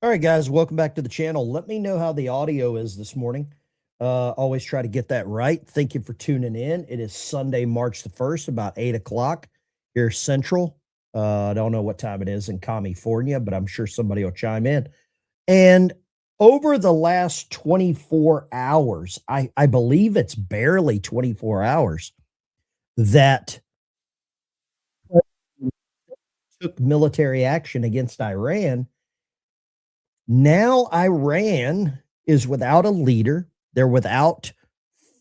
All right, guys, welcome back to the channel. Let me know how the audio is this morning. Always try to get that right. Thank you for tuning in. It is Sunday, March the 1st, about 8 o'clock here Central. I don't know what time it is in California, but I'm sure somebody will chime in. And over the last 24 hours, I believe it's barely 24 hours, that took military action against Iran. Now Iran is without a leader. They're without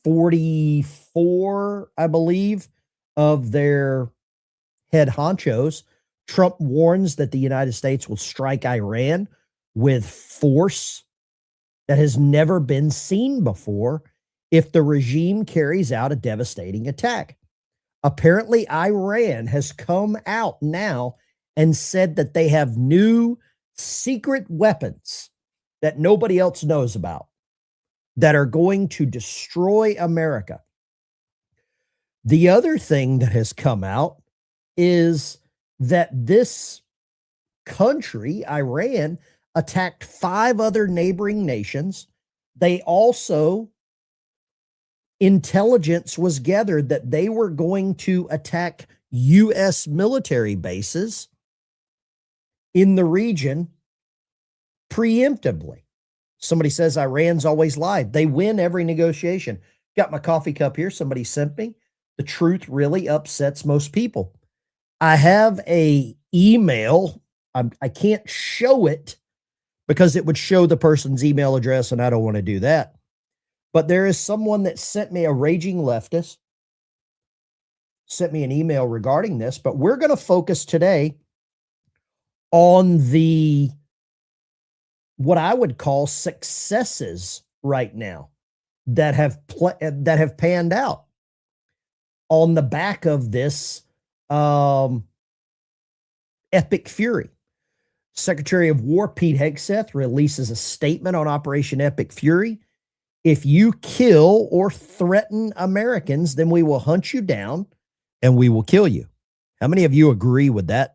44, I believe, of their head honchos. Trump warns that the United States will strike Iran with force that has never been seen before if the regime carries out a devastating attack. Apparently, Iran has come out now and said that they have new secret weapons that nobody else knows about that are going to destroy America. The other thing that has come out is that this country, Iran, attacked 5 other neighboring nations. They also, intelligence was gathered that they were going to attack U.S. military bases in the region preemptively. Somebody says Iran's always lied. They win every negotiation. Got my coffee cup here. Somebody sent me. The truth really upsets most people. I have a email. I can't show it because it would show the person's email address, and I don't want to do that. But there is someone that sent me, a raging leftist, sent me an email regarding this. But we're going to focus today on the what I would call successes right now that have panned out on the back of this epic fury. Secretary of War Pete Hegseth releases a statement on Operation Epic Fury. If you kill or threaten Americans, then we will hunt you down and we will kill you. How many of you agree with that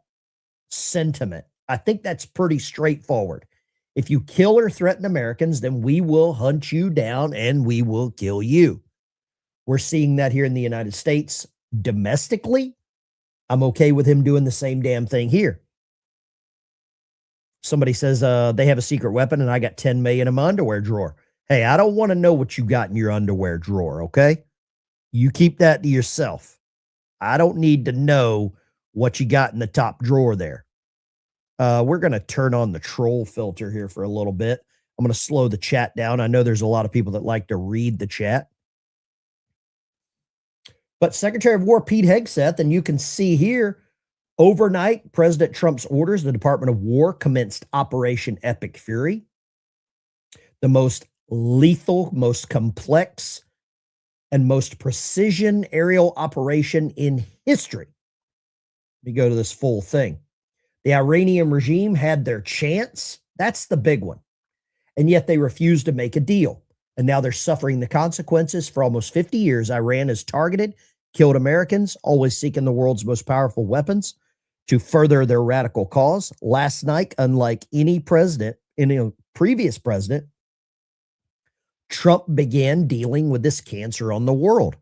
sentiment? I think that's pretty straightforward. If you kill or threaten Americans, then we will hunt you down and we will kill you. We're seeing that here in the United States domestically. I'm okay with him doing the same damn thing here. Somebody says they have a secret weapon and I got 10 million in my underwear drawer. Hey, I don't want to know what you got in your underwear drawer, okay? You keep that to yourself. I don't need to know what you got in the top drawer there. We're going to turn on the troll filter here for a little bit. I'm going to slow the chat down. I know there's a lot of people that like to read the chat. But Secretary of War Pete Hegseth, and you can see here, overnight, President Trump's orders, the Department of War commenced Operation Epic Fury, the most lethal, most complex, and most precision aerial operation in history. Let me go to this full thing. The Iranian regime had their chance. That's the big one. And yet they refused to make a deal. And now they're suffering the consequences. For almost 50 years, Iran has targeted, killed Americans, always seeking the world's most powerful weapons to further their radical cause. Last night, unlike any president, any previous president, Trump began dealing with this cancer on the world.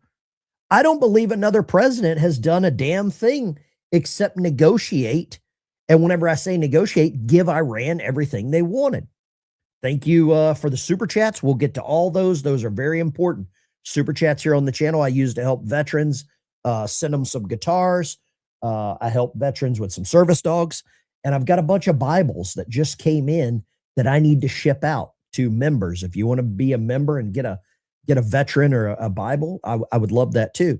I don't believe another president has done a damn thing except negotiate. And whenever I say negotiate, give Iran everything they wanted. Thank you for the super chats. We'll get to all those. Those are very important. Super chats here on the channel I use to help veterans, send them some guitars. I help veterans with some service dogs. And I've got a bunch of Bibles that just came in that I need to ship out to members. If you want to be a member and get a veteran or a Bible, I would love that too.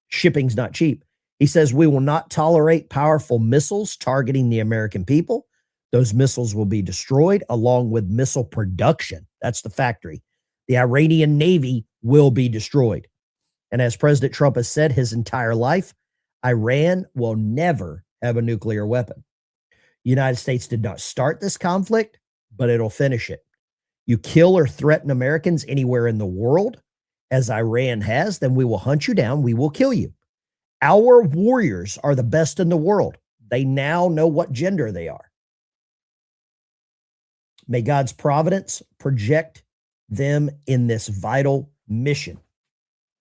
Shipping's not cheap. He says, we will not tolerate powerful missiles targeting the American people. Those missiles will be destroyed along with missile production. That's the factory. The Iranian Navy will be destroyed. And as President Trump has said his entire life, Iran will never have a nuclear weapon. The United States did not start this conflict, but it'll finish it. You kill or threaten Americans anywhere in the world, as Iran has, then we will hunt you down. We will kill you. Our warriors are the best in the world. They now know what gender they are. May God's providence project them in this vital mission.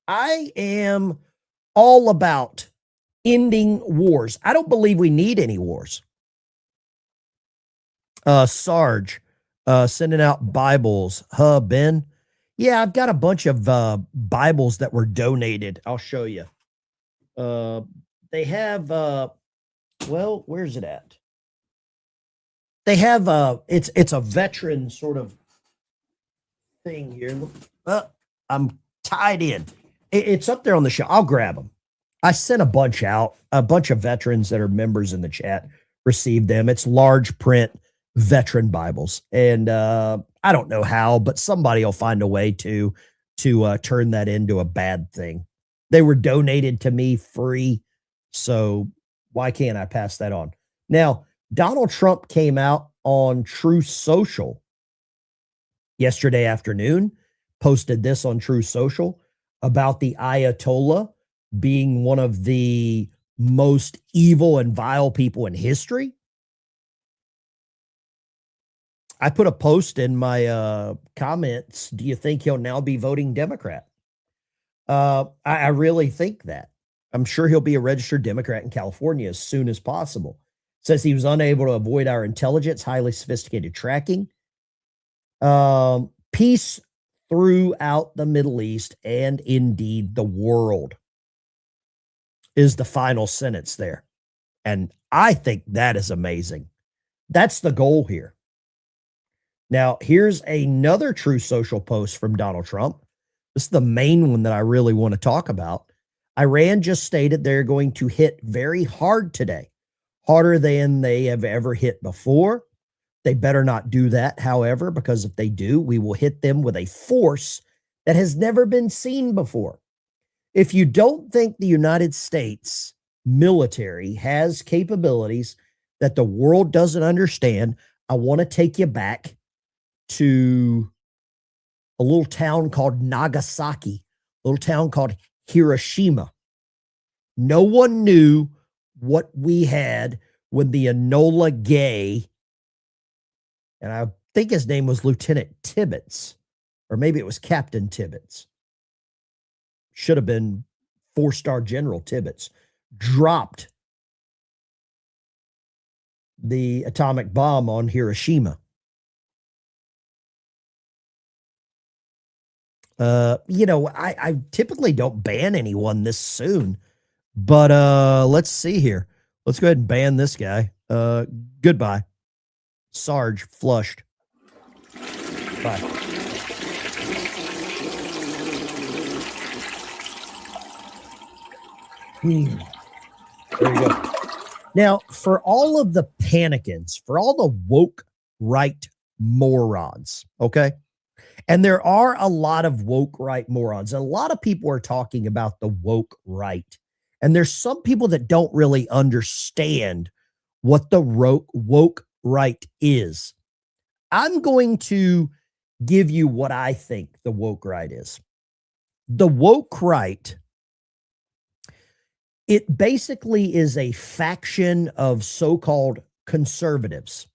I am all about ending wars. I don't believe we need any wars. Sarge, sending out Bibles. Ben. Yeah, I've got a bunch of Bibles that were donated. I'll show you. They have, well, where's it at? They have, it's a veteran sort of thing here. I'm tied in. It's up there on the show. I'll grab them. I sent a bunch out. A bunch of veterans that are members in the chat received them. It's large print veteran Bibles. And I don't know how, but somebody will find a way to turn that into a bad thing. They were donated to me free. So why can't I pass that on? Now, Donald Trump came out on True Social yesterday afternoon, posted this on True Social about the Ayatollah being one of the most evil and vile people in history. I put a post in my comments. Do you think he'll now be voting Democrat? I really think that. I'm sure he'll be a registered Democrat in California as soon as possible. Says he was unable to avoid our intelligence, highly sophisticated tracking. Peace throughout the Middle East and indeed the world is the final sentence there. And I think that is amazing. That's the goal here. Now, here's another True Social post from Donald Trump. This is the main one that I really want to talk about. Iran just stated they're going to hit very hard today, harder than they have ever hit before. They better not do that, however, because if they do, we will hit them with a force that has never been seen before. If you don't think the United States military has capabilities that the world doesn't understand, I want to take you back to a little town called Nagasaki, a little town called Hiroshima. No one knew what we had when the Enola Gay, and I think his name was Lieutenant Tibbets, or maybe it was Captain Tibbets. Should have been 4-star General Tibbets, dropped the atomic bomb on Hiroshima. I typically don't ban anyone this soon, but let's see here. Let's go ahead and ban this guy. Goodbye. Sarge flushed. Bye. There you go. Now, for all of the panicans, for all the woke right morons, okay? And there are a lot of woke right morons. A lot of people are talking about the woke right. And there's some people that don't really understand what the woke right is. I'm going to give you what I think the woke right is. The woke right, it basically is a faction of so-called conservatives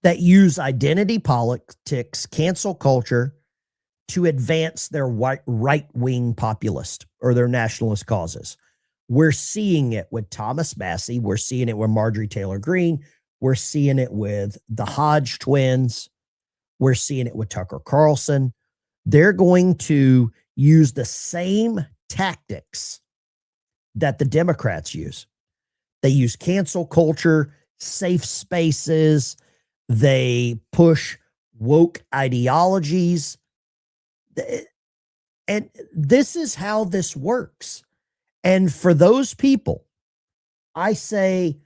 that use identity politics, cancel culture to advance their right-wing populist or their nationalist causes. We're seeing it with Thomas Massie. We're seeing it with Marjorie Taylor Greene. We're seeing it with the Hodge twins. We're seeing it with Tucker Carlson. They're going to use the same tactics that the Democrats use. They use cancel culture, safe spaces. They push woke ideologies. And this is how this works. And for those people, I say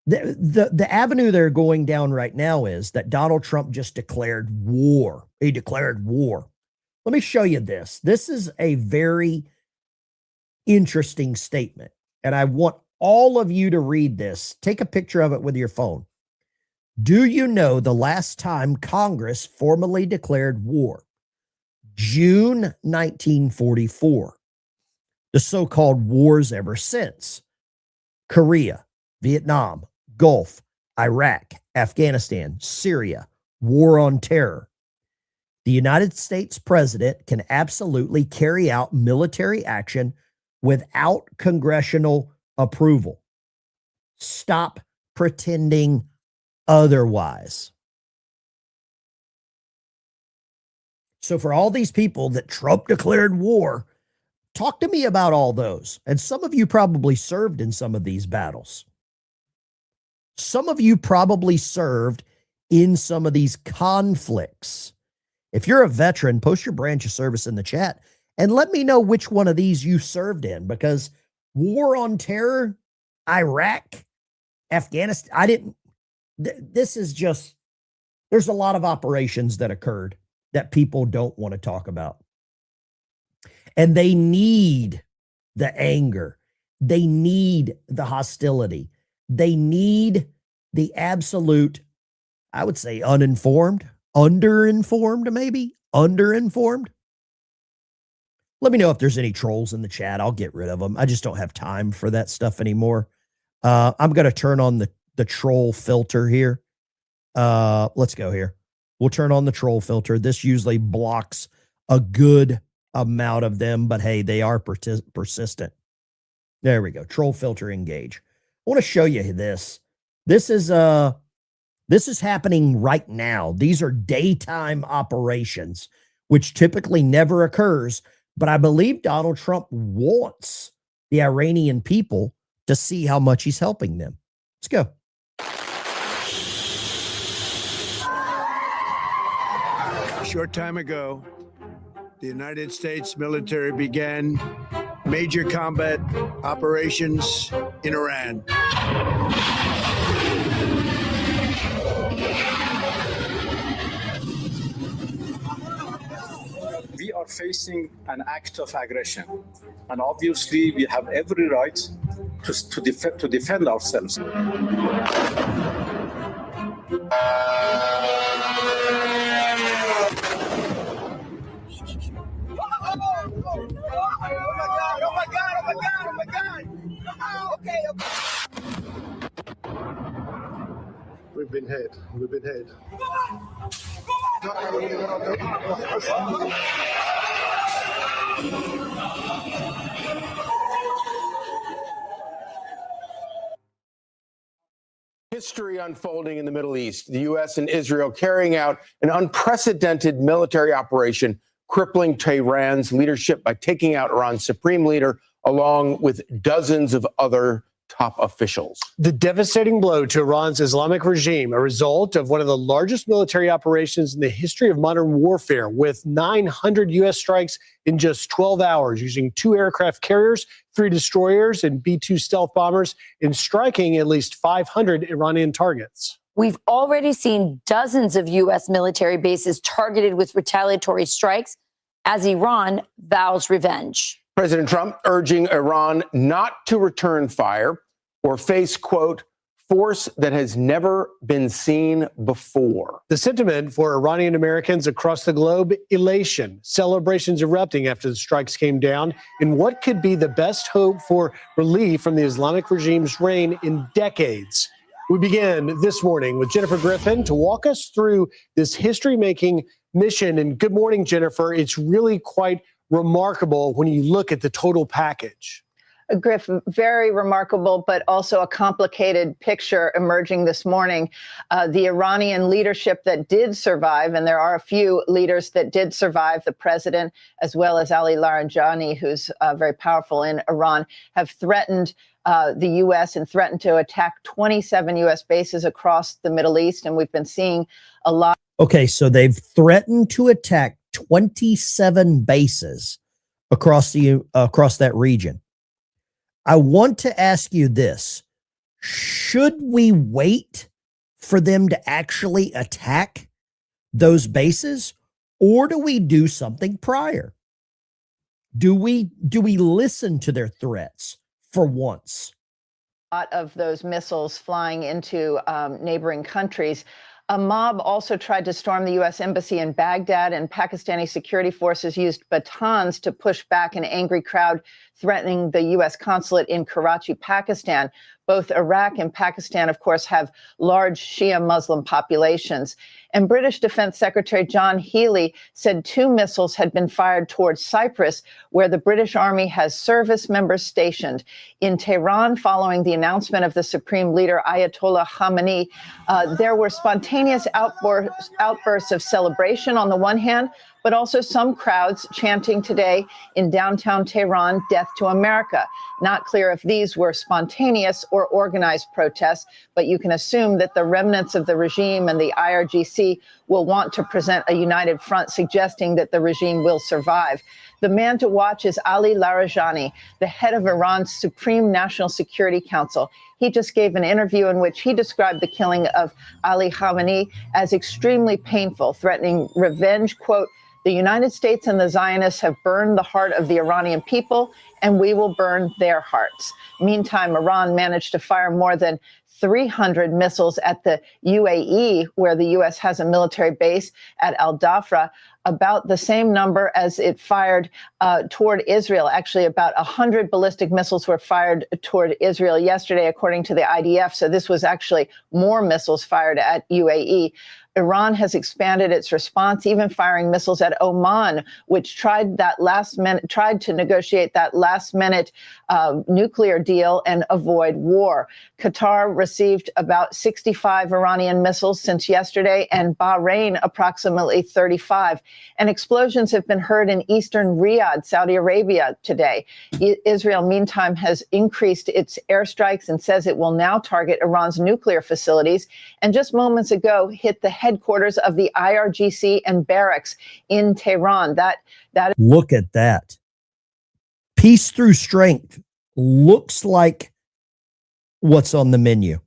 the avenue they're going down right now is that Donald Trump just declared war. He declared war. Let me show you this. This is a very interesting statement. And I want all of you to read this. Take a picture of it with your phone. Do you know the last time Congress formally declared war? June 1944. The so-called wars ever since. Korea, Vietnam, Gulf, Iraq, Afghanistan, Syria, war on terror. The United States president can absolutely carry out military action without congressional approval. Stop pretending otherwise. So for all these people that Trump declared war, talk to me about all those. And some of you probably served in some of these battles. Some of you probably served in some of these conflicts. If you're a veteran, post your branch of service in the chat and let me know which one of these you served in, because war on terror, Iraq, Afghanistan, this is just, there's a lot of operations that occurred that people don't want to talk about. And they need the anger. They need the hostility. They need the absolute, I would say, underinformed. Let me know if there's any trolls in the chat. I'll get rid of them. I just don't have time for that stuff anymore. I'm going to turn on the troll filter here. Let's go here. We'll turn on the troll filter. This usually blocks a good amount of them, but hey, they are persistent. There we go. Troll filter engage. I want to show you this. This is happening right now. These are daytime operations, which typically never occurs, but I believe Donald Trump wants the Iranian people to see how much he's helping them. Let's go. A short time ago, the United States military began major combat operations in Iran. We are facing an act of aggression, and obviously we have every right to defend ourselves. We've been hit. We've been hit. History unfolding in the Middle East, the U.S. and Israel carrying out an unprecedented military operation, crippling Tehran's leadership by taking out Iran's supreme leader, along with dozens of other top officials. The devastating blow to Iran's Islamic regime, a result of one of the largest military operations in the history of modern warfare, with 900 U.S. strikes in just 12 hours, using 2 aircraft carriers, 3 destroyers, and B-2 stealth bombers, and striking at least 500 Iranian targets. We've already seen dozens of U.S. military bases targeted with retaliatory strikes as Iran vows revenge. President Trump urging Iran not to return fire or face, quote, force that has never been seen before. The sentiment for Iranian Americans across the globe, elation, celebrations erupting after the strikes came down, in what could be the best hope for relief from the Islamic regime's reign in decades. We begin this morning with Jennifer Griffin to walk us through this history-making mission. And good morning, Jennifer. It's really quite remarkable when you look at the total package. Griff, very remarkable, but also a complicated picture emerging this morning. The Iranian leadership that did survive, and there are a few leaders that did survive, the president, as well as Ali Larijani, who's very powerful in Iran, have threatened the U.S. and threatened to attack 27 U.S. bases across the Middle East. And we've been seeing a lot. Okay, so they've threatened to attack 27 bases across that region. I want to ask you this. Should we wait for them to actually attack those bases, or do we do something prior? Do we listen to their threats for once? A lot of those missiles flying into neighboring countries. A mob also tried to storm the U.S. embassy in Baghdad, and Pakistani security forces used batons to push back an angry crowd threatening the U.S. consulate in Karachi, Pakistan. Both Iraq and Pakistan, of course, have large Shia Muslim populations. And British Defense Secretary John Healey said 2 missiles had been fired towards Cyprus, where the British Army has service members stationed. In Tehran, following the announcement of the Supreme Leader Ayatollah Khamenei, there were spontaneous outbursts of celebration on the one hand, but also some crowds chanting today in downtown Tehran, "Death to America." Not clear if these were spontaneous or organized protests, but you can assume that the remnants of the regime and the IRGC will want to present a united front, suggesting that the regime will survive. The man to watch is Ali Larijani, the head of Iran's Supreme National Security Council. He just gave an interview in which he described the killing of Ali Khamenei as extremely painful, threatening revenge. Quote, "The United States and the Zionists have burned the heart of the Iranian people, and we will burn their hearts." Meantime, Iran managed to fire more than 300 missiles at the UAE, where the U.S. has a military base at Al Dhafra, about the same number as it fired toward Israel. Actually, about 100 ballistic missiles were fired toward Israel yesterday, according to the IDF. So this was actually more missiles fired at UAE. Iran has expanded its response, even firing missiles at Oman, which tried to negotiate that last-minute nuclear deal and avoid war. Qatar received about 65 Iranian missiles since yesterday, and Bahrain approximately 35. And explosions have been heard in eastern Riyadh, Saudi Arabia, today. Israel, meantime, has increased its airstrikes and says it will now target Iran's nuclear facilities. And just moments ago, hit the headquarters of the IRGC and barracks in Tehran. Look at that. Peace through strength looks like what's on the menu.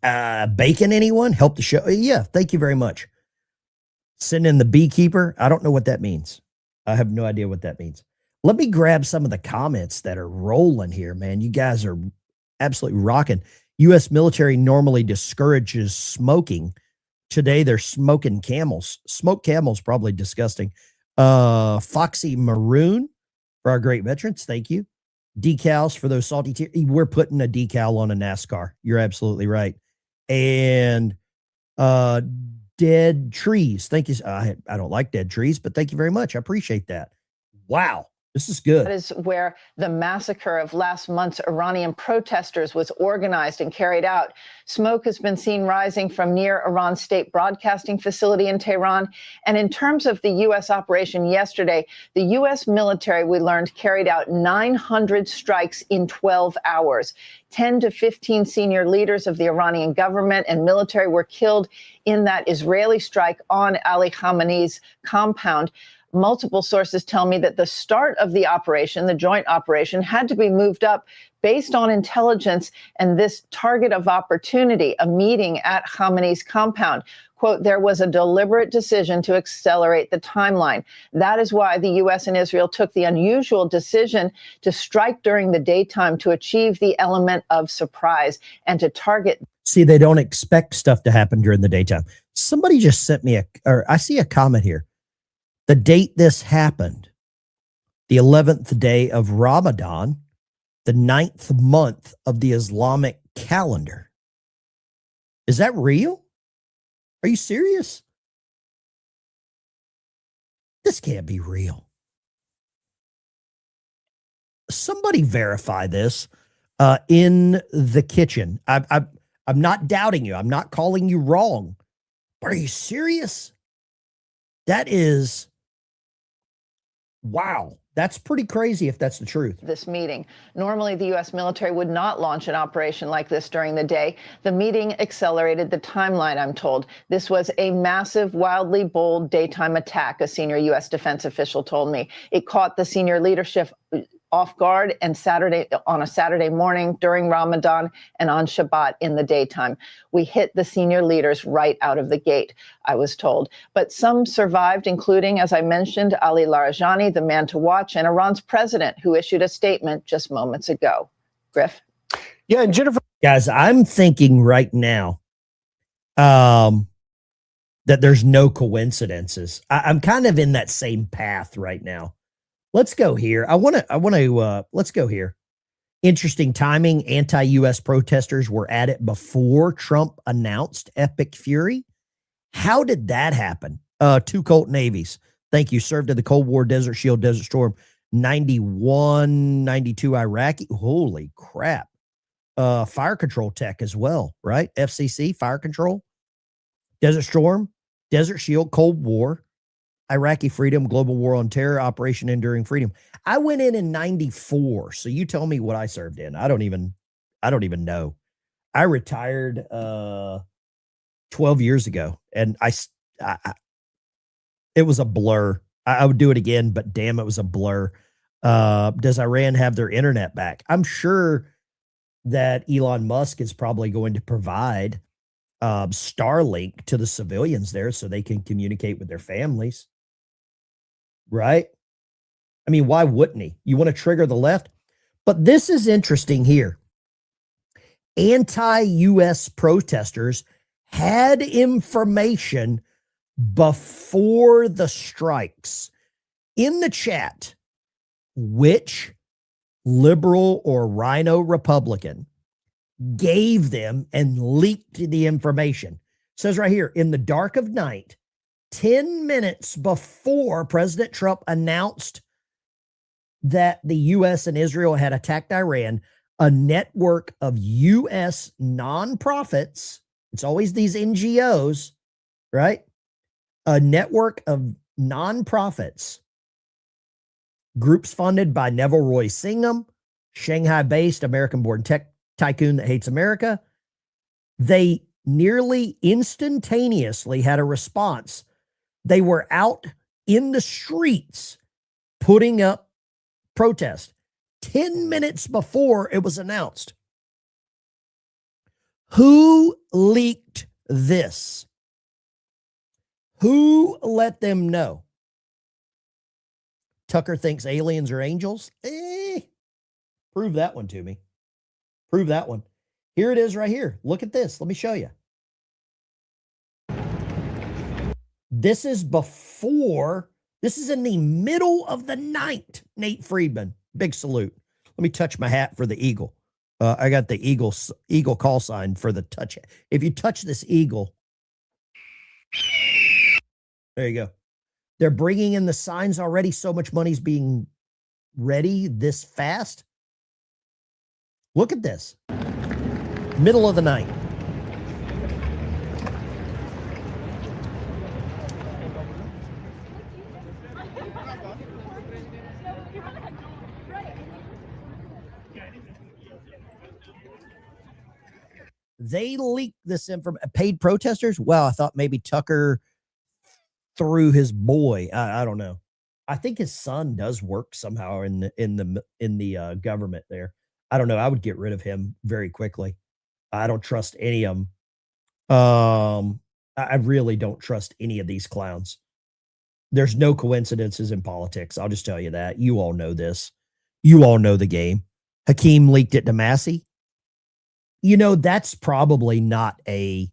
Bacon, anyone? Help the show? Yeah, thank you very much. Send in the beekeeper. I don't know what that means. I have no idea what that means. Let me grab some of the comments that are rolling here, man. You guys are absolutely rocking. U.S. military normally discourages smoking. Today, they're smoking camels. Smoked camels, probably disgusting. Foxy Maroon for our great veterans. Thank you. Decals for those salty tears. We're putting a decal on a NASCAR. You're absolutely right. And dead trees. Thank you. I don't like dead trees, but thank you very much. I appreciate that. Wow. This is good. That is where the massacre of last month's Iranian protesters was organized and carried out. Smoke has been seen rising from near Iran's state broadcasting facility in Tehran. And in terms of the U.S. operation yesterday, the U.S. military, we learned, carried out 900 strikes in 12 hours. 10 to 15 senior leaders of the Iranian government and military were killed in that Israeli strike on Ali Khamenei's compound. Multiple sources tell me that the start of the operation, the joint operation, had to be moved up based on intelligence and this target of opportunity, a meeting at Khamenei's compound. Quote, "There was a deliberate decision to accelerate the timeline. That is why the U.S. and Israel took the unusual decision to strike during the daytime to achieve the element of surprise and to target." See, they don't expect stuff to happen during the daytime. Somebody just sent me I see a comment here. The date this happened, the 11th day of Ramadan, the 9th month of the Islamic calendar. Is that real? Are you serious? This can't be real. Somebody verify this in the kitchen. I'm not doubting you. I'm not calling you wrong. But are you serious? That is... wow. That's pretty crazy if that's the truth. This meeting. Normally, the U.S. military would not launch an operation like this during the day. The meeting accelerated the timeline, I'm told. This was a massive, wildly bold daytime attack, a senior U.S. defense official told me. It caught the senior leadership off guard and on a Saturday morning during Ramadan and on Shabbat in the daytime. We hit the senior leaders right out of the gate, I was told. But some survived, including, as I mentioned, Ali Larijani, the man to watch, and Iran's president, who issued a statement just moments ago. Griff? Yeah, and Jennifer. Guys, I'm thinking right now that there's no coincidences. I'm kind of in that same path right now. Let's go here. Let's go here. Interesting timing. Anti-U.S. protesters were at it before Trump announced epic fury. How did that happen? 2 Colt Navies. Thank you. Served in the Cold War, Desert Shield, Desert Storm, 91, 92 Iraqi. Holy crap. Fire control tech as well, right? FCC, fire control, Desert Storm, Desert Shield, Cold War, Iraqi Freedom, Global War on Terror, Operation Enduring Freedom. I went in 94. So you tell me what I served in. I don't even know. I retired 12 years ago, and I it was a blur. I would do it again, but damn, it was a blur. Does Iran have their internet back? I'm sure that Elon Musk is probably going to provide Starlink to the civilians there so they can communicate with their families. Right? I mean, why wouldn't he? You want to trigger the left? But this is interesting here. Anti-U.S. protesters had information before the strikes. In the chat, which liberal or rhino Republican gave them and leaked the information? It says right here, in the dark of night, 10 minutes before President Trump announced that the U.S. and Israel had attacked Iran, a network of U.S. nonprofits, it's always these NGOs, right? A network of nonprofits, groups funded by Neville Roy Singham, Shanghai-based American-born tech tycoon that hates America. They nearly instantaneously had a response. They were out in the streets putting up protest 10 minutes before it was announced. Who leaked this? Who let them know? Tucker thinks aliens are angels? Prove that one to me. Prove that one. Here it is right here. Look at this. Let me show you. This is before, this is in the middle of the night, Nate Friedman. Big salute. Let me touch my hat for the eagle. I got the eagle call sign for the touch. If you touch this eagle, there you go. They're bringing in the signs already. So much money's being ready this fast. Look at this. Middle of the night. They leaked this information. Paid protesters? Well, I thought maybe Tucker threw his boy. I don't know. I think his son does work somehow in the government there. I don't know. I would get rid of him very quickly. I don't trust any of them. I really don't trust any of these clowns. There's no coincidences in politics. I'll just tell you that. You all know this. You all know the game. Hakeem leaked it to Massey. You know, that's probably not a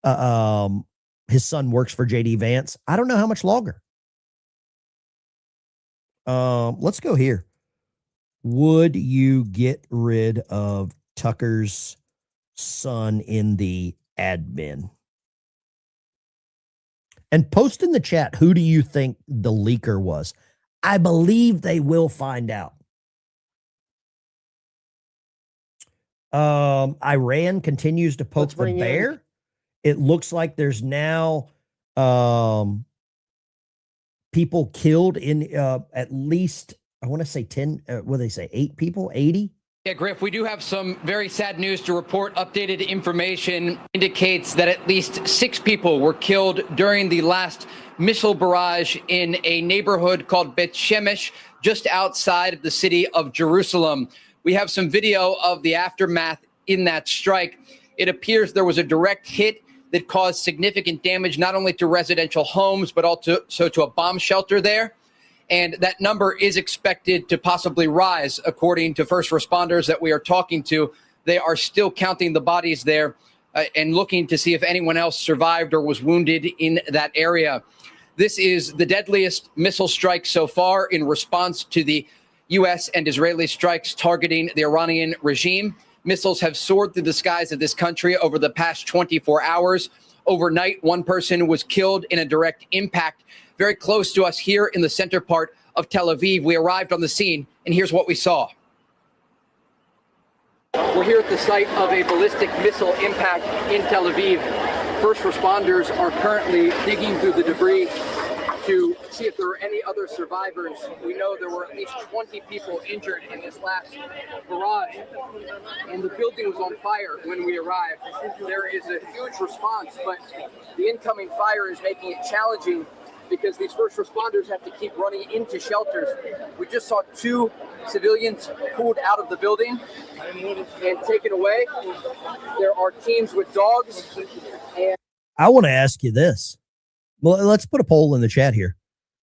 his son works for JD Vance. I don't know how much longer. Let's go here. Would you get rid of Tucker's son in the admin? And post in the chat, who do you think the leaker was? I believe they will find out. Iran continues to poke the bear. It looks like there's now people killed in at least, I want to say 10, what do they say, 8 people, 80? Yeah, Griff, we do have some very sad news to report. Updated information indicates that at least 6 people were killed during the last missile barrage in a neighborhood called Beth Shemesh, just outside of the city of Jerusalem. We have some video of the aftermath in that strike. It appears there was a direct hit that caused significant damage, not only to residential homes, but also to a bomb shelter there. And that number is expected to possibly rise, according to first responders that we are talking to. They are still counting the bodies there and looking to see if anyone else survived or was wounded in that area. This is the deadliest missile strike so far in response to the U.S. and Israeli strikes targeting the Iranian regime. Missiles have soared through the skies of this country over the past 24 hours. Overnight, one person was killed in a direct impact very close to us here in the center part of Tel Aviv. We arrived on the scene, and here's what we saw. We're here at the site of a ballistic missile impact in Tel Aviv. First responders are currently digging through the debris to see if there are any other survivors. We know there were at least 20 people injured in this last barrage, and the building was on fire when we arrived. There is a huge response, but the incoming fire is making it challenging because these first responders have to keep running into shelters. We just saw 2 civilians pulled out of the building and taken away. There are teams with dogs. And I want to ask you this. Well, let's put a poll in the chat here.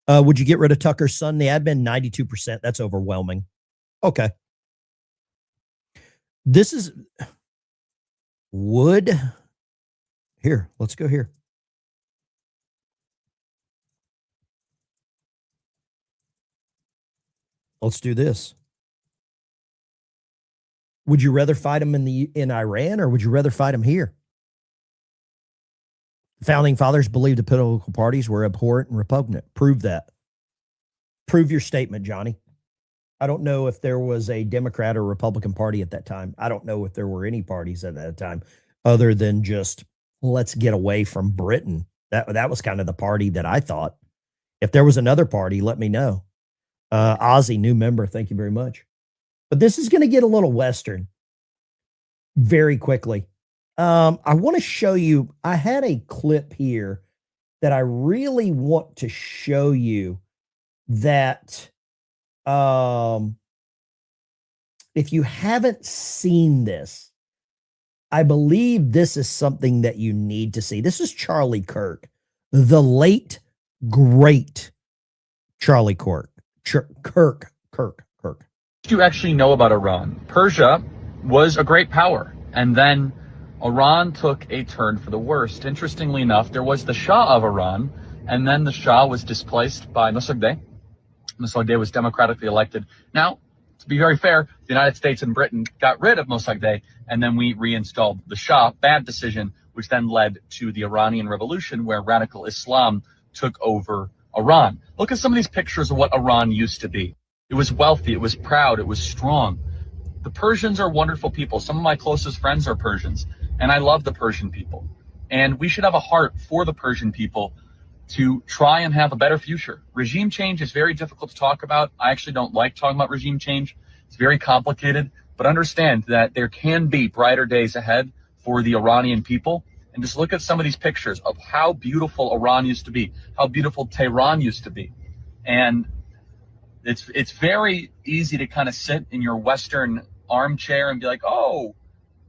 Would you get rid of Tucker's son, the admin? 92%. That's overwhelming. Okay. This is here. Let's go here. Let's do this. Would you rather fight him in Iran, or would you rather fight him here? Founding fathers believed the political parties were abhorrent and repugnant. Prove that. Prove your statement, Johnny. I don't know if there was a Democrat or Republican Party at that time. I don't know if there were any parties at that time other than just let's get away from Britain. That was kind of the party that I thought. If there was another party, let me know. Ozzy, new member, thank you very much. But this is going to get a little Western very quickly. I want to show you, I had a clip here that I really want to show you that if you haven't seen this, I believe this is something that you need to see. This is Charlie Kirk, the late, great Charlie Kirk. Kirk. You actually know about Iran. Persia was a great power, and then Iran took a turn for the worst. Interestingly enough, there was the Shah of Iran, and then the Shah was displaced by Mossadegh. Mossadegh was democratically elected. Now, to be very fair, the United States and Britain got rid of Mossadegh, and then we reinstalled the Shah. Bad decision, which then led to the Iranian Revolution, where radical Islam took over Iran. Look at some of these pictures of what Iran used to be. It was wealthy, it was proud, it was strong. The Persians are wonderful people. Some of my closest friends are Persians, and I love the Persian people. And we should have a heart for the Persian people to try and have a better future. Regime change is very difficult to talk about. I actually don't like talking about regime change. It's very complicated, but understand that there can be brighter days ahead for the Iranian people. And just look at some of these pictures of how beautiful Iran used to be, how beautiful Tehran used to be. And it's very easy to kind of sit in your Western armchair and be like, oh,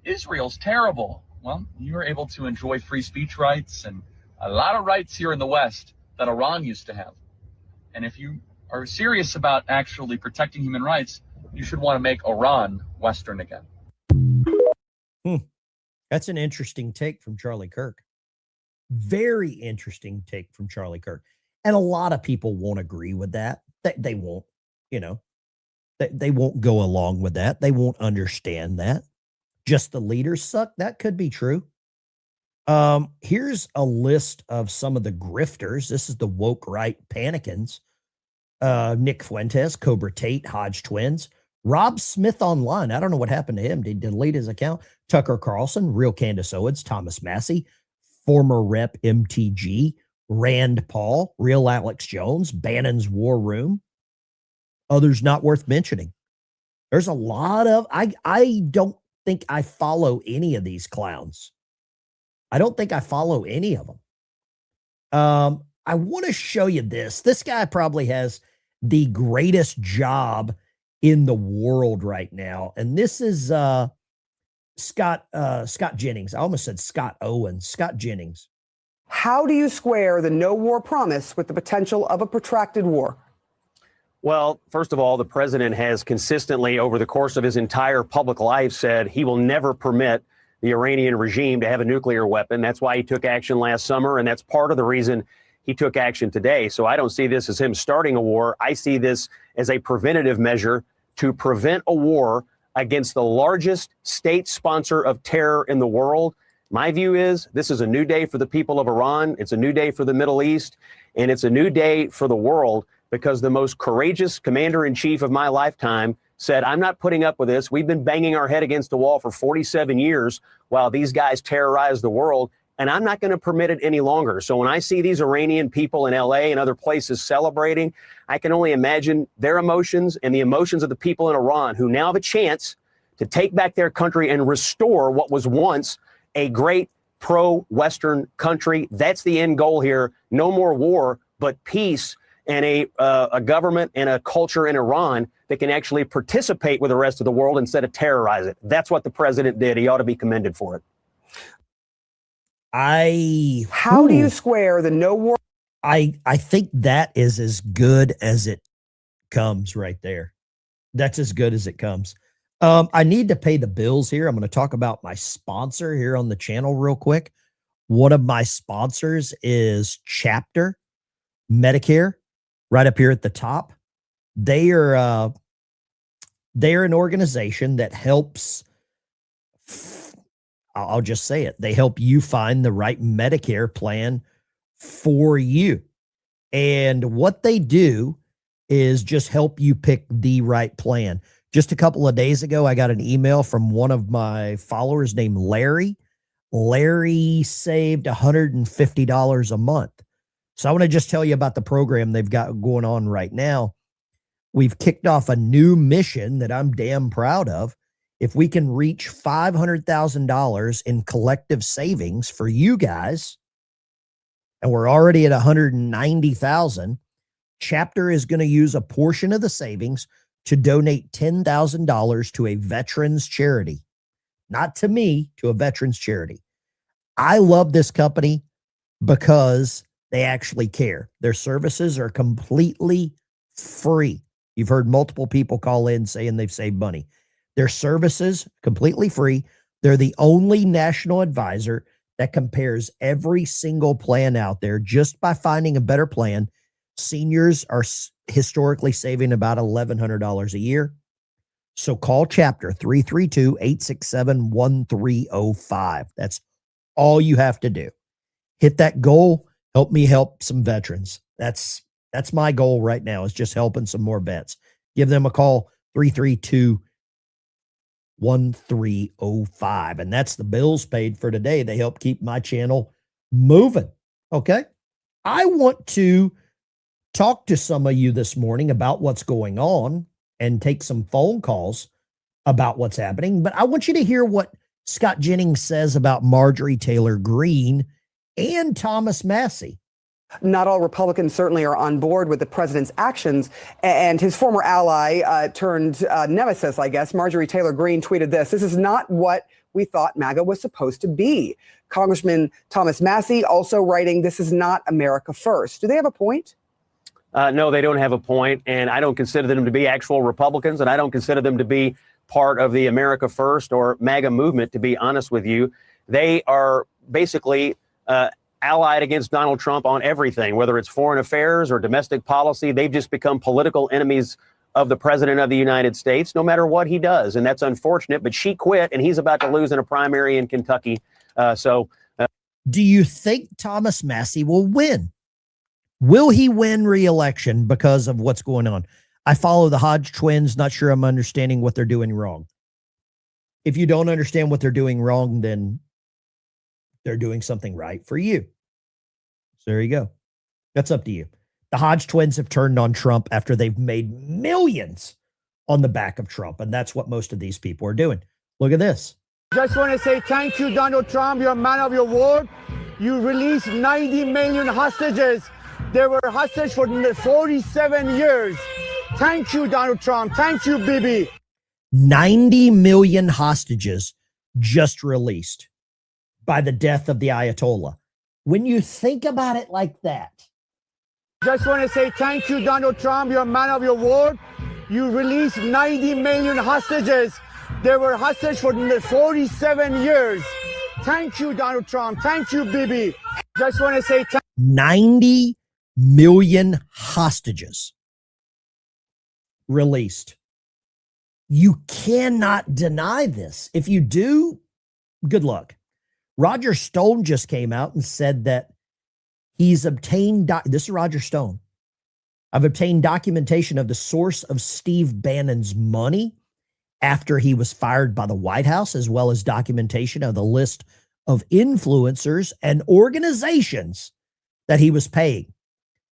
Israel's terrible. Well, you were able to enjoy free speech rights and a lot of rights here in the West that Iran used to have. And if you are serious about actually protecting human rights, you should want to make Iran Western again. That's an interesting take from Charlie Kirk. Very interesting take from Charlie Kirk. And a lot of people won't agree with that. They won't, they won't go along with that. They won't understand that. Just the leaders suck. That could be true. Here's a list of some of the grifters. This is the woke right panicans. Nick Fuentes, Cobra Tate, Hodge Twins, Rob Smith Online. I don't know what happened to him. Did he delete his account? Tucker Carlson, Real Candace Owens, Thomas Massey, former Rep MTG, Rand Paul, Real Alex Jones, Bannon's War Room. Others not worth mentioning. There's a lot of, I don't think I follow any of these clowns. I don't think I follow any of them. I want to show you this. This guy probably has the greatest job in the world right now. And this is Scott Jennings. I almost said Scott Owens. Scott Jennings. How do you square the no war promise with the potential of a protracted war? Well, first of all, the president has consistently over the course of his entire public life said he will never permit the Iranian regime to have a nuclear weapon. That's why he took action last summer. And that's part of the reason he took action today. So I don't see this as him starting a war. I see this as a preventative measure to prevent a war against the largest state sponsor of terror in the world. My view is this is a new day for the people of Iran. It's a new day for the Middle East, and it's a new day for the world because the most courageous commander-in-chief of my lifetime said, I'm not putting up with this. We've been banging our head against the wall for 47 years while these guys terrorize the world, and I'm not going to permit it any longer. So when I see these Iranian people in LA and other places celebrating, I can only imagine their emotions and the emotions of the people in Iran who now have a chance to take back their country and restore what was once a great pro-Western country. That's the end goal here. No more war, but peace and a government and a culture in Iran that can actually participate with the rest of the world instead of terrorize it. That's what the president did. He ought to be commended for it. How do you square the no war? I think that is as good as it comes right there. That's as good as it comes. I need to pay the bills here. I'm going to talk about my sponsor here on the channel real quick. One of my sponsors is Chapter Medicare, right up here at the top. They're an organization that helps, I'll just say it, they help you find the right Medicare plan for you. And what they do is just help you pick the right plan. Just a couple of days ago, I got an email from one of my followers named Larry. Larry saved $150 a month. So I want to just tell you about the program they've got going on right now. We've kicked off a new mission that I'm damn proud of. If we can reach $500,000 in collective savings for you guys, and we're already at $190,000, Chapter is going to use a portion of the savings to donate $10,000 to a veterans charity. Not to me, to a veterans charity. I love this company because they actually care. Their services are completely free. You've heard multiple people call in saying they've saved money. Their services, completely free. They're the only national advisor that compares every single plan out there just by finding a better plan. Seniors are historically saving about $1,100 a year. So call Chapter 332-867-1305. That's all you have to do. Hit that goal. Help me help some veterans. That's my goal right now, is just helping some more vets. Give them a call, 332-1305. And that's the bills paid for today. They help keep my channel moving. Okay. I want to talk to some of you this morning about what's going on and take some phone calls about what's happening. But I want you to hear what Scott Jennings says about Marjorie Taylor Greene and Thomas Massie. Not all Republicans certainly are on board with the president's actions. And his former ally turned nemesis, I guess, Marjorie Taylor Greene, tweeted this: "This is not what we thought MAGA was supposed to be." Congressman Thomas Massie also writing, "This is not America first." Do they have a point? No, they don't have a point, and I don't consider them to be actual Republicans, and I don't consider them to be part of the America First or MAGA movement, to be honest with you. They are basically allied against Donald Trump on everything, whether it's foreign affairs or domestic policy. They've just become political enemies of the president of the United States, no matter what he does, and that's unfortunate, but she quit, and he's about to lose in a primary in Kentucky. Do you think Thomas Massie will win? Will he win re-election because of what's going on? I follow the Hodge twins. Not sure I'm understanding what they're doing wrong. If you don't understand what they're doing wrong, then they're doing something right for you. So there you go. That's up to you. The Hodge twins have turned on Trump after they've made millions on the back of Trump. And that's what most of these people are doing. Look at this. Just want to say thank you, Donald Trump. You're a man of your word. You released 90 million hostages. They were hostage for 47 years. Thank you, Donald Trump. Thank you, Bibi. 90 million hostages just released by the death of the Ayatollah. When you think about it like that. Just want to say thank you, Donald Trump. You're a man of your word. You released 90 million hostages. They were hostage for 47 years. Thank you, Donald Trump. Thank you, Bibi. Just want to say 90 million hostages released. You cannot deny this. If you do, good luck. Roger Stone just came out and said that he's obtained, this is Roger Stone. I've obtained documentation of the source of Steve Bannon's money after he was fired by the White House, as well as documentation of the list of influencers and organizations that he was paying.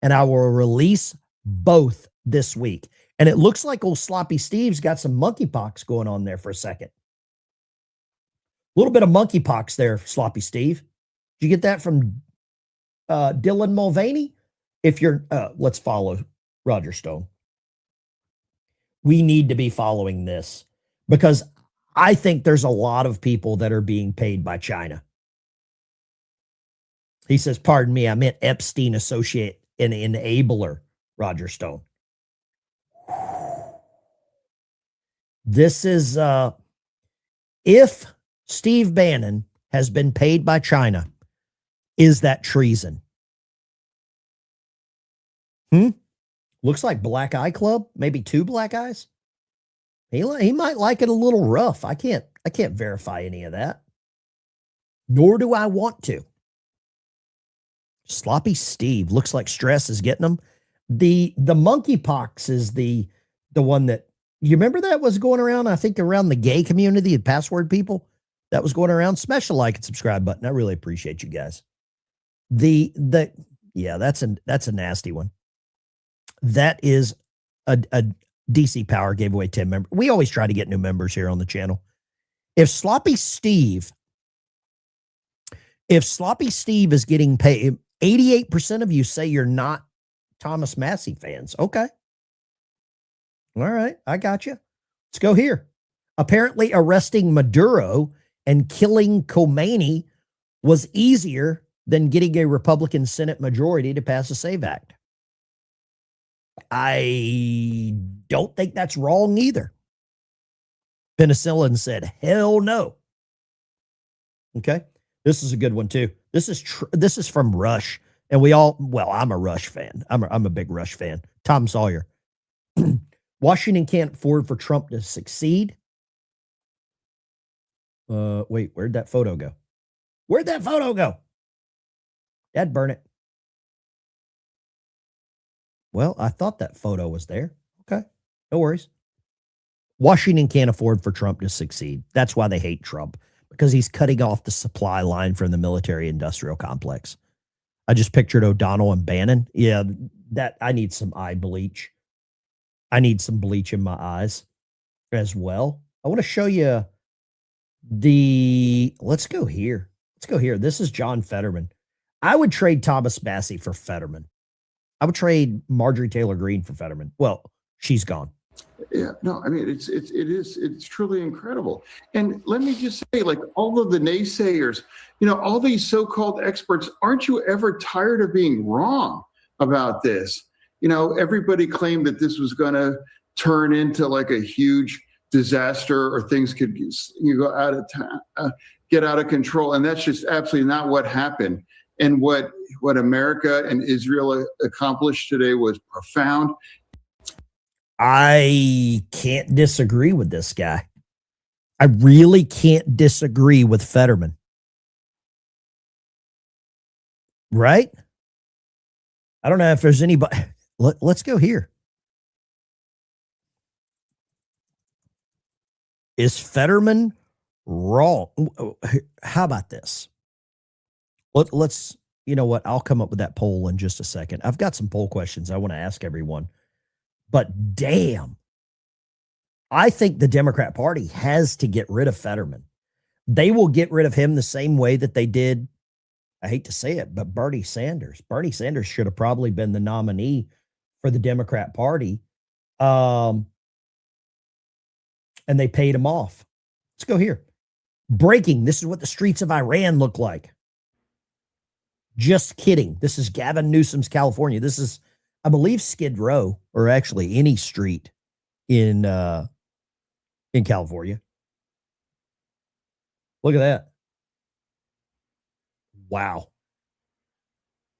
And I will release both this week. And it looks like old Sloppy Steve's got some monkeypox going on there for a second. A little bit of monkeypox there, Sloppy Steve. Did you get that from Dylan Mulvaney? If you're, let's follow Roger Stone. We need to be following this because I think there's a lot of people that are being paid by China. He says, pardon me, I meant Epstein associate and enabler, Roger Stone. This is, if Steve Bannon has been paid by China, is that treason? Looks like Black Eye Club, maybe 2 black eyes. He might like it a little rough. I can't verify any of that. Nor do I want to. Sloppy Steve looks like stress is getting him. The monkeypox is the one that, you remember that was going around, I think around the gay community, the password people that was going around. Smash the like and subscribe button. I really appreciate you guys. Yeah, that's a nasty one. That is a DC Power gave away 10 members. We always try to get new members here on the channel. If Sloppy Steve is getting paid, 88% of you say you're not Thomas Massey fans. Okay. All right. I got you. Let's go here. Apparently arresting Maduro and killing Khomeini was easier than getting a Republican Senate majority to pass a SAVE Act. I don't think that's wrong either. Penicillin said, hell no. Okay. This is a good one too. This is from Rush. And I'm a Rush fan. I'm a big Rush fan. Tom Sawyer. Washington can't afford for Trump to succeed. Wait, where'd that photo go? Where'd that photo go? Dad, burn it. Well, I thought that photo was there. Okay. No worries. Washington can't afford for Trump to succeed. That's why they hate Trump, because he's cutting off the supply line from the military industrial complex. I just pictured O'Donnell and Bannon. Yeah, that I need some eye bleach. I need some bleach in my eyes as well. I want to show you let's go here. Let's go here. This is John Fetterman. I would trade Thomas Massey for Fetterman. I would trade Marjorie Taylor Greene for Fetterman. Well, she's gone. Yeah, no, I mean, it's truly incredible. And let me just say, like, all of the naysayers, all these so-called experts, aren't you ever tired of being wrong about this? Everybody claimed that this was going to turn into like a huge disaster, or things could go out of get out of control. And that's just absolutely not what happened. And what America and Israel accomplished today was profound. I can't disagree with this guy. I really can't disagree with Fetterman. Right? I don't know if there's anybody. Let's go here. Is Fetterman wrong? How about this? Let's, you know what? I'll come up with that poll in just a second. I've got some poll questions I want to ask everyone. But damn, I think the Democrat Party has to get rid of Fetterman. They will get rid of him the same way that they did, I hate to say it, but Bernie Sanders. Bernie Sanders should have probably been the nominee for the Democrat Party. And they paid him off. Let's go here. Breaking. This is what the streets of Iran look like. Just kidding. This is Gavin Newsom's California. This is, I believe, Skid Row, or actually any street in California. Look at that. Wow.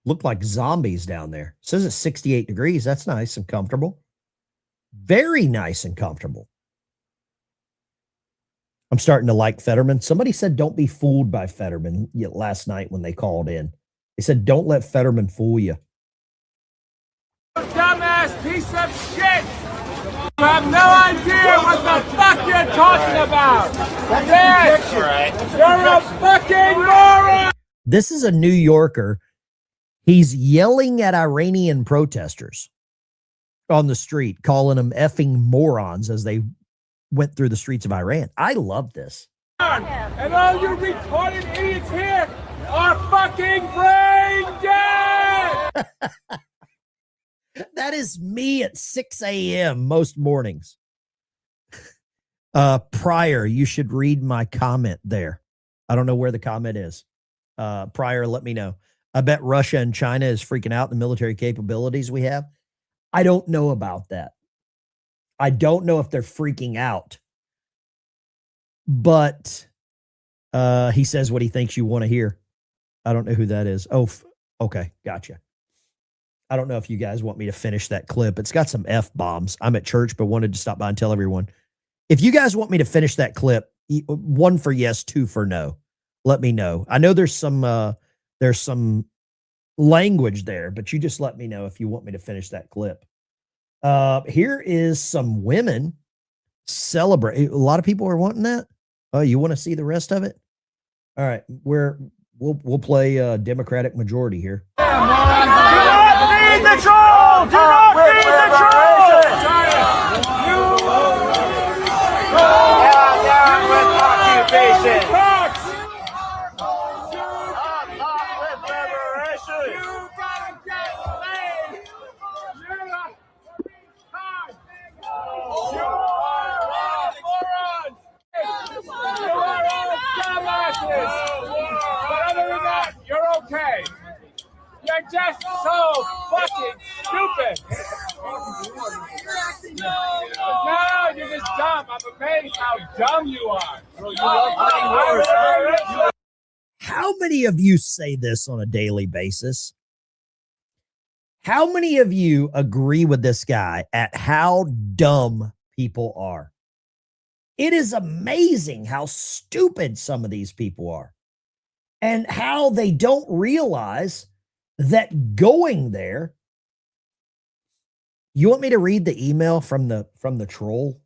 Look like zombies down there. It says it's 68 degrees. That's nice and comfortable. Very nice and comfortable. I'm starting to like Fetterman. Somebody said don't be fooled by Fetterman last night when they called in. They said don't let Fetterman fool you. Dumbass piece of shit! You have no idea what the fuck you're talking about! Yes! You're a fucking moron! This is a New Yorker. He's yelling at Iranian protesters on the street, calling them effing morons as they went through the streets of Iran. I love this. And all you retarded idiots here are fucking brain dead! That is me at 6 a.m. most mornings. Pryor, you should read my comment there. I don't know where the comment is. Pryor, let me know. I bet Russia and China is freaking out the military capabilities we have. I don't know about that. I don't know if they're freaking out. But he says what he thinks you want to hear. I don't know who that is. Oh, okay. Gotcha. I don't know if you guys want me to finish that clip. It's got some F-bombs. I'm at church, but wanted to stop by and tell everyone. If you guys want me to finish that clip, 1 for yes, 2 for no, let me know. I know there's some language there, but you just let me know if you want me to finish that clip. Here is some women celebrate. A lot of people are wanting that. Oh, you want to see the rest of it? All right, we'll play Democratic majority here. Do not feed the troll! Do not feed the troll! Down with occupation! Okay. You're just so fucking stupid. No, you're just dumb. I'm amazed how dumb you are. How many of you say this on a daily basis? How many of you agree with this guy at how dumb people are? It is amazing how stupid some of these people are. And how they don't realize that going there. You want me to read the email from the troll?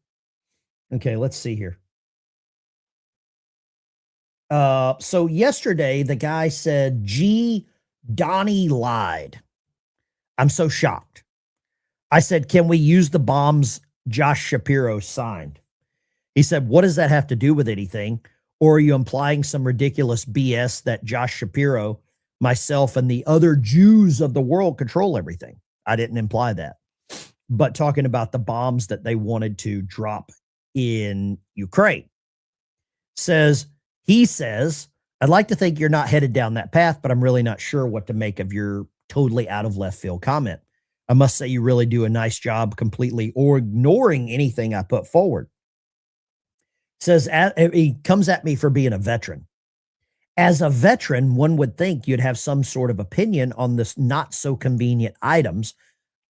Okay, let's see here. So yesterday the guy said, "Gee, Donnie lied. I'm so shocked." I said, "Can we use the bombs Josh Shapiro signed?" He said, "What does that have to do with anything? Or are you implying some ridiculous BS that Josh Shapiro, myself, and the other Jews of the world control everything?" I didn't imply that. But talking about the bombs that they wanted to drop in Ukraine. He says, "I'd like to think you're not headed down that path, but I'm really not sure what to make of your totally out of left field comment. I must say you really do a nice job completely or ignoring anything I put forward." Says he comes at me for being a veteran. As a veteran, one would think you'd have some sort of opinion on this not so convenient items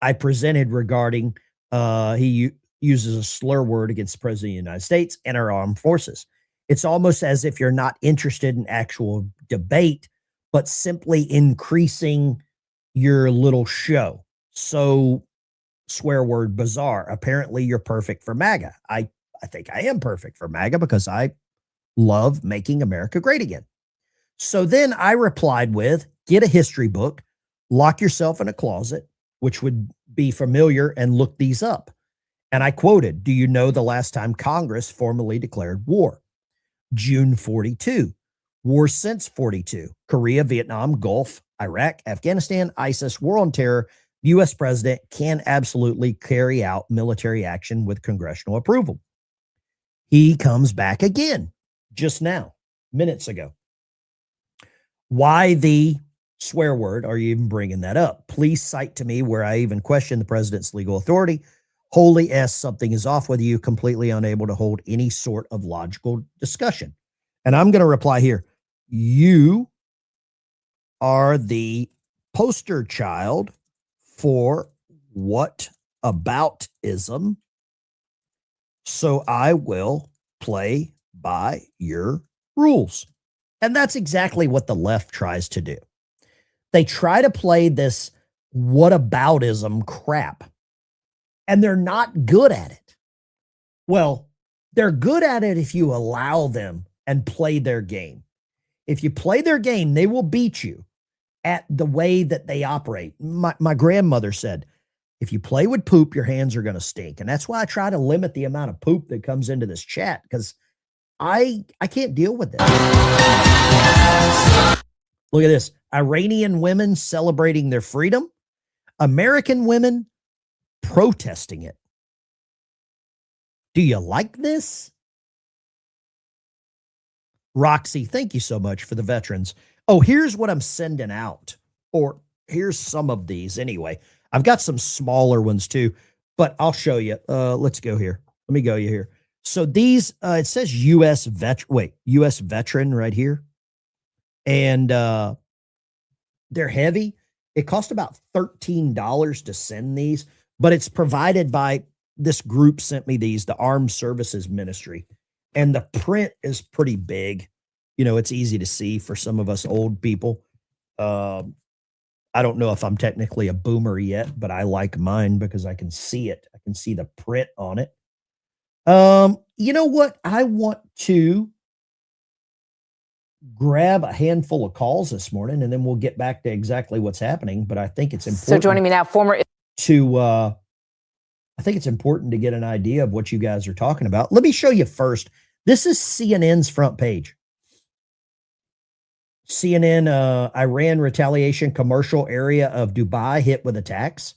I presented regarding he uses a slur word against the president of the United States and our armed forces. It's almost as if you're not interested in actual debate, but simply increasing your little show. So swear word bizarre. Apparently you're perfect for MAGA. I think I am perfect for MAGA because I love making America great again. So then I replied with, "Get a history book, lock yourself in a closet," which would be familiar, "and look these up." And I quoted, "Do you know the last time Congress formally declared war? June 42. War since 42. Korea, Vietnam, Gulf, Iraq, Afghanistan, ISIS, war on terror. U.S. president can absolutely carry out military action with congressional approval." He comes back again just now, minutes ago. Why the swear word are you even bringing that up? Please cite to me where I even question the president's legal authority. Holy S, something is off with you, completely unable to hold any sort of logical discussion. And I'm going to reply here. You are the poster child for what aboutism. So I will play by your rules. And that's exactly what the left tries to do. They try to play this whataboutism crap, and they're not good at it. Well, they're good at it if you allow them and play their game. If you play their game, they will beat you at the way that they operate. My grandmother said, if you play with poop, your hands are going to stink. And that's why I try to limit the amount of poop that comes into this chat, because I can't deal with it. Look at this. Iranian women celebrating their freedom. American women protesting it. Do you like this? Roxy, thank you so much for the veterans. Oh, here's what I'm sending out. Or here's some of these anyway. I've got some smaller ones too, but I'll show you. Let's go here. Let me go you here. So these, it says U.S. veteran right here. And they're heavy. It cost about $13 to send these, but it's provided by this group sent me these, the Armed Services Ministry. And the print is pretty big. You know, it's easy to see for some of us old people. I don't know if I'm technically a boomer yet, but I like mine because I can see it. I can see the print on it. You know what? I want to grab a handful of calls this morning, and then we'll get back to exactly what's happening. But I think it's important. So joining me now, I think it's important to get an idea of what you guys are talking about. Let me show you first. This is CNN's front page. CNN, Iran retaliation, commercial area of Dubai hit with attacks.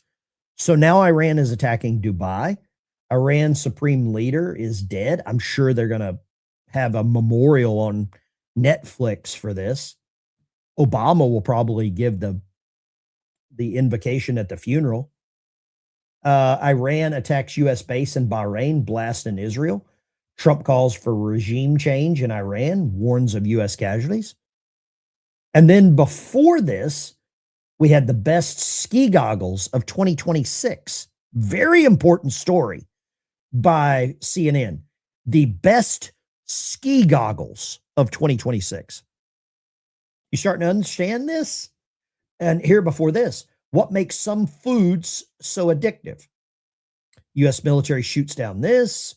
So now Iran is attacking Dubai. Iran's supreme leader is dead. I'm sure they're going to have a memorial on Netflix for this. Obama will probably give the invocation at the funeral. Iran attacks U.S. base in Bahrain, blast in Israel. Trump calls for regime change in Iran, warns of U.S. casualties. And then before this, we had the best ski goggles of 2026. Very important story by CNN. The best ski goggles of 2026. You starting to understand this? And here before this, what makes some foods so addictive? U.S. military shoots down this.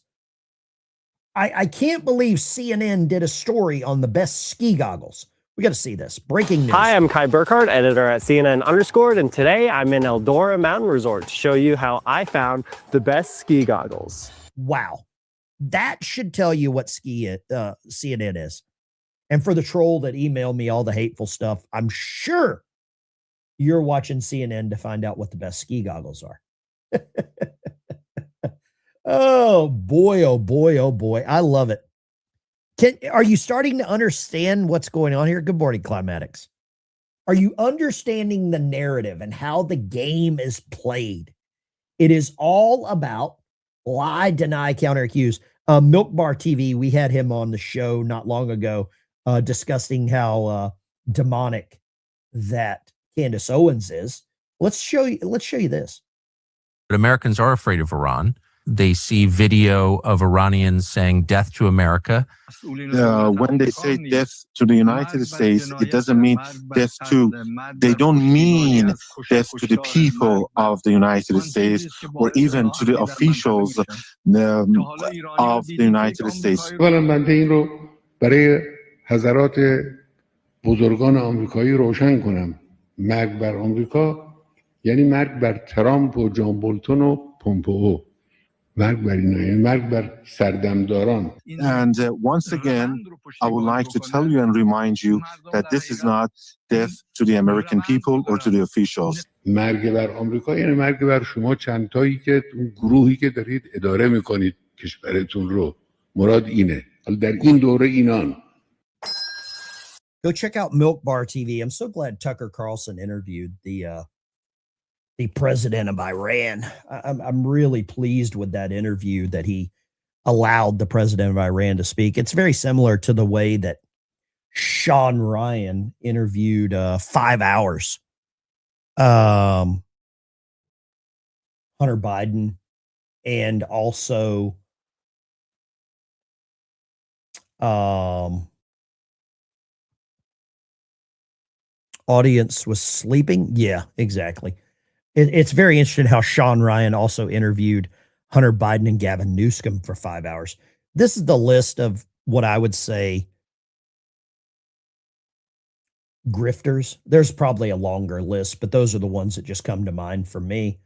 I can't believe CNN did a story on the best ski goggles. We got to see this. Breaking news. Hi, I'm Kai Burkhardt, editor at CNN Underscored, and today I'm in Eldora Mountain Resort to show you how I found the best ski goggles. Wow. That should tell you what CNN is. And for the troll that emailed me all the hateful stuff, I'm sure you're watching CNN to find out what the best ski goggles are. Oh boy, oh boy, oh boy. I love it. Are you starting to understand what's going on here? Good morning, Climatics. Are you understanding the narrative and how the game is played? It is all about lie, deny, counter accuse. Milk Bar TV, we had him on the show not long ago discussing how demonic that Candace Owens is. Let's show you this. But Americans are afraid of Iran. They see video of Iranians saying death to America. When they say death to the United States, it doesn't mean death to, they don't mean death to the people of the United States or even to the officials of the United States. بنده این رو برای حضرات بزرگان آمریکایی روشن کنم. مرگ بر آمریکا یعنی مرگ بر ترامپ و جان بولتون و پومپئو. And once again, I would like to tell you and remind you that this is not death to the American people or to the officials. مرگ بر آمریکا یعنی مرگ بر شما چند تایی که گروهی که دارید اداره میکنید کشورتون رو. مراد اینه. در این دوره اینان. Go check out Milk Bar TV. I'm so glad Tucker Carlson interviewed the president of Iran. I'm really pleased with that interview that he allowed the president of Iran to speak. It's very similar to the way that Sean Ryan interviewed 5 hours Hunter Biden, and also audience was sleeping. Yeah, exactly. It's very interesting how Sean Ryan also interviewed Hunter Biden and Gavin Newsom for 5 hours. This is the list of what I would say grifters. There's probably a longer list, but those are the ones that just come to mind for me.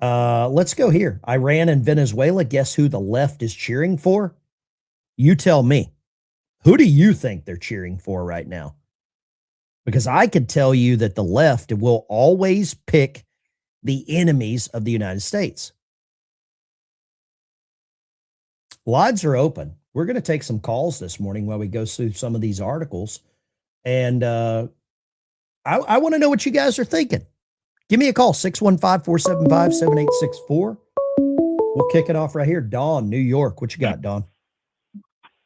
Let's go here. Iran and Venezuela. Guess who the left is cheering for? You tell me. Who do you think they're cheering for right now? Because I could tell you that the left will always pick the enemies of the United States. Lines are open. We're going to take some calls this morning while we go through some of these articles. And I want to know what you guys are thinking. Give me a call, 615-475-7864. We'll kick it off right here. Dawn, New York. What you got, Dawn?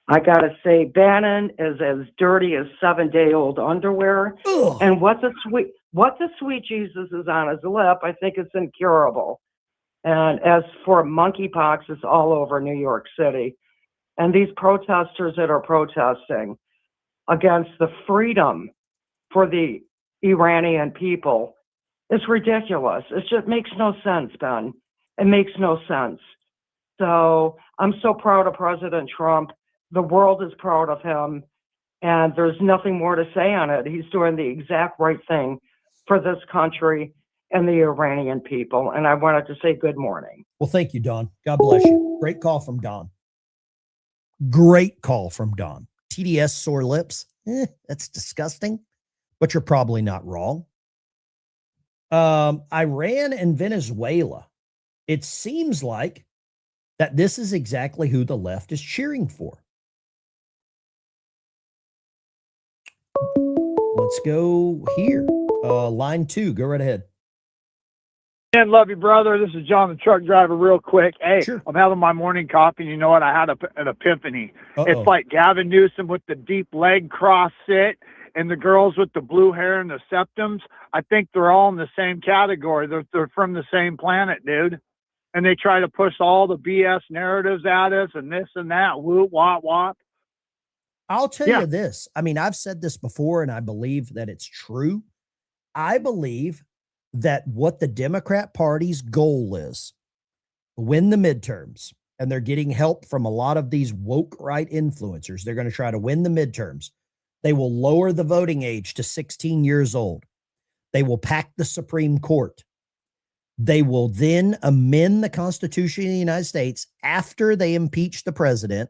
I got to say, Bannon is as dirty as 7-day-old underwear. Ugh. And what the sweet Jesus is on his lip, I think it's incurable. And as for monkeypox, it's all over New York City. And these protesters that are protesting against the freedom for the Iranian people, it's ridiculous. It just makes no sense, Ben. It makes no sense. So I'm so proud of President Trump. The world is proud of him. And there's nothing more to say on it. He's doing the exact right thing for this country and the Iranian people. And I wanted to say good morning. Well, thank you, Dawn. God bless you. Great call from Dawn. Great call from Dawn. TDS sore lips. That's disgusting, but you're probably not wrong. Iran and Venezuela. It seems like that this is exactly who the left is cheering for. Let's go here. Line 2, go right ahead. And love you, brother. This is John, the truck driver, real quick. Hey, sure. I'm having my morning coffee, and you know what? I had an epiphany. It's like Gavin Newsom with the deep leg cross sit and the girls with the blue hair and the septums. I think they're all in the same category. They're from the same planet, dude. And they try to push all the BS narratives at us and this and that, whoop, wop, wop. I'll tell you this. I mean, I've said this before, and I believe that it's true. I believe that what the Democrat Party's goal is, win the midterms, and they're getting help from a lot of these woke right influencers. They're going to try to win the midterms. They will lower the voting age to 16 years old. They will pack the Supreme Court. They will then amend the Constitution of the United States after they impeach the president,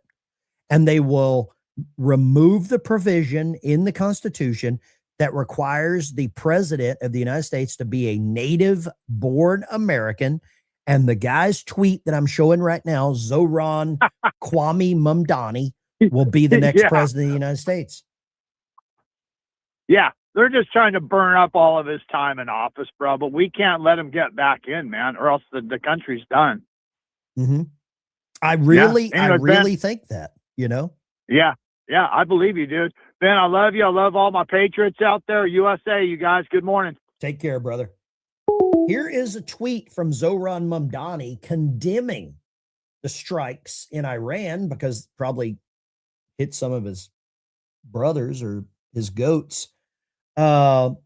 and they will remove the provision in the Constitution that requires the president of the United States to be a native-born American. And the guy's tweet that I'm showing right now, Zohran Kwame Mamdani, will be the next president of the United States. Yeah, they're just trying to burn up all of his time in office, bro. But we can't let him get back in, man, or else the country's done. Mm-hmm. I really think that, you know? Yeah, I believe you, dude. Ben, I love you. I love all my Patriots out there. USA, you guys. Good morning. Take care, brother. Here is a tweet from Zohran Mamdani condemning the strikes in Iran because probably hit some of his brothers or his goats. The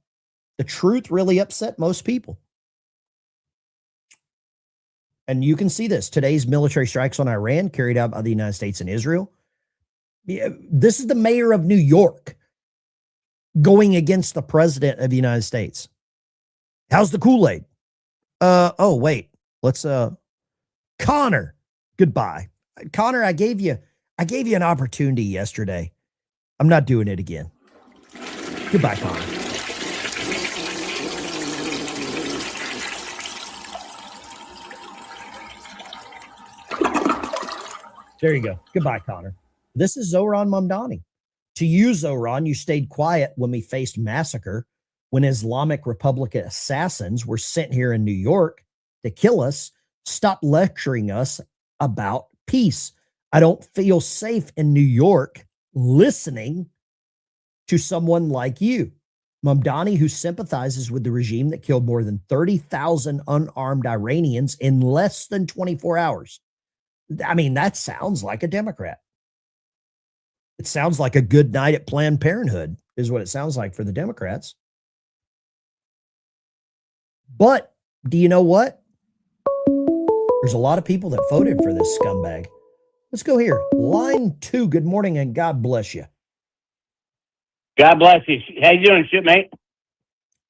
truth really upset most people. And you can see this. Today's military strikes on Iran carried out by the United States and Israel. This is the mayor of New York going against the president of the United States. How's the Kool-Aid? Oh, wait. Let's Connor. Goodbye. Connor, I gave you an opportunity yesterday. I'm not doing it again. Goodbye, Connor. There you go. Goodbye, Connor. This is Zohran Mamdani. To you, Zohran, you stayed quiet when we faced massacre, when Islamic Republic assassins were sent here in New York to kill us. Stop lecturing us about peace. I don't feel safe in New York listening to someone like you. Mamdani, who sympathizes with the regime that killed more than 30,000 unarmed Iranians in less than 24 hours. I mean, that sounds like a Democrat. It sounds like a good night at Planned Parenthood is what it sounds like for the Democrats. But do you know what? There's a lot of people that voted for this scumbag. Let's go here. Line 2, good morning and God bless you. God bless you. How you doing, shipmate?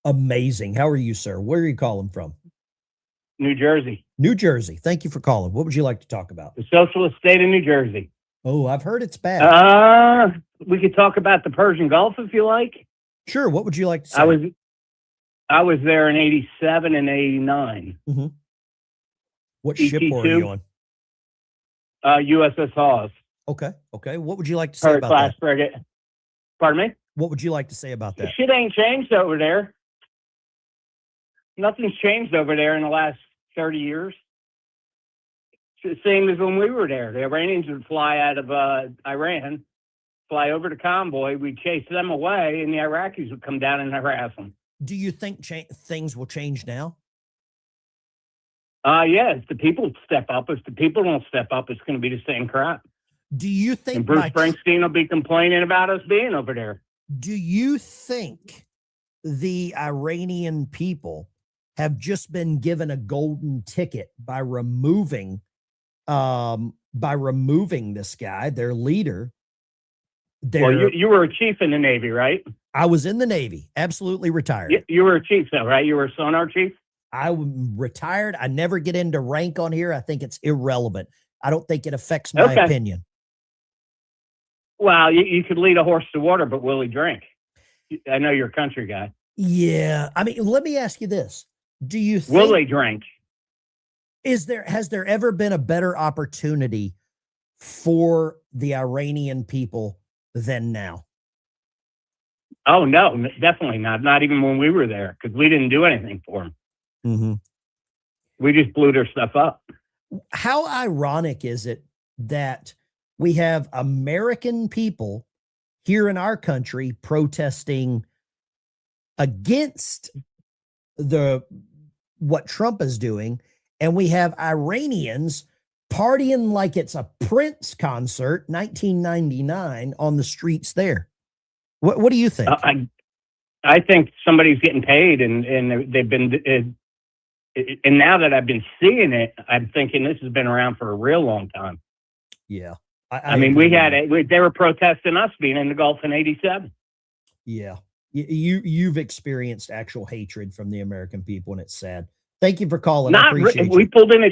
Amazing. How are you, sir? Where are you calling from? New Jersey. New Jersey. Thank you for calling. What would you like to talk about? The socialist state of New Jersey. Oh, I've heard it's bad. We could talk about the Persian Gulf if you like. Sure. What would you like to say? I was there in 87 and 89. Mm-hmm. What ship were you on? USS Hawes. Okay. Okay. What would you like to say about class that? frigate. Pardon me? What would you like to say about that? Shit ain't changed over there. Nothing's changed over there in the last 30 years. It's the same as when we were there. The Iranians would fly out of Iran, fly over to convoy, we'd chase them away, and the Iraqis would come down and harass them. Do you think things will change now? Yeah, if the people step up. If the people don't step up, it's going to be the same crap. Do you think and Bruce Springsteen will be complaining about us being over there? Do you think the Iranian people have just been given a golden ticket by removing this guy, their leader? Well, you were a chief in the Navy, right? I was in the Navy, absolutely retired. You were a chief, though, right? You were a sonar chief? I'm retired. I never get into rank on here. I think it's irrelevant. I don't think it affects my opinion. Well, you could lead a horse to water, but will he drink? I know you're a country guy. Yeah. I mean, let me ask you this. Do you think... Will they drink? Has there ever been a better opportunity for the Iranian people than now? Oh, no, definitely not. Not even when we were there, because we didn't do anything for them. Mm-hmm. We just blew their stuff up. How ironic is it that we have American people here in our country protesting against what Trump is doing, and we have Iranians partying like it's a Prince concert, 1999, on the streets there? What do you think? I think somebody's getting paid, and they've been. And now that I've been seeing it, I'm thinking this has been around for a real long time. Yeah. I mean, they were protesting us being in the Gulf in 87. Yeah. You've experienced actual hatred from the American people, and it's sad. Thank you for calling. I appreciate you. We pulled into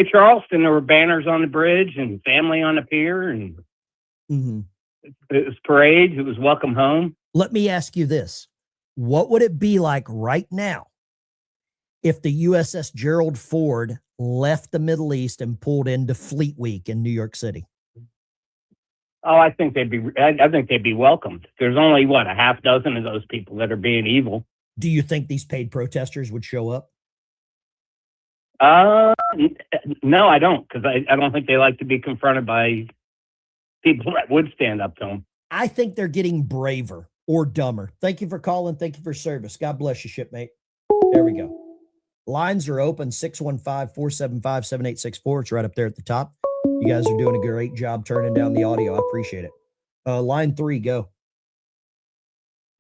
Charleston. There were banners on the bridge and family on the pier, and it was parades. It was welcome home. Let me ask you this. What would it be like right now if the USS Gerald Ford left the Middle East and pulled into Fleet Week in New York City? Oh, I think they'd be welcomed. There's only a half dozen of those people that are being evil. Do you think these paid protesters would show up? No, I don't, because I don't think they like to be confronted by people that would stand up to them. I think they're getting braver or dumber. Thank you for calling. Thank you for service. God bless you, shipmate. There we go. Lines are open, 615-475-7864. It's right up there at the top. You guys are doing a great job turning down the audio. I appreciate it. Line 3, go.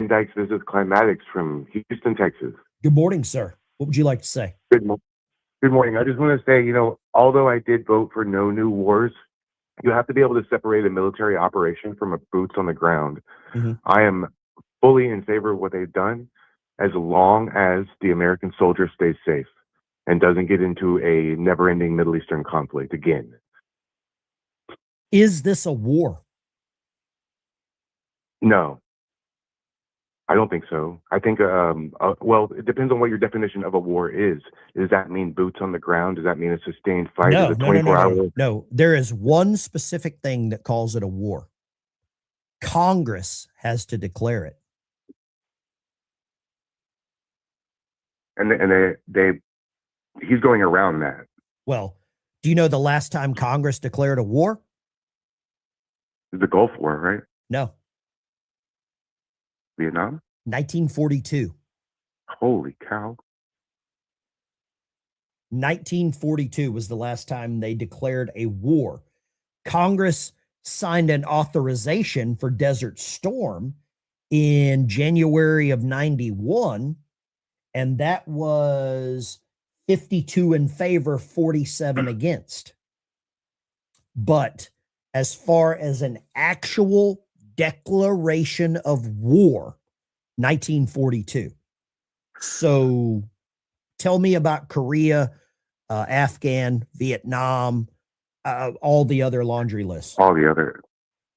Dykes, this is Climatics from Houston, Texas. Good morning, sir. What would you like to say? Good morning. I just want to say, although I did vote for no new wars, you have to be able to separate a military operation from a boots on the ground. Mm-hmm. I am fully in favor of what they've done, as long as the American soldier stays safe and doesn't get into a never-ending Middle Eastern conflict again. Is this a war? No, I don't think so. I think, well, it depends on what your definition of a war is. Does that mean boots on the ground? Does that mean a sustained fight? No, is a 24-hour? No, there is one specific thing that calls it a war. Congress has to declare it. And he's going around that. Well, do you know the last time Congress declared a war? The Gulf War, right? No. Vietnam? 1942. Holy cow. 1942 was the last time they declared a war. Congress signed an authorization for Desert Storm in January of 91, and that was 52 in favor, 47 against. But as far as an actual declaration of war, 1942. So tell me about Korea, Afghan, Vietnam, all the other laundry lists. All the other,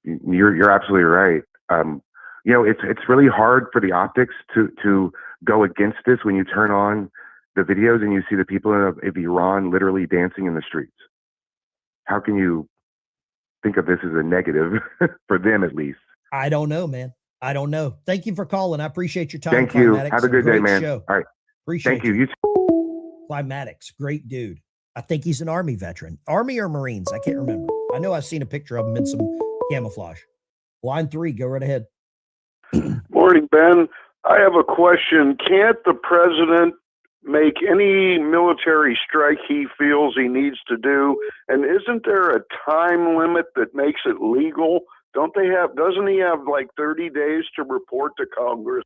you're absolutely right. You know, it's really hard for the optics to go against this when you turn on the videos and you see the people of Iran literally dancing in the streets. How can you think of this as a negative for them, at least? I don't know, man. I don't know. Thank you for calling. I appreciate your time. Thank you. Climatics. Have a good day, man. Show. All right. Appreciate Thank you. You too. Climatics, great dude. I think he's an Army veteran. Army or Marines, I can't remember. I know I've seen a picture of him in some camouflage. Line 3, go right ahead. Morning, Ben. I have a question. Can't the president make any military strike he feels he needs to do? And isn't there a time limit that makes it legal? Doesn't he have like 30 days to report to Congress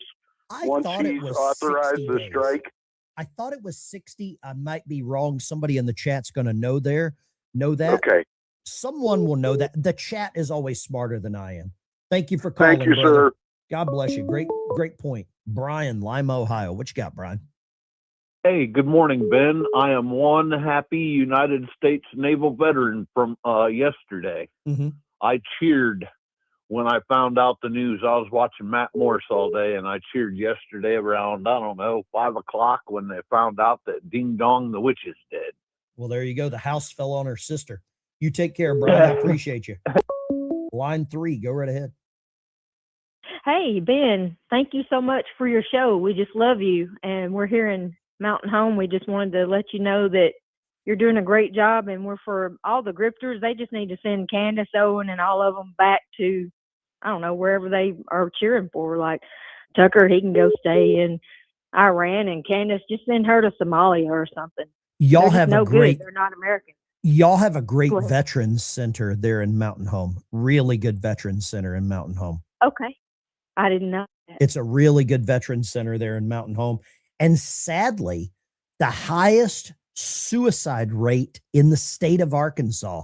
once he's authorized the strike? I thought it was 60. I might be wrong. Somebody in the chat's going to know that. Okay. Someone will know that. The chat is always smarter than I am. Thank you for calling. Thank you, brother. sir. God bless you. Great point. Brian, Lima, Ohio. What you got, Brian? Hey, good morning, Ben. I am one happy United States naval veteran from yesterday. Mm-hmm. I cheered when I found out the news. I was watching Matt Morse all day, and I cheered yesterday around, 5 o'clock when they found out that Ding Dong, the witch, is dead. Well, there you go. The house fell on her sister. You take care, Brian. I appreciate you. Line 3, go right ahead. Hey, Ben, thank you so much for your show. We just love you. And we're here in Mountain Home. We just wanted to let you know that you're doing a great job. And we're for all the grifters. They just need to send Candace, Owen, and all of them back to, I don't know, wherever they are cheering for. Like Tucker, he can go stay in Iran. And Candace, just send her to Somalia or something. Y'all have no a great, good. They're not American. Y'all have a great veterans center there in Mountain Home. Really good veterans center in Mountain Home. Okay. I didn't know that. It's a really good veterans center there in Mountain Home. And sadly, the highest suicide rate in the state of Arkansas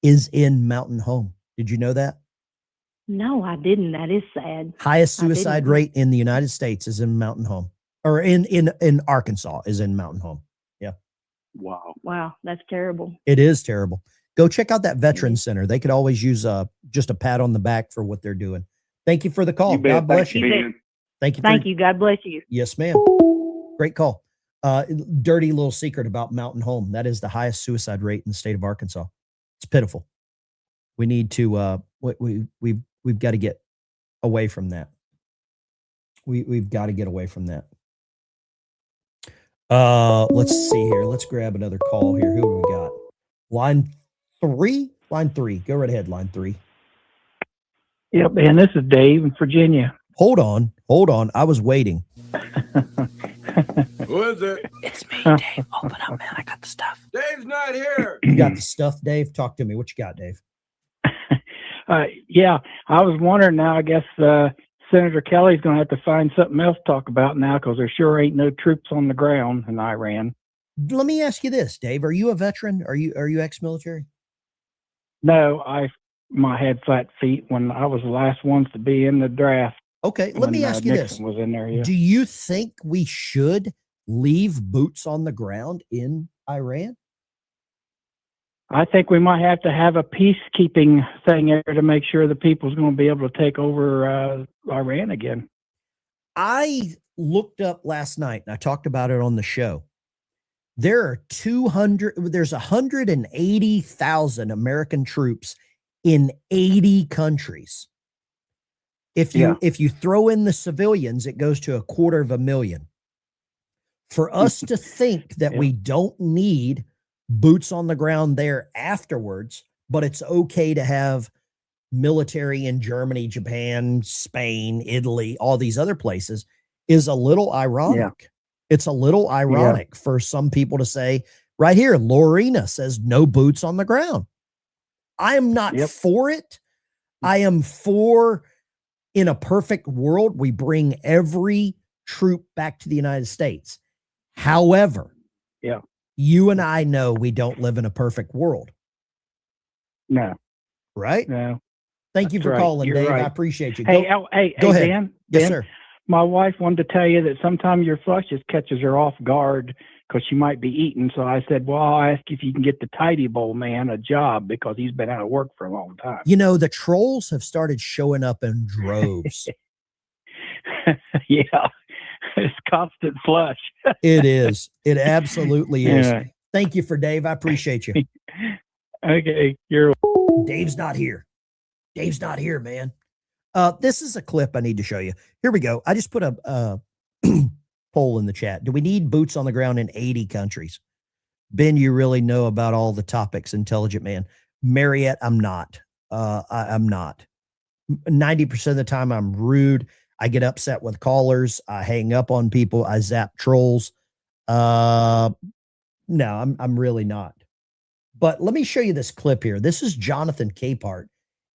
is in Mountain Home. Did you know that? No, I didn't. That is sad. Highest suicide rate in the United States is in Mountain Home, or in Arkansas is in Mountain Home. Yeah. Wow. Wow. That's terrible. It is terrible. Go check out that veterans center. They could always use just a pat on the back for what they're doing. Thank you for the call. God bless you. Thank you. Thank you. God bless you. Yes, ma'am. Great call. Dirty little secret about Mountain Home. That is the highest suicide rate in the state of Arkansas. It's pitiful. We need to, we've got to get away from that. We've got to get away from that. Let's see here. Let's grab another call here. Who do we got? Line 3. Go right ahead. Line 3. Yep, and this is Dave in Virginia. Hold on. I was waiting. Who is it? It's me, Dave. Open up, man. I got the stuff. Dave's not here. You got the stuff, Dave? Talk to me. What you got, Dave? Yeah, I was wondering now, I guess Senator Kelly's going to have to find something else to talk about now because there sure ain't no troops on the ground in Iran. Let me ask you this, Dave. Are you a veteran? Are you ex-military? No, I had flat feet when I was the last ones to be in the draft. Okay, let me ask you Nixon this. Was in there, yeah. Do you think we should leave boots on the ground in Iran? I think we might have to have a peacekeeping thing there to make sure the people's going to be able to take over Iran again. I looked up last night and I talked about it on the show. There's 180,000 American troops in 80 countries. If you throw in the civilians, it goes to 250,000. For us to think that we don't need boots on the ground there afterwards, but it's okay to have military in Germany, Japan, Spain, Italy, all these other places is a little ironic. Yeah. It's a little ironic for some people to say, right here, Lorena says no boots on the ground. I am not for it. I am for, in a perfect world, we bring every troop back to the United States. However, you and I know we don't live in a perfect world. No. Right? No. Thank you for calling, You're Dave. right. I appreciate you. Hey, Go hey, ahead. Ben. Yes, Ben, sir. My wife wanted to tell you that sometimes your flush just catches her off guard because she might be eating. So I said, well, I'll ask if you can get the Tidy Bowl man a job because he's been out of work for a long time. You know, the trolls have started showing up in droves. Yeah. It's constant flush. It is. It absolutely is. Yeah. Thank you for Dave. I appreciate you. Okay. You're Dave's not here. Dave's not here, man. This is a clip I need to show you. Here we go. I just put a poll in the chat. Do we need boots on the ground in 80 countries? Ben, you really know about all the topics, intelligent man. Mariette, I'm not. I'm not. 90% of the time I'm rude. I get upset with callers. I hang up on people. I zap trolls. No, I'm really not. But let me show you this clip here. This is Jonathan Capehart,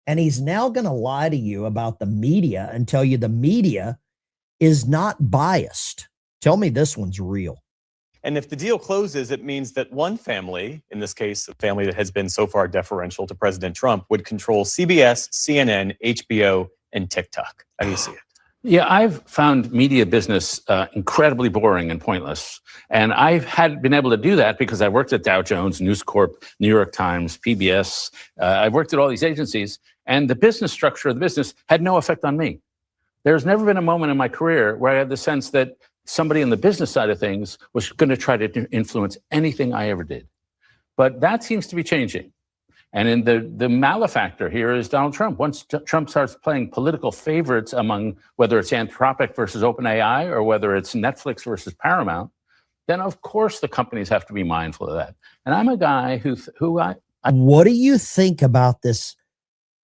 and he's now going to lie to you about the media and tell you the media is not biased. Tell me this one's real. And if the deal closes, it means that one family, in this case, a family that has been so far deferential to President Trump, would control CBS, CNN, HBO, and TikTok. How do you see it? Yeah, I've found media business incredibly boring and pointless. And I've been able to do that because I worked at Dow Jones, News Corp, New York Times, PBS. I've worked at all these agencies, and the business structure of the business had no effect on me. There's never been a moment in my career where I had the sense that somebody on the business side of things was going to try to influence anything I ever did. But that seems to be changing. And in the malefactor here is Donald Trump. Once Trump starts playing political favorites among whether it's Anthropic versus OpenAI or whether it's Netflix versus Paramount, then of course the companies have to be mindful of that. And I'm a guy who What do you think about this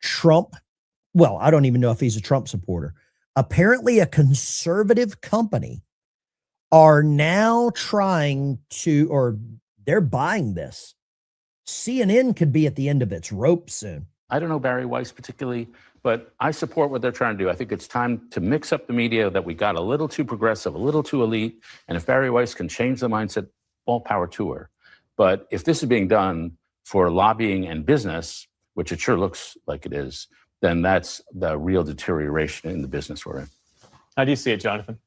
Trump? Well, I don't even know if he's a Trump supporter. Apparently a conservative company are now trying to, or they're buying this. CNN could be at the end of its rope soon. I don't know Barry Weiss particularly, but I support what they're trying to do. I think it's time to mix up the media that we got a little too progressive, a little too elite. And if Barry Weiss can change the mindset, all power to her. But if this is being done for lobbying and business, which it sure looks like it is, then that's the real deterioration in the business we're in. How do you see it, Jonathan?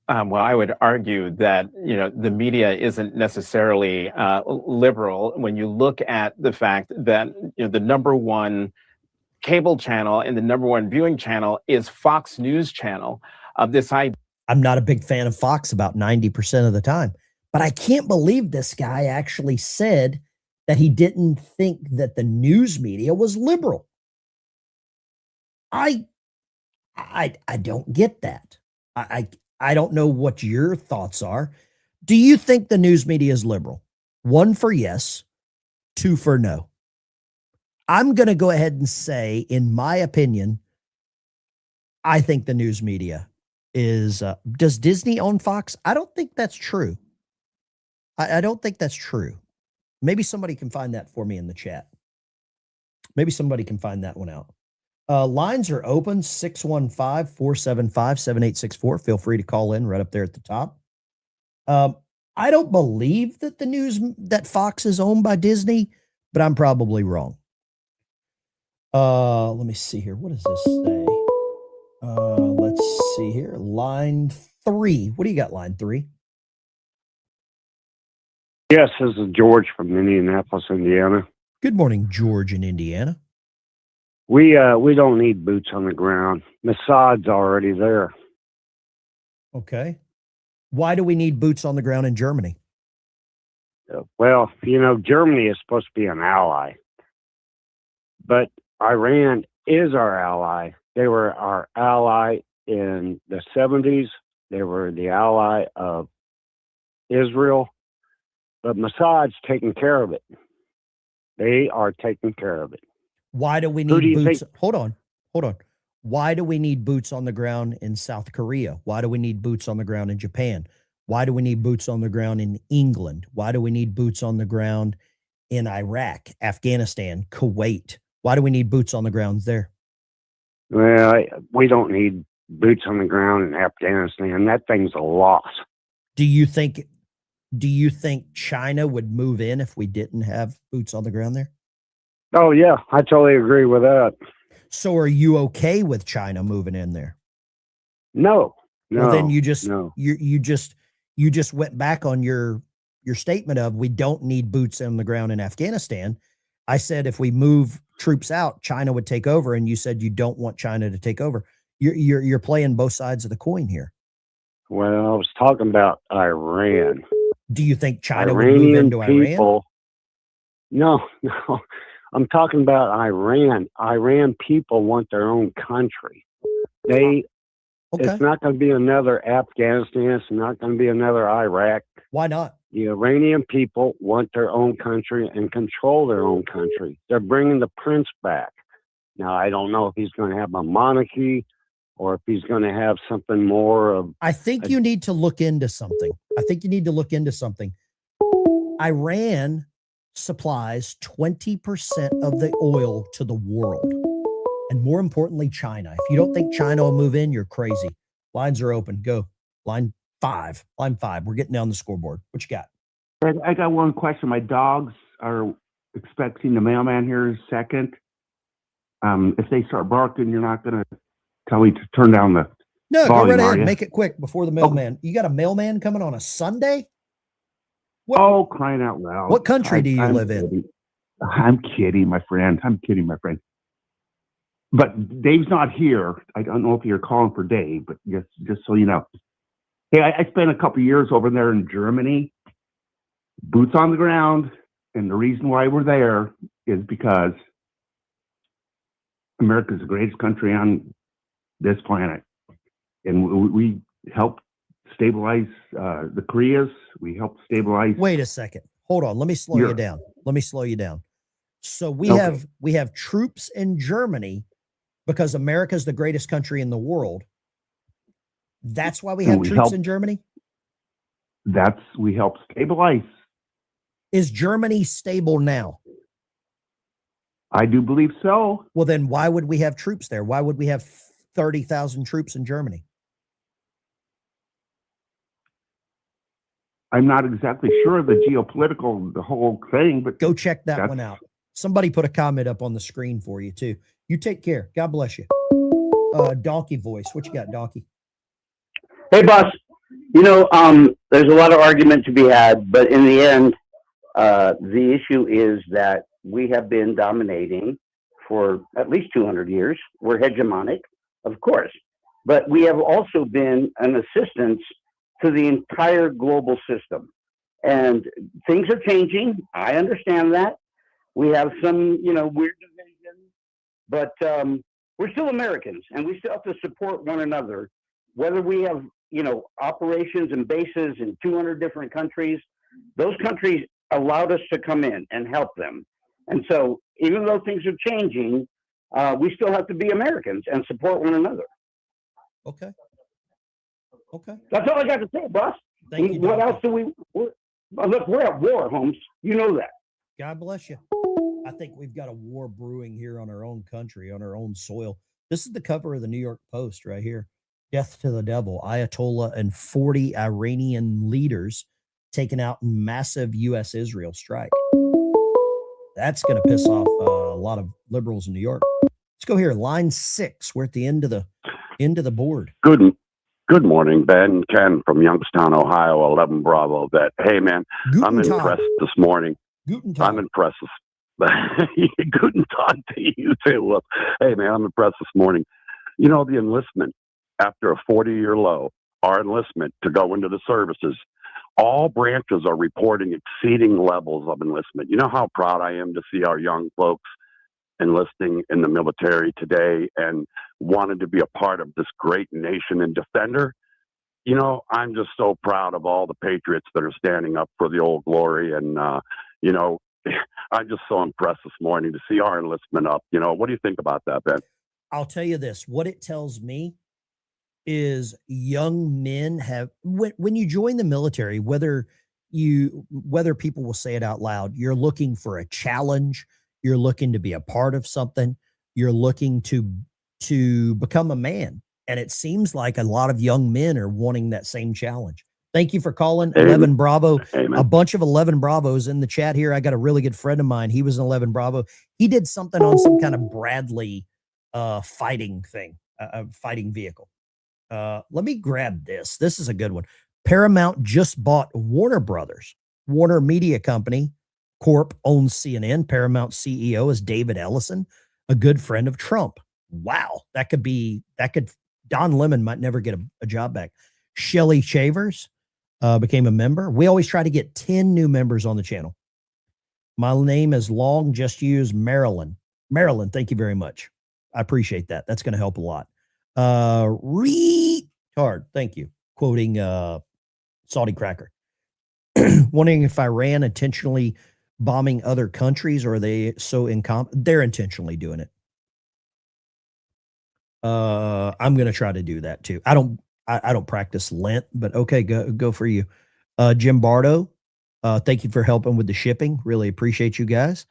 Well, I would argue that the media isn't necessarily liberal when you look at the fact that the number one cable channel and the number one viewing channel is Fox News Channel. I'm not a big fan of Fox about 90% of the time, but I can't believe this guy actually said that he didn't think that the news media was liberal. I don't get that. I don't know what your thoughts are. Do you think the news media is liberal? 1 for yes, 2 for no. I'm going to go ahead and say, in my opinion, I think the news media is, does Disney own Fox? I don't think that's true. I don't think that's true. Maybe somebody can find that for me in the chat. Maybe somebody can find that one out. Lines are open, 615-475-7864. Feel free to call in right up there at the top. I don't believe that that Fox is owned by Disney, but I'm probably wrong. Let me see here. What does this say? Let's see here. Line 3. What do you got, line 3? Yes, this is George from Indianapolis, Indiana. Good morning, George in Indiana. We don't need boots on the ground. Mossad's already there. Okay. Why do we need boots on the ground in Germany? Well, Germany is supposed to be an ally. But Iran is our ally. They were our ally in the 70s. They were the ally of Israel. But Mossad's taking care of it. They are taking care of it. Why do we Who do need you boots? think? Hold on. Why do we need boots on the ground in South Korea? Why do we need boots on the ground in Japan? Why do we need boots on the ground in England? Why do we need boots on the ground in Iraq, Afghanistan, Kuwait? Why do we need boots on the ground there? Well, we don't need boots on the ground in Afghanistan. That thing's a loss. Do you think China would move in if we didn't have boots on the ground there? Oh yeah, I totally agree with that. So are you okay with China moving in there? No. Well, then you just no. you just went back on your statement of we don't need boots on the ground in Afghanistan. I said if we move troops out, China would take over, and you said you don't want China to take over. You're playing both sides of the coin here. Well, I was talking about Iran. Do you think China Iranian would move into people, Iran? No. I'm talking about Iran. Iran people want their own country. It's not going to be another Afghanistan. It's not going to be another Iraq. Why not? The Iranian people want their own country and control their own country. They're bringing the prince back. Now, I don't know if he's going to have a monarchy or if he's going to have something more of... I think you need to look into something. Iran supplies 20% of the oil to the world. And more importantly, China. If you don't think China will move in, you're crazy. Lines are open. Go. Line 5. We're getting down the scoreboard. What you got? I got one question. My dogs are expecting the mailman here in a second. If they start barking, you're not going to tell me to turn down the No, volume, go right are ahead. you? Make it quick before the mailman. You got a mailman coming on a Sunday? Oh, crying out loud. What country do you I'm live in? kidding. I'm kidding, my friend. But Dave's not here. I don't know if you're calling for Dave, but just so you know. Hey, I spent a couple years over there in Germany, boots on the ground, and the reason why we're there is because America's the greatest country on this planet, and we help stabilize the Koreas. We help stabilize. Wait a second. Hold on. Let me slow you down. So we have troops in Germany because America's the greatest country in the world. That's why we have troops in Germany? We help stabilize. Is Germany stable now? I do believe so. Well, then why would we have troops there? Why would we have 30,000 troops in Germany? I'm not exactly sure of the whole thing, but go check that one out. Somebody put a comment up on the screen for you too. You take care. God bless you. Donkey voice. What you got, Donkey? Hey, boss. There's a lot of argument to be had, but in the end, the issue is that we have been dominating for at least 200 years. We're hegemonic, of course, but we have also been an assistance to the entire global system. And things are changing. I understand that. We have some, weird divisions, but we're still Americans, and we still have to support one another. Whether we have, operations and bases in 200 different countries, those countries allowed us to come in and help them. And so even though things are changing, we still have to be Americans and support one another. Okay. That's all I got to say, boss. Thank you, what else do we... Look, we're at war, Holmes. You know that. God bless you. I think we've got a war brewing here on our own country, on our own soil. This is the cover of the New York Post right here. Death to the devil. Ayatollah and 40 Iranian leaders taken out in massive U.S.-Israel strike. That's going to piss off a lot of liberals in New York. Let's go here. Line 6. We're at the end of the board. Good morning, Ben. Ken from Youngstown, Ohio, 11 Bravo Vet. Hey, man, I'm impressed this morning. I'm impressed. Guten Tag to you, too. Hey, man, I'm impressed this morning. The enlistment, after a 40-year low, our enlistment to go into the services, all branches are reporting exceeding levels of enlistment. You know how proud I am to see our young folks enlisting in the military today and wanted to be a part of this great nation and defender. I'm just so proud of all the patriots that are standing up for the Old Glory. And, I'm just so impressed this morning to see our enlistment up. You know, what do you think about that, Ben? I'll tell you this. What it tells me is young men have, when you join the military, whether people will say it out loud, you're looking for a challenge, you're looking to be a part of something, you're looking to become a man. And it seems like a lot of young men are wanting that same challenge. Thank you for calling. Amen. 11 Bravo. Amen. A bunch of 11 Bravos in the chat here. I got a really good friend of mine. He was an 11 Bravo. He did something on some kind of Bradley fighting thing, fighting vehicle. Let me grab this. This is a good one. Paramount just bought Warner Brothers. Warner Media Company Corp owns CNN. Paramount CEO is David Ellison, a good friend of Trump. Wow. Don Lemon might never get a job back. Shelly Chavers became a member. We always try to get 10 new members on the channel. My name is long, just use Marilyn. Marilyn, thank you very much. I appreciate that. That's going to help a lot. Retard, thank you. Quoting Salty Cracker. Wondering if Iran intentionally bombing other countries, or are they so incompetent? They're intentionally doing it. I'm going to try to do that too. I don't practice Lent, but okay, go for you. Jim Bardo, thank you for helping with the shipping. Really appreciate you guys.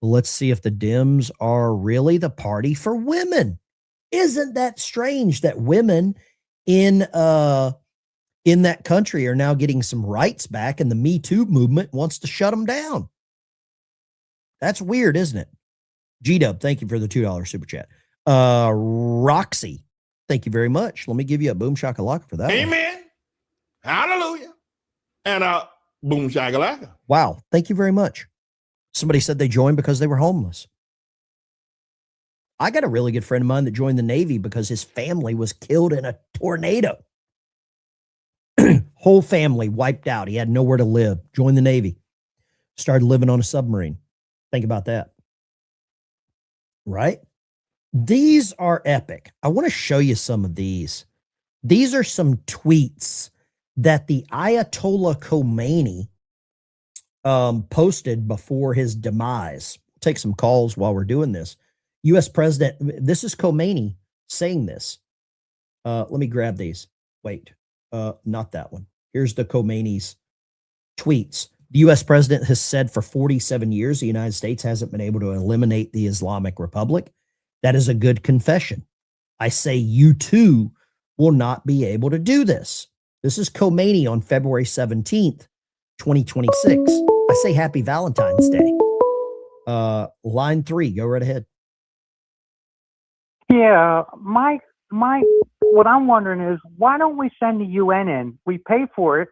Let's see if the Dems are really the party for women. Isn't that strange that women in that country are now getting some rights back, and the Me Too movement wants to shut them down? That's weird, isn't it? G-Dub, thank you for the $2 super chat. Roxy, thank you very much. Let me give you a boom shakalaka for that. Amen. One. Hallelujah. And boom shakalaka. Wow, thank you very much. Somebody said they joined because they were homeless. I got a really good friend of mine that joined the Navy because his family was killed in a tornado. Whole family wiped out. He had nowhere to live. Joined the Navy. Started living on a submarine. Think about that. Right? These are epic. I want to show you some of these. These are some tweets that the Ayatollah Khomeini posted before his demise. Take some calls while we're doing this. U.S. President, this is Khomeini saying this. Let me grab these. Wait, not that one. Here's the Khomeini's tweets. The U.S. president has said for 47 years the United States hasn't been able to eliminate the Islamic Republic. That is a good confession. I say you too will not be able to do this. This is Khomeini on February 17th, 2026. I say happy Valentine's Day. Line 3, go right ahead. Yeah, what I'm wondering is, why don't we send the UN in? We pay for it.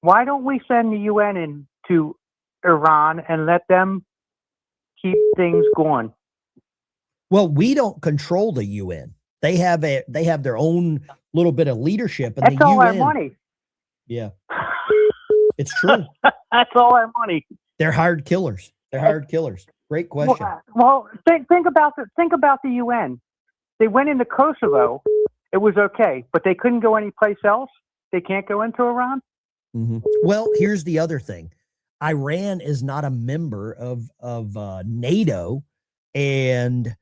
Why don't we send the UN in to Iran and let them keep things going? Well, we don't control the UN. They have their own little bit of leadership, and that's the all UN, our money. Yeah, it's true. That's all our money. They're hired killers. They're hired killers. Great question. Well, think about the UN. They went into Kosovo. It was okay, but they couldn't go anyplace else. They can't go into Iran. Mm-hmm. Well, here's the other thing. Iran is not a member of NATO, and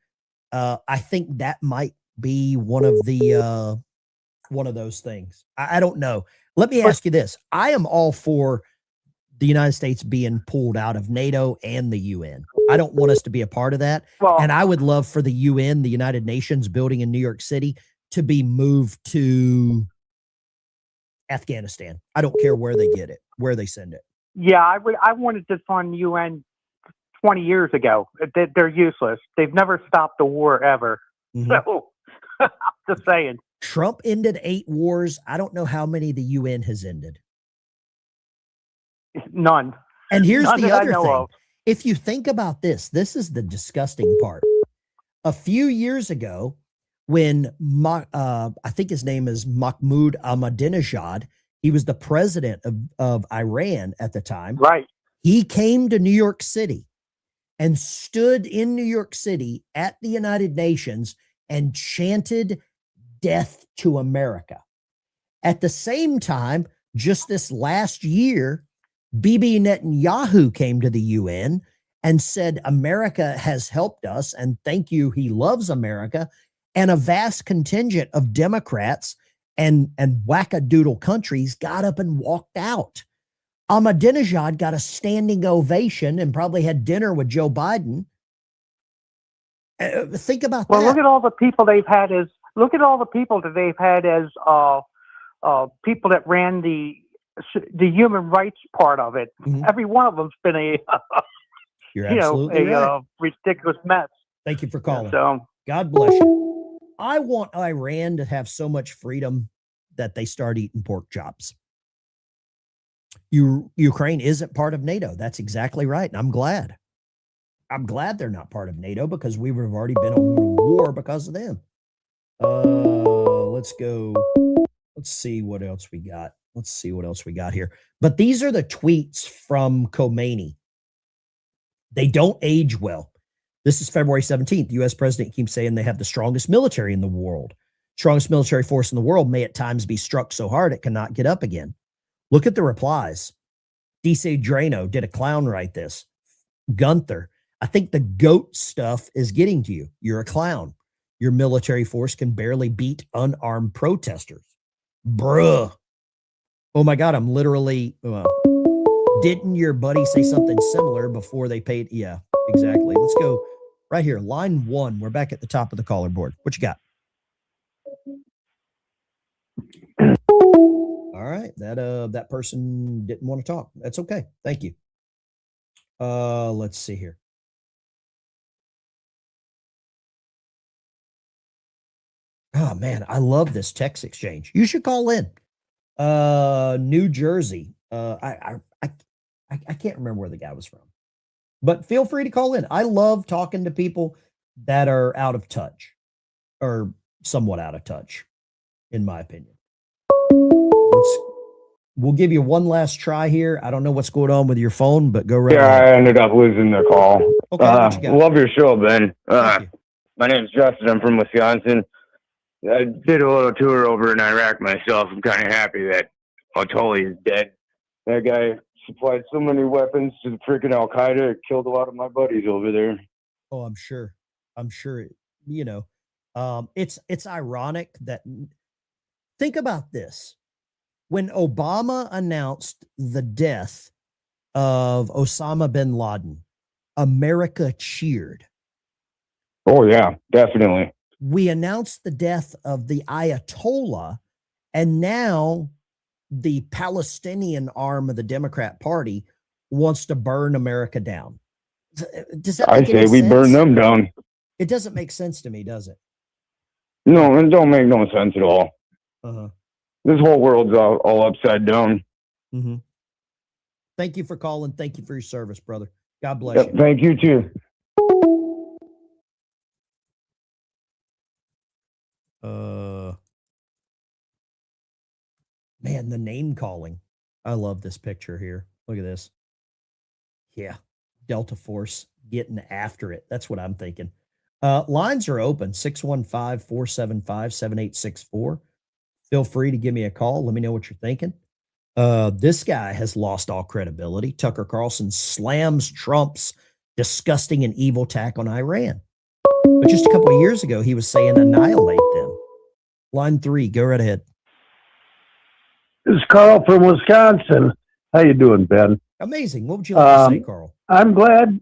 I think that might be one of those things. I don't know. Let me ask you this. I am all for the United States being pulled out of NATO and the UN. I don't want us to be a part of that. Well, and I would love for the UN, the United Nations building in New York City, to be moved to Afghanistan. I don't care where they get it, where they send it. Yeah, I wanted to fund the UN 20 years ago. They're useless. They've never stopped the war ever. Mm-hmm. So, just saying. Trump ended 8 wars. I don't know how many the UN has ended. None. And here's None the that I other know thing. of. If you think about this is the disgusting part. A few years ago, when I think his name is Mahmoud Ahmadinejad, he was the president of Iran at the time. Right. He came to New York City and stood in New York City at the United Nations and chanted death to America. At the same time, just this last year, Bibi Netanyahu came to the UN and said America has helped us and thank you, he loves America. And a vast contingent of Democrats and wackadoodle countries got up and walked out. Ahmadinejad got a standing ovation and probably had dinner with Joe Biden. Think about that. Well, look at all the people they've had as people that ran the human rights part of it. Mm-hmm. Every one of them's been a ridiculous mess. Thank you for calling. So, God bless you. I want Iran to have so much freedom that they start eating pork chops. Ukraine isn't part of NATO. That's exactly right. And I'm glad. I'm glad they're not part of NATO because we would have already been in war because of them. Let's go. Let's see what else we got. Let's see what else we got here. But these are the tweets from Khomeini. They don't age well. This is February 17th. The U.S. president keeps saying they have the strongest military in the world. Strongest military force in the world may at times be struck so hard it cannot get up again. Look at the replies. DC Drano did a clown write this. Gunther, I think the goat stuff is getting to you. You're a clown. Your military force can barely beat unarmed protesters. Bruh. Oh my God, I'm literally, didn't your buddy say something similar before they paid? Yeah, exactly. Let's go right here. Line 1. We're back at the top of the caller board. What you got? All right. That person didn't want to talk. That's okay. Thank you. Let's see here. Oh man, I love this text exchange. You should call in. New Jersey. I can't remember where the guy was from, but feel free to call in. I love talking to people that are out of touch or somewhat out of touch, in my opinion. We'll give you one last try here. I don't know what's going on with your phone, but go right ahead. I ended up losing the call. Okay, love your show, Ben. My name's Justin. I'm from Wisconsin. I did a little tour over in Iraq myself. I'm kind of happy that Otoli is dead. That guy supplied so many weapons to the freaking Al Qaeda. It killed a lot of my buddies over there. Oh, I'm sure. It's ironic that, think about this. When Obama announced the death of Osama bin Laden, America cheered. Oh, yeah, definitely. We announced the death of the Ayatollah, and now the Palestinian arm of the Democrat Party wants to burn America down. Does that make any sense? We burn them down. It doesn't make sense to me, does it? No, it don't make no sense at all. Uh-huh. This whole world's all upside down. Mm-hmm. Thank you for calling. Thank you for your service, brother. God bless you. Thank you, too. Man, the name calling. I love this picture here. Look at this. Yeah. Delta Force getting after it. That's what I'm thinking. Lines are open. 615-475-7864. Feel free to give me a call. Let me know what you're thinking. This guy has lost all credibility. Tucker Carlson slams Trump's disgusting and evil attack on Iran. But just a couple of years ago, he was saying annihilate them. Line 3, go right ahead. This is Carl from Wisconsin. How you doing, Ben? Amazing. What would you like to say, Carl? I'm glad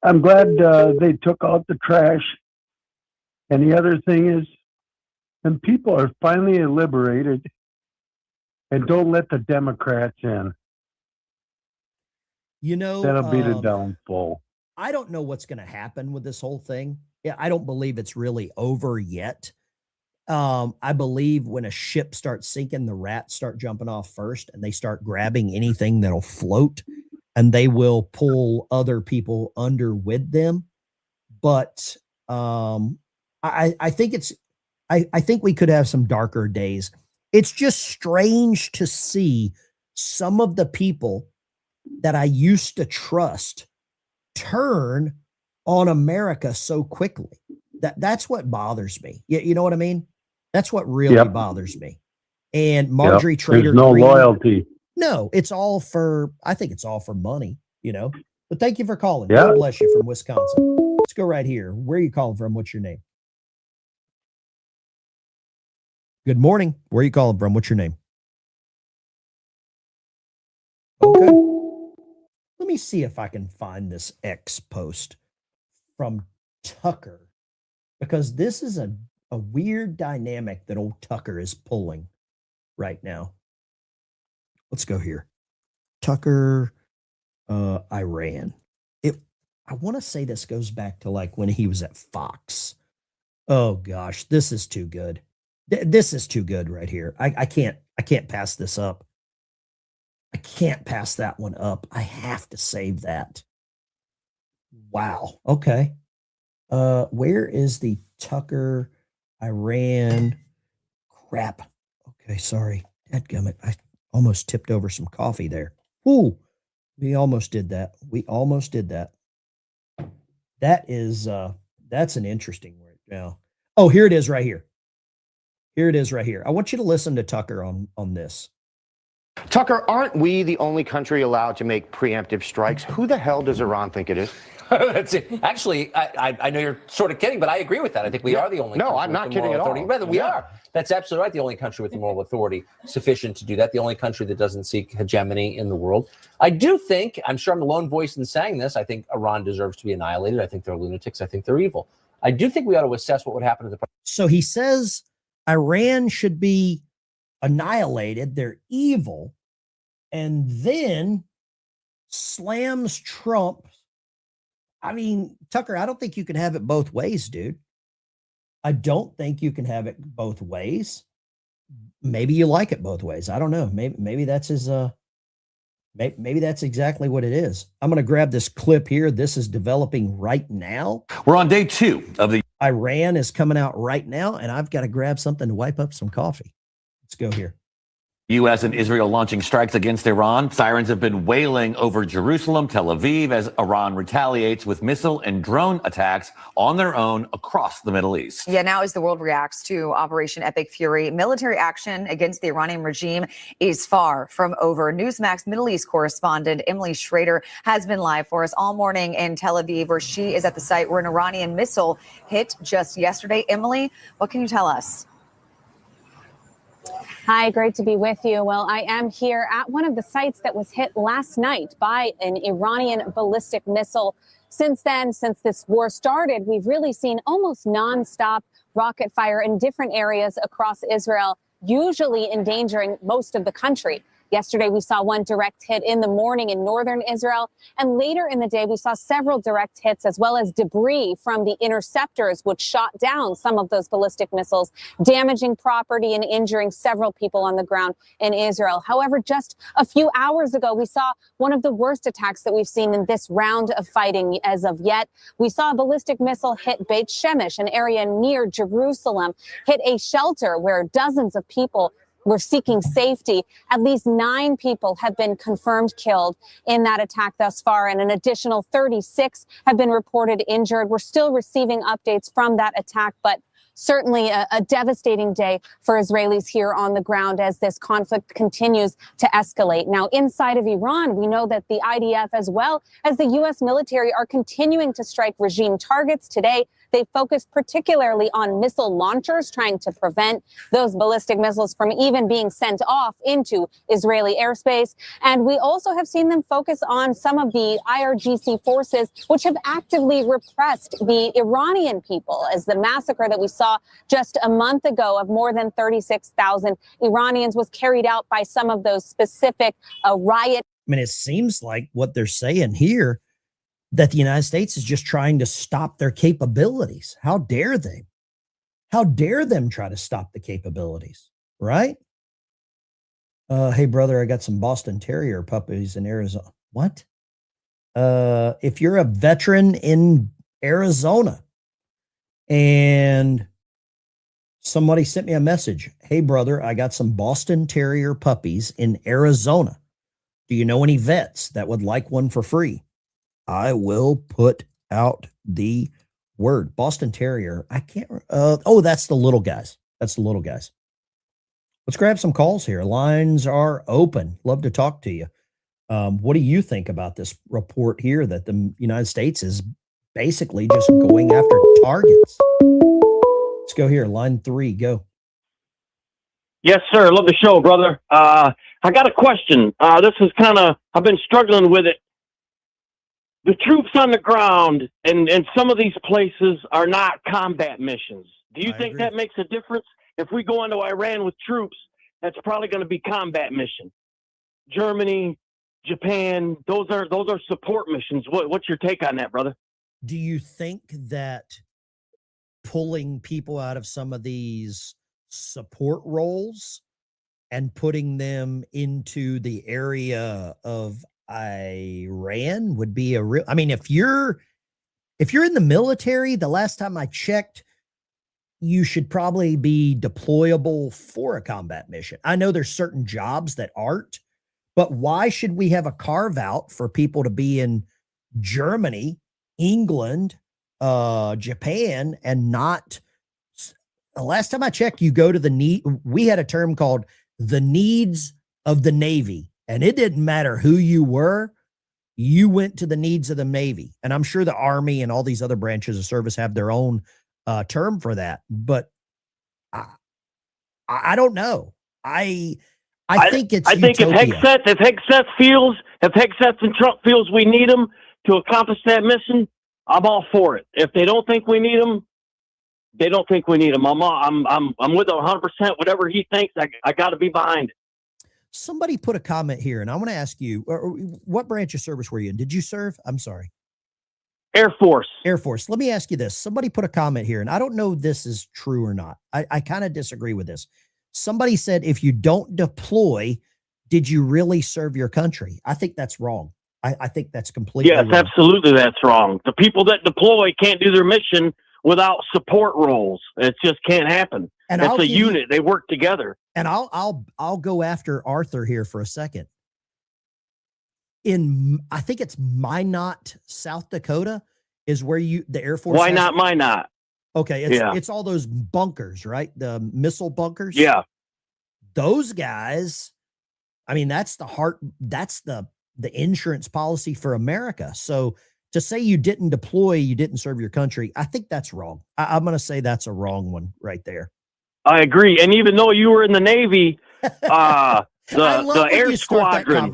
they took out the trash. And the other thing is, and people are finally liberated, and don't let the Democrats in. That'll be the downfall. I don't know what's going to happen with this whole thing. Yeah, I don't believe it's really over yet. I believe when a ship starts sinking, the rats start jumping off first, and they start grabbing anything that'll float, and they will pull other people under with them. But I think I think we could have some darker days. It's just strange to see some of the people that I used to trust turn on America so quickly. That's what bothers me. You know what I mean? That's what really bothers me. And Marjorie Trader There's no Greene, loyalty. No, I think it's all for money, you know. But thank you for calling. Yeah. God bless you from Wisconsin. Let's go right here. Where are you calling from? What's your name? Good morning. Where are you calling from? What's your name? Okay. Let me see if I can find this X post from Tucker, because this is a weird dynamic that old Tucker is pulling right now. Let's go here. Tucker, Iran. I want to say this goes back to like when he was at Fox. Oh gosh, this is too good. This is too good right here. I can't pass this up. I can't pass that one up. I have to save that. Wow. Okay. Where is the Tucker Iran crap? Okay, sorry. Dadgummit. I almost tipped over some coffee there. Ooh, we almost did that. We almost did that. That is that's an interesting word now. Oh, here it is right here. Here it is right here. I want you to listen to Tucker on this. Tucker, aren't we the only country allowed to make preemptive strikes? Who the hell does Iran think it is? That's it. Actually, I know you're sort of kidding, but I agree with that. I think we are the only country I'm not with the kidding moral at all. authority. Rather, we are. That's absolutely right. The only country with the moral authority sufficient to do that. The only country that doesn't seek hegemony in the world. I do think, I'm sure I'm the lone voice in saying this, I think Iran deserves to be annihilated. I think they're lunatics. I think they're evil. I do think we ought to assess what would happen to the. So he says Iran should be annihilated. They're evil. And then slams Trump. I mean, Tucker, I don't think you can have it both ways, dude. I don't think you can have it both ways. Maybe you like it both ways. I don't know. Maybe that's his maybe that's exactly what it is. I'm going to grab this clip here. This is developing right now. We're on day 2 of the Iran is coming out right now, and I've got to grab something to wipe up some coffee. Let's go here. U.S. and Israel launching strikes against Iran. Sirens have been wailing over Jerusalem, Tel Aviv, as Iran retaliates with missile and drone attacks on their own across the Middle East. Yeah, now as the world reacts to Operation Epic Fury, military action against the Iranian regime is far from over. Newsmax Middle East correspondent Emily Schrader has been live for us all morning in Tel Aviv, where she is at the site where an Iranian missile hit just yesterday. Emily, what can you tell us? Hi, great to be with you. Well, I am here at one of the sites that was hit last night by an Iranian ballistic missile. Since then, since this war started, we've really seen almost nonstop rocket fire in different areas across Israel, usually endangering most of the country. Yesterday, we saw one direct hit in the morning in northern Israel. And later in the day, we saw several direct hits as well as debris from the interceptors, which shot down some of those ballistic missiles, damaging property and injuring several people on the ground in Israel. However, just a few hours ago, we saw one of the worst attacks that we've seen in this round of fighting as of yet. We saw a ballistic missile hit Beit Shemesh, an area near Jerusalem, hit a shelter where dozens of people were seeking safety. At least 9 people have been confirmed killed in that attack thus far, and an additional 36 have been reported injured. We're still receiving updates from that attack, but certainly a devastating day for Israelis here on the ground as this conflict continues to escalate. Now, inside of Iran, we know that the IDF as well as the U.S. military are continuing to strike regime targets. Today, they focused particularly on missile launchers, trying to prevent those ballistic missiles from even being sent off into Israeli airspace. And we also have seen them focus on some of the IRGC forces, which have actively repressed the Iranian people, as the massacre that we saw just a month ago of more than 36,000 Iranians was carried out by some of those specific riot. I mean, it seems like what they're saying here, that the United States is just trying to stop their capabilities. How dare they? How dare them try to stop the capabilities, right? Hey, brother, I got some Boston Terrier puppies in Arizona. What? If you're a veteran in Arizona and somebody sent me a message, hey, brother, I got some Boston Terrier puppies in Arizona. Do you know any vets that would like one for free? I will put out the word. Boston Terrier. I can't. Oh, that's the little guys. That's the little guys. Let's grab some calls here. Lines are open. Love to talk to you. What do you think about this report here that the United States is basically just going after targets? Let's go here. Line 3, go. Yes, sir. Love the show, brother. I got a question. This is I've been struggling with it. The troops on the ground and some of these places are not combat missions. Do you think that makes a difference? If we go into Iran with troops, that's probably going to be combat mission. Germany, Japan, those are support missions. What's your take on that, brother? Do you think that pulling people out of some of these support roles and putting them into the area of Iran would be a real, I mean, if you're in the military, the last time I checked, you should probably be deployable for a combat mission. I know there's certain jobs that aren't, but why should we have a carve out for people to be in Germany, England, Japan, and not? The last time I checked, you go to the need. We had a term called the needs of the Navy, and it didn't matter who you were. You went to the needs of the Navy, and I'm sure the Army and all these other branches of service have their own term for that. But I don't know. I think it's. I think utopia. if Hegseth and Trump feels we need them to accomplish that mission, I'm all for it. If they don't think we need them, they don't think we need him. I'm with him 100%. Whatever he thinks, I got to be behind it. Somebody put a comment here, and I want to ask you, what branch of service were you in? Did you serve? I'm sorry. Air Force. Air Force. Let me ask you this. Somebody put a comment here, and I don't know if this is true or not. I kind of disagree with this. Somebody said, if you don't deploy, did you really serve your country? I think that's wrong. I think that's completely wrong. Yes, absolutely, that's wrong. The people that deploy can't do their mission without support roles. It just can't happen. And it's a unit. They work together. And I'll go after Arthur here for a second. I think it's Minot, South Dakota, is where the Air Force. Why not Minot? Okay, it's all those bunkers, right? The missile bunkers. Yeah. Those guys, I mean, that's the heart, that's the insurance policy for America. So to say you didn't deploy, you didn't serve your country, I think that's wrong. I'm going to say that's a wrong one right there. I agree. And even though you were in the Navy, the air squadron.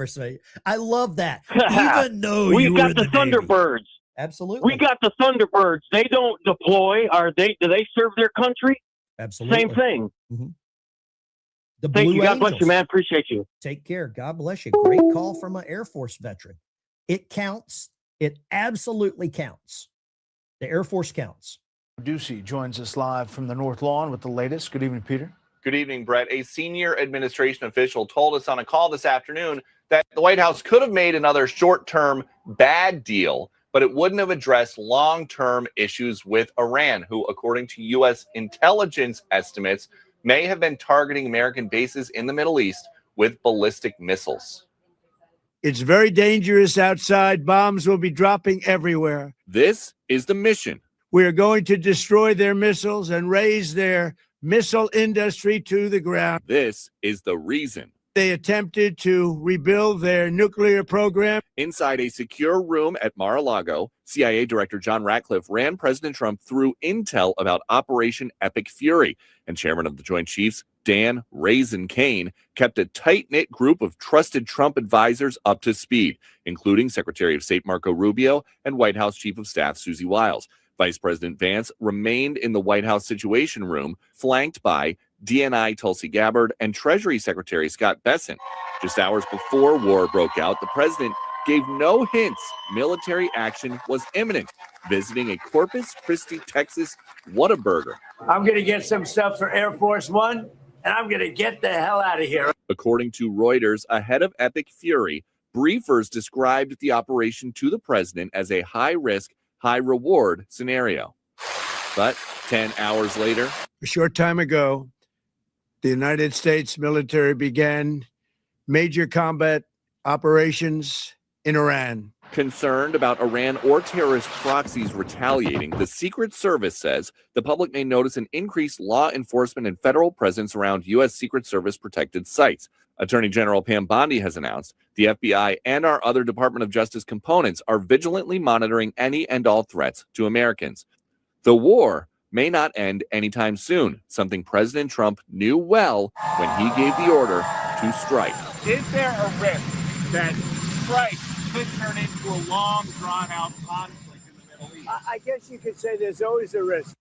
I love that. Even though we got the Thunderbirds. Absolutely. We got the Thunderbirds. They don't deploy. Do they serve their country? Absolutely. Same thing. Mm-hmm. Thank you. God bless you, man. Appreciate you. Take care. God bless you. Great call from an Air Force veteran. It counts. It absolutely counts. The Air Force counts. Ducey joins us live from the North Lawn with the latest. Good evening, Peter. Good evening, Brett. A senior administration official told us on a call this afternoon that the White House could have made another short-term bad deal, but it wouldn't have addressed long-term issues with Iran, who, according to U.S. intelligence estimates, may have been targeting American bases in the Middle East with ballistic missiles. It's very dangerous outside. Bombs will be dropping everywhere. This is the mission. We are going to destroy their missiles and raise their missile industry to the ground. This is the reason. They attempted to rebuild their nuclear program. Inside a secure room at Mar-a-Lago, CIA Director John Ratcliffe ran President Trump through intel about Operation Epic Fury, and Chairman of the Joint Chiefs, Dan Raisin Kane, kept a tight-knit group of trusted Trump advisors up to speed, including Secretary of State Marco Rubio and White House Chief of Staff Susie Wiles. Vice President Vance remained in the White House Situation Room, flanked by DNI Tulsi Gabbard and Treasury Secretary Scott Bessent. Just hours before war broke out, the president gave no hints military action was imminent, visiting a Corpus Christi, Texas Whataburger. I'm going to get some stuff for Air Force One, and I'm going to get the hell out of here. According to Reuters, ahead of Epic Fury, briefers described the operation to the president as a high-risk, high-reward scenario. But 10 hours later, a short time ago, the United States military began major combat operations in Iran. Concerned about Iran or terrorist proxies retaliating, the Secret Service says the public may notice an increased law enforcement and federal presence around U.S. Secret Service protected sites. Attorney General Pam Bondi has announced the FBI and our other Department of Justice components are vigilantly monitoring any and all threats to Americans. The war may not end anytime soon, something President Trump knew well when he gave the order to strike. Is there a risk that strikes could turn into a long, drawn-out conflict in the Middle East? I guess you could say there's always a risk.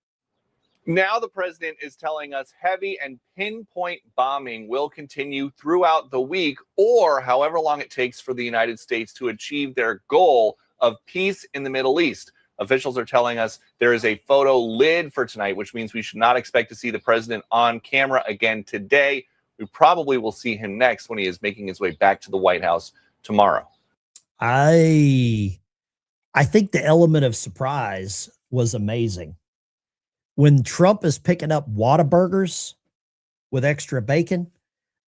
Now the president is telling us heavy and pinpoint bombing will continue throughout the week, or however long it takes for the United States to achieve their goal of peace in the Middle East. Officials are telling us there is a photo lid for tonight, which means we should not expect to see the president on camera again today. We probably will see him next when he is making his way back to the White House tomorrow. I think the element of surprise was amazing. When Trump is picking up Whataburgers with extra bacon.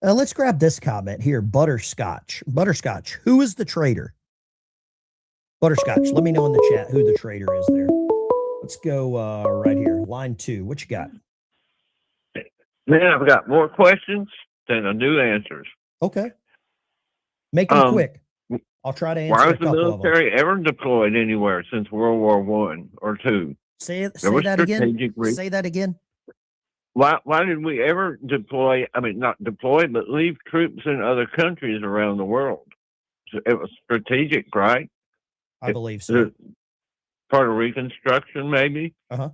Let's grab this comment here. Butterscotch. Butterscotch. Who is the traitor? Butterscotch. Let me know in the chat who the traitor is there. Let's go right here. Line 2. What you got? Man, I've got more questions than I do answers. Okay. Make them quick. I'll try to answer Why a was the couple of them. military ever deployed anywhere since World War I or II? Say was that again. strategic reasons. Say that again. Why did we ever deploy, I mean, not deploy, but leave troops in other countries around the world? It was strategic, right? I believe so. Part of Reconstruction, maybe? Uh-huh.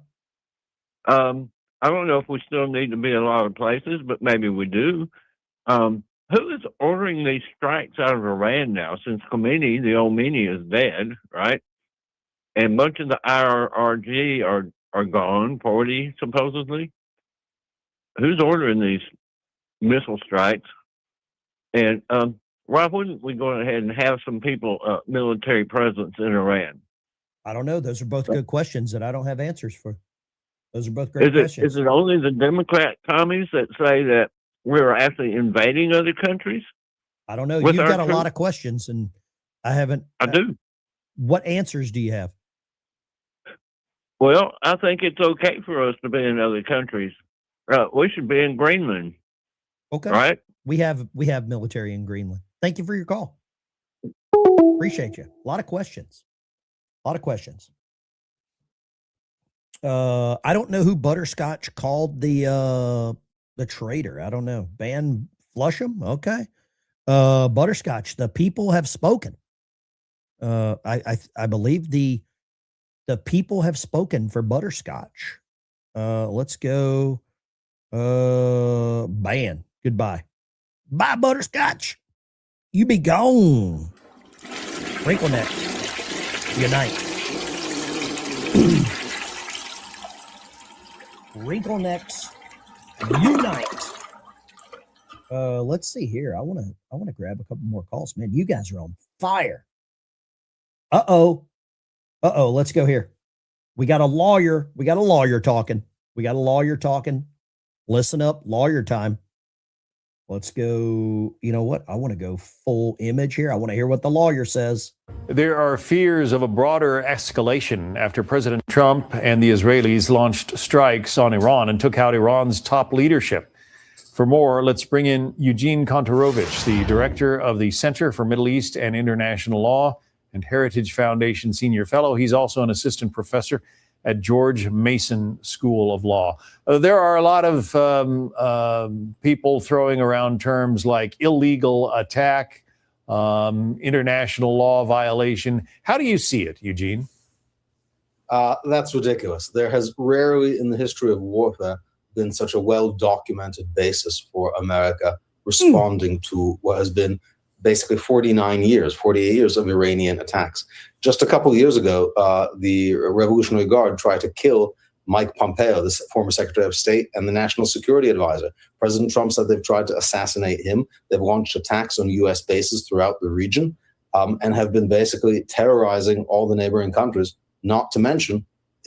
I don't know if we still need to be in a lot of places, but maybe we do. Who is ordering these strikes out of Iran now? Since Khomeini, the old Meany, is dead, right? And much of the IRGC are gone, 40 supposedly. Who's ordering these missile strikes? And why wouldn't we go ahead and have some people, military presence in Iran? I don't know. Those are both good questions that I don't have answers for. Those are both great questions. Is it only the Democrat commies that say that we're actually invading other countries? I don't know. You've got a lot of questions, and I haven't. I do. What answers do you have? Well, I think it's okay for us to be in other countries. We should be in Greenland. Okay. Right? We have military in Greenland. Thank you for your call. Appreciate you. A lot of questions. A lot of questions. I don't know who Butterscotch called the traitor. I don't know. Ban Flusham? Okay. Butterscotch, the people have spoken. I believe the people have spoken for Butterscotch. Let's go. Ban. Goodbye. Bye, Butterscotch. You be gone. Wrinkle necks. Unite. Wrinkle necks. Unite. Let's see here. I want to grab a couple more calls. Man, you guys are on fire. Uh-oh. Let's go here. We got a lawyer. We got a lawyer talking. Listen up. Lawyer time. Let's go. You know what? I want to go full image here. I want to hear what the lawyer says. There are fears of a broader escalation after President Trump and the Israelis launched strikes on Iran and took out Iran's top leadership. For more, let's bring in Eugene Kontorovich, the director of the Center for Middle East and International Law and Heritage Foundation Senior Fellow. He's also an assistant professor at George Mason School of Law. There are a lot of people throwing around terms like illegal attack, international law violation. How do you see it, Eugene? That's ridiculous. There has rarely in the history of warfare been such a well-documented basis for America responding to what has been basically 48 years of Iranian attacks. Just a couple of years ago, the Revolutionary Guard tried to kill Mike Pompeo, the former Secretary of State and the National Security Advisor. President Trump said they've tried to assassinate him. They've launched attacks on U.S. bases throughout the region and have been basically terrorizing all the neighboring countries, not to mention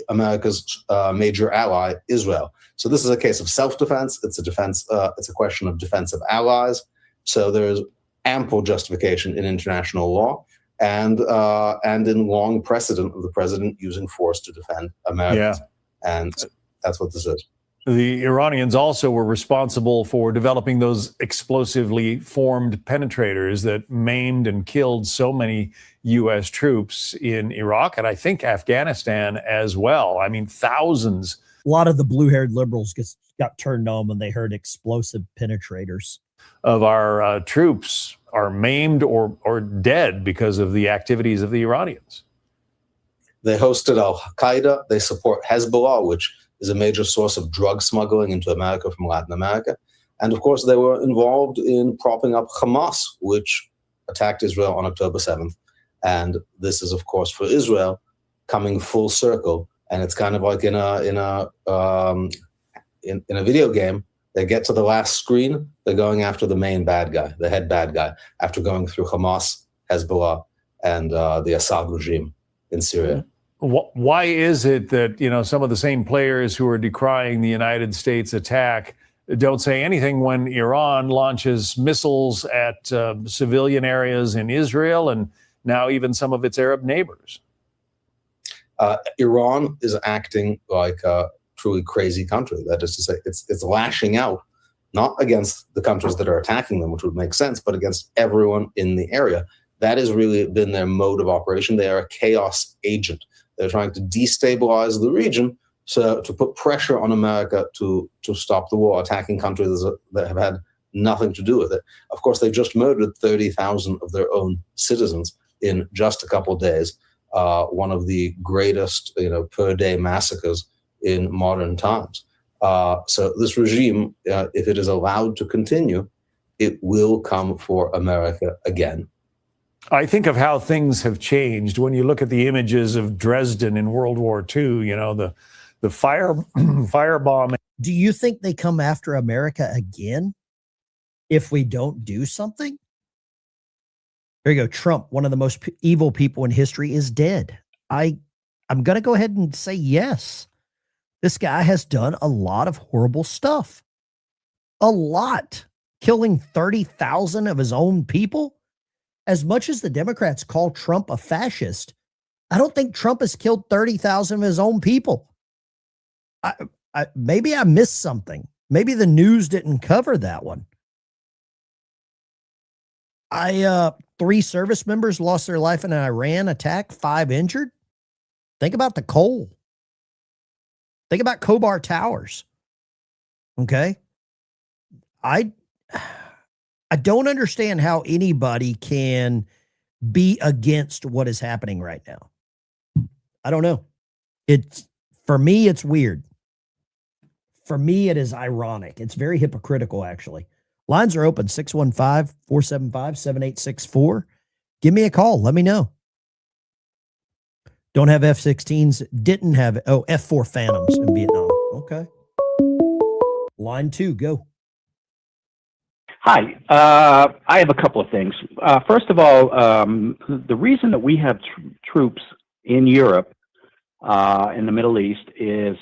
America's major ally, Israel. So this is a case of self-defense. It's a question of defense of allies. So there's ample justification in international law. and in long precedent of the president using force to defend Americans. And that's what this is. The Iranians also were responsible for developing those explosively formed penetrators that maimed and killed so many U.S. troops in Iraq and I think Afghanistan as well. I mean, thousands. A lot of the blue-haired liberals got turned on when they heard explosive penetrators. Of our troops are maimed or dead because of the activities of the Iranians. They hosted al-Qaeda. They support Hezbollah, which is a major source of drug smuggling into America from Latin America. And of course, they were involved in propping up Hamas, which attacked Israel on October 7th. And this is, of course, for Israel coming full circle. And it's kind of like in a video game. They get to the last screen, they're going after the main bad guy, the head bad guy, after going through Hamas, Hezbollah, and the Assad regime in Syria. Why is it that, you know, some of the same players who are decrying the United States attack don't say anything when Iran launches missiles at civilian areas in Israel and now even some of its Arab neighbors? Iran is acting like a truly crazy country. That is to say, it's lashing out, not against the countries that are attacking them, which would make sense, but against everyone in the area. That has really been their mode of operation. They are a chaos agent. They're trying to destabilize the region, so to put pressure on America to stop the war, attacking countries that have had nothing to do with it. Of course, they just murdered 30,000 of their own citizens in just a couple of days. One of the greatest, per day massacres in modern times. So this regime, if it is allowed to continue, it will come for America again. I think of how things have changed when you look at the images of Dresden in World War II, the firebomb. Do you think they come after America again if we don't do something? There you go. Trump, one of the most evil people in history, is dead. I'm going to go ahead and say yes. This guy has done a lot of horrible stuff. A lot. Killing 30,000 of his own people. As much as the Democrats call Trump a fascist, I don't think Trump has killed 30,000 of his own people. Maybe I missed something. Maybe the news didn't cover that one. 3 service members lost their life in an Iran attack, 5 injured. Think about the coal. Think about Khobar Towers. Okay. I don't understand how anybody can be against what is happening right now. I don't know. For me, it's weird. For me, it is ironic. It's very hypocritical, actually. Lines are open, 615-475-7864. Give me a call. Let me know. Don't have F-16s. Didn't have, F-4 Phantoms in Vietnam. Okay. Line 2, go. Hi. I have a couple of things. First of all, the reason that we have troops in Europe, in the Middle East, is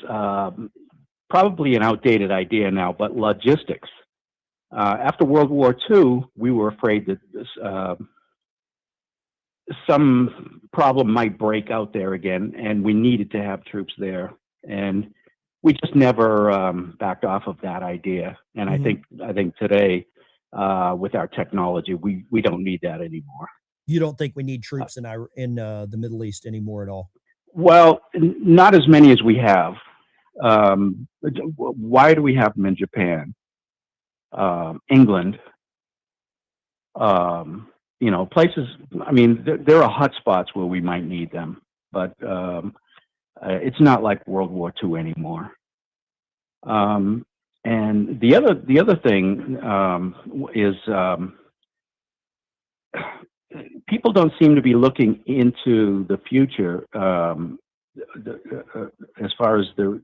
probably an outdated idea now, but logistics. After World War II, we were afraid that some problem might break out there again, and we needed to have troops there. And we just never backed off of that idea. And I think today, with our technology, we don't need that anymore. You don't think we need troops in the Middle East anymore at all? Well, not as many as we have. Why do we have them in Japan, England? Places. I mean, there are hot spots where we might need them, but it's not like World War II anymore. And the other thing is people don't seem to be looking into the future as far as the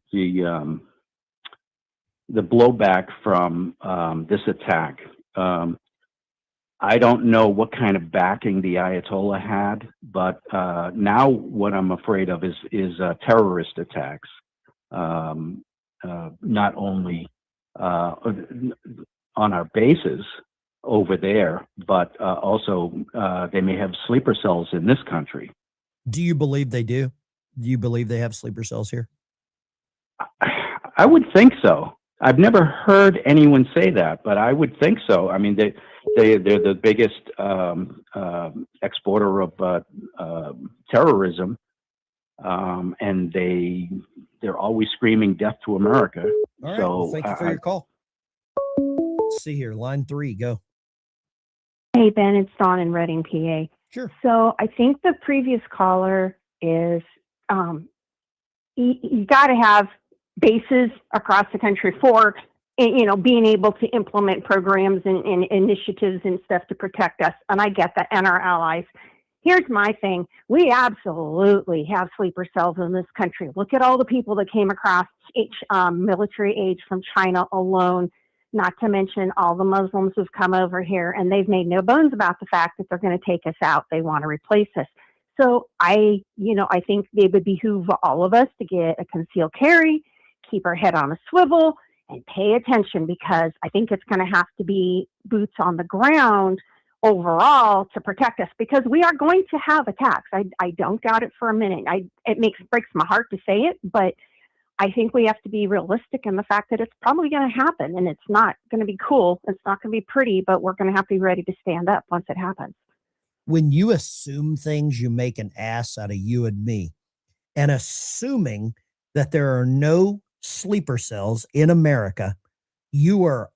blowback from this attack. I don't know what kind of backing the Ayatollah had, but now what I'm afraid of is terrorist attacks. Not only on our bases, over there, but also they may have sleeper cells in this country. Do you believe they do? Do you believe they have sleeper cells here? I would think so. I've never heard anyone say that, but I would think so. I mean, they're the biggest exporter of terrorism, and they're always screaming death to America. All right. So Well, thank you for your call. Let's see here. Line 3, go. Hey, Ben, it's Dawn in Reading, PA. Sure. So I think the previous caller is you got to have bases across the country for, being able to implement programs and initiatives and stuff to protect us. And I get that, and our allies. Here's my thing. We absolutely have sleeper cells in this country. Look at all the people that came across military age from China alone, not to mention all the Muslims who've come over here, and they've made no bones about the fact that they're going to take us out. They want to replace us. So I think it would behoove all of us to get a concealed carry, keep our head on a swivel, and pay attention, because I think it's going to have to be boots on the ground overall to protect us, because we are going to have attacks. I don't doubt it for a minute. It breaks my heart to say it, but I think we have to be realistic in the fact that it's probably going to happen, and it's not going to be cool. It's not going to be pretty, but we're going to have to be ready to stand up once it happens. When you assume things, you make an ass out of you and me. And assuming that there are no sleeper cells in America, you're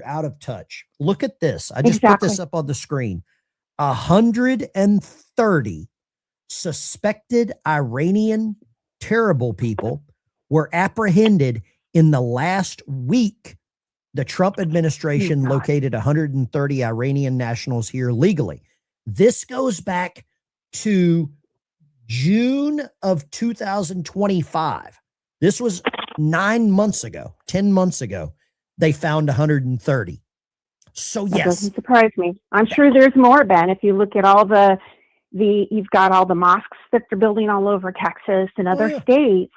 out of touch. Look at this. I just put this up on the screen. 130 suspected Iranian terrible people were apprehended in the last week. The Trump administration located 130 Iranian nationals here legally. This goes back to June of 2025. This was 9 months ago, 10 months ago. They found 130. So That yes, doesn't surprise me. I'm sure there's more, Ben. If you look at all you've got all the mosques that they're building all over Texas and other states.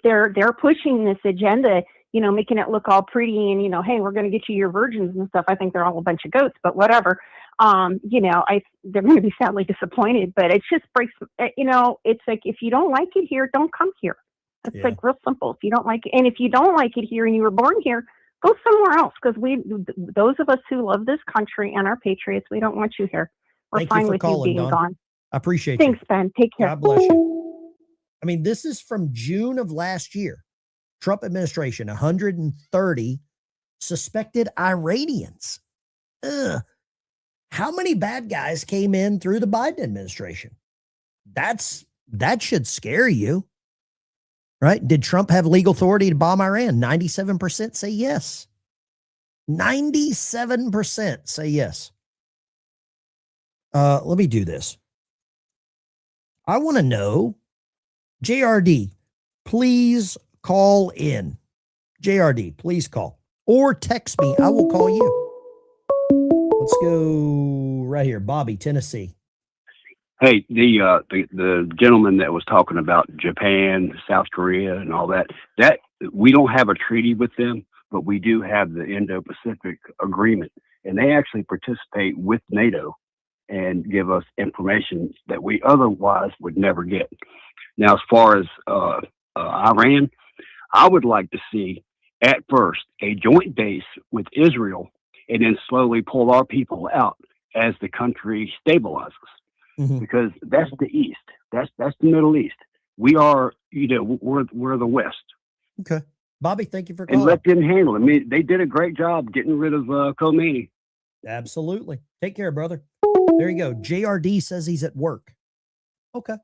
They're pushing this agenda, making it look all pretty and, hey, we're going to get you your virgins and stuff. I think they're all a bunch of goats, but whatever. They're going to be sadly disappointed, but it just breaks, it's like, if you don't like it here, don't come here. It's like real simple. If you don't like it, and if you don't like it here and you were born here, go somewhere else. Because those of us who love this country and are patriots, we don't want you here. We're Thank you fine for with calling, you being Dawn. gone. I appreciate Thanks, you. Ben. Take care. God bless you. I mean, this is from June of last year. Trump administration, 130 suspected Iranians. Ugh. How many bad guys came in through the Biden administration? That should scare you, right? Did Trump have legal authority to bomb Iran? 97% say yes. 97% say yes. Let me do this. I want to know, JRD, please call in. JRD, please call. Or text me. I will call you. Let's go right here. Bobby, Tennessee. Hey, the gentleman that was talking about Japan, South Korea, and all that we don't have a treaty with them, but we do have the Indo-Pacific Agreement, and they actually participate with NATO and give us information that we otherwise would never get. Now, as far as Iran, I would like to see at first a joint base with Israel, and then slowly pull our people out as the country stabilizes. Because that's the East. That's the Middle East. We are, we're the West. Okay. Bobby, thank you for calling. And let them handle it. I mean, they did a great job getting rid of Khomeini. Absolutely. Take care, brother. There you go. JRD says he's at work. Okay.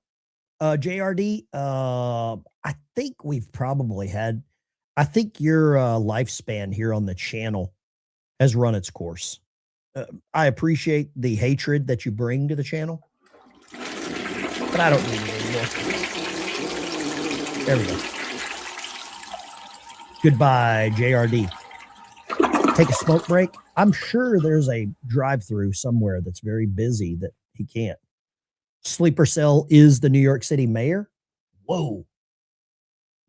JRD, I think we've probably I think your lifespan here on the channel has run its course. I appreciate the hatred that you bring to the channel, but I don't need it anymore. There we go. Goodbye, JRD. Take a smoke break. I'm sure there's a drive-through somewhere that's very busy that he can't. Sleeper cell is the New York City mayor. Whoa.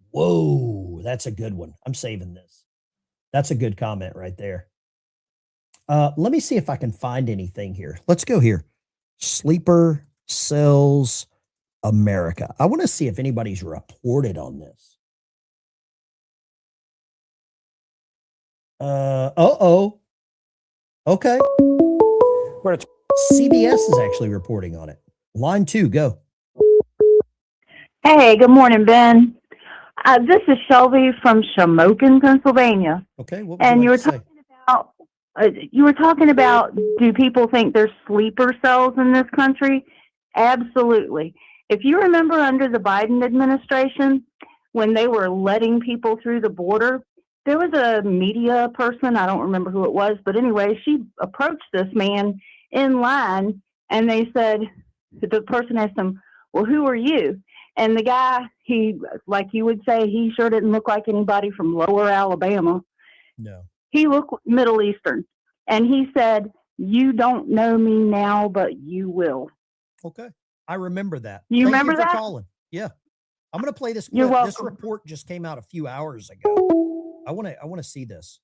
Whoa. That's a good one. I'm saving this. That's a good comment right there. Let me see if I can find anything here. Let's go here. Sleeper cells America. I want to see if anybody's reported on this. Okay. CBS is actually reporting on it. Line 2, go. Hey, good morning, Ben. This is Shelby from Shamokin, Pennsylvania. Okay, what would And you you were like to say? talking about, do people think there's sleeper cells in this country? Absolutely. If you remember under the Biden administration, when they were letting people through the border, there was a media person, I don't remember who it was, but anyway, she approached this man in line, and they said, the person asked him, well, who are you? And the guy, he, like you would say, he sure didn't look like anybody from lower Alabama. No. He looked Middle Eastern. And he said, you don't know me now, but you will. Okay. I remember that. You remember Thank you for that? calling. Yeah. I'm going to play this You're clip. This welcome. report just came out a few hours ago. I want to see this.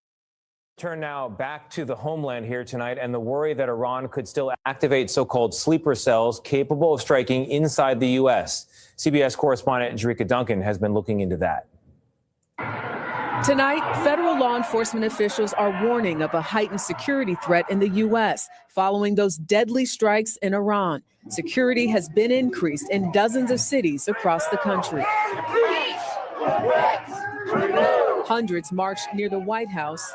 Turn now back to the homeland here tonight and the worry that Iran could still activate so-called sleeper cells capable of striking inside the U.S. CBS correspondent Jerika Duncan has been looking into that. Tonight, federal law enforcement officials are warning of a heightened security threat in the U.S. following those deadly strikes in Iran. Security has been increased in dozens of cities across the country. Hundreds marched near the White House.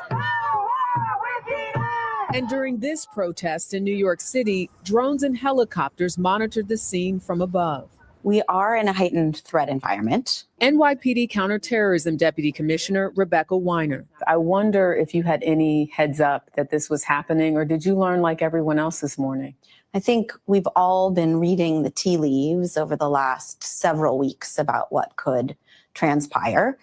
And during this protest in New York City, drones and helicopters monitored the scene from above. We are in a heightened threat environment. NYPD Counterterrorism Deputy Commissioner Rebecca Weiner. I wonder if you had any heads up that this was happening, or did you learn like everyone else this morning? I think we've all been reading the tea leaves over the last several weeks about what could transpire.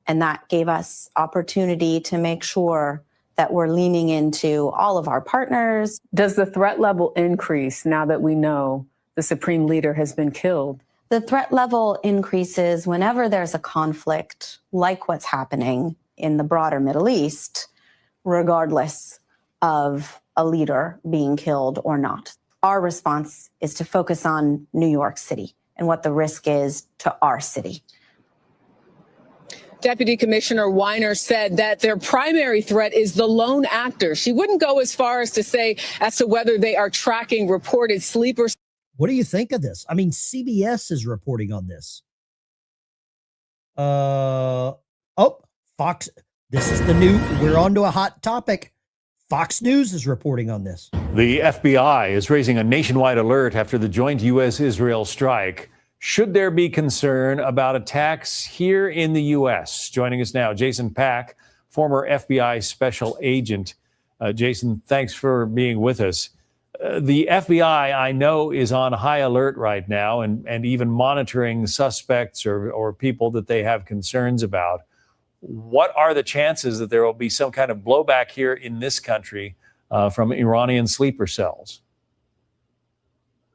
And that gave us opportunity to make sure that we're leaning into all of our partners. Does the threat level increase now that we know the supreme leader has been killed? The threat level increases whenever there's a conflict like what's happening in the broader Middle East, regardless of a leader being killed or not. Our response is to focus on New York City and what the risk is to our city. Deputy Commissioner Weiner said that their primary threat is the lone actor. She wouldn't go as far as to say as to whether they are tracking reported sleepers. What do you think of this? I mean, CBS is reporting on this. Fox. This is the new, we're on to a hot topic. Fox News is reporting on this. The FBI is raising a nationwide alert after the joint U.S.-Israel strike. Should there be concern about attacks here in the U.S.? Joining us now, Jason Pack, former FBI special agent. Jason, thanks for being with us. The FBI, I know, is on high alert right now and even monitoring suspects or people that they have concerns about. What are the chances that there will be some kind of blowback here in this country from Iranian sleeper cells?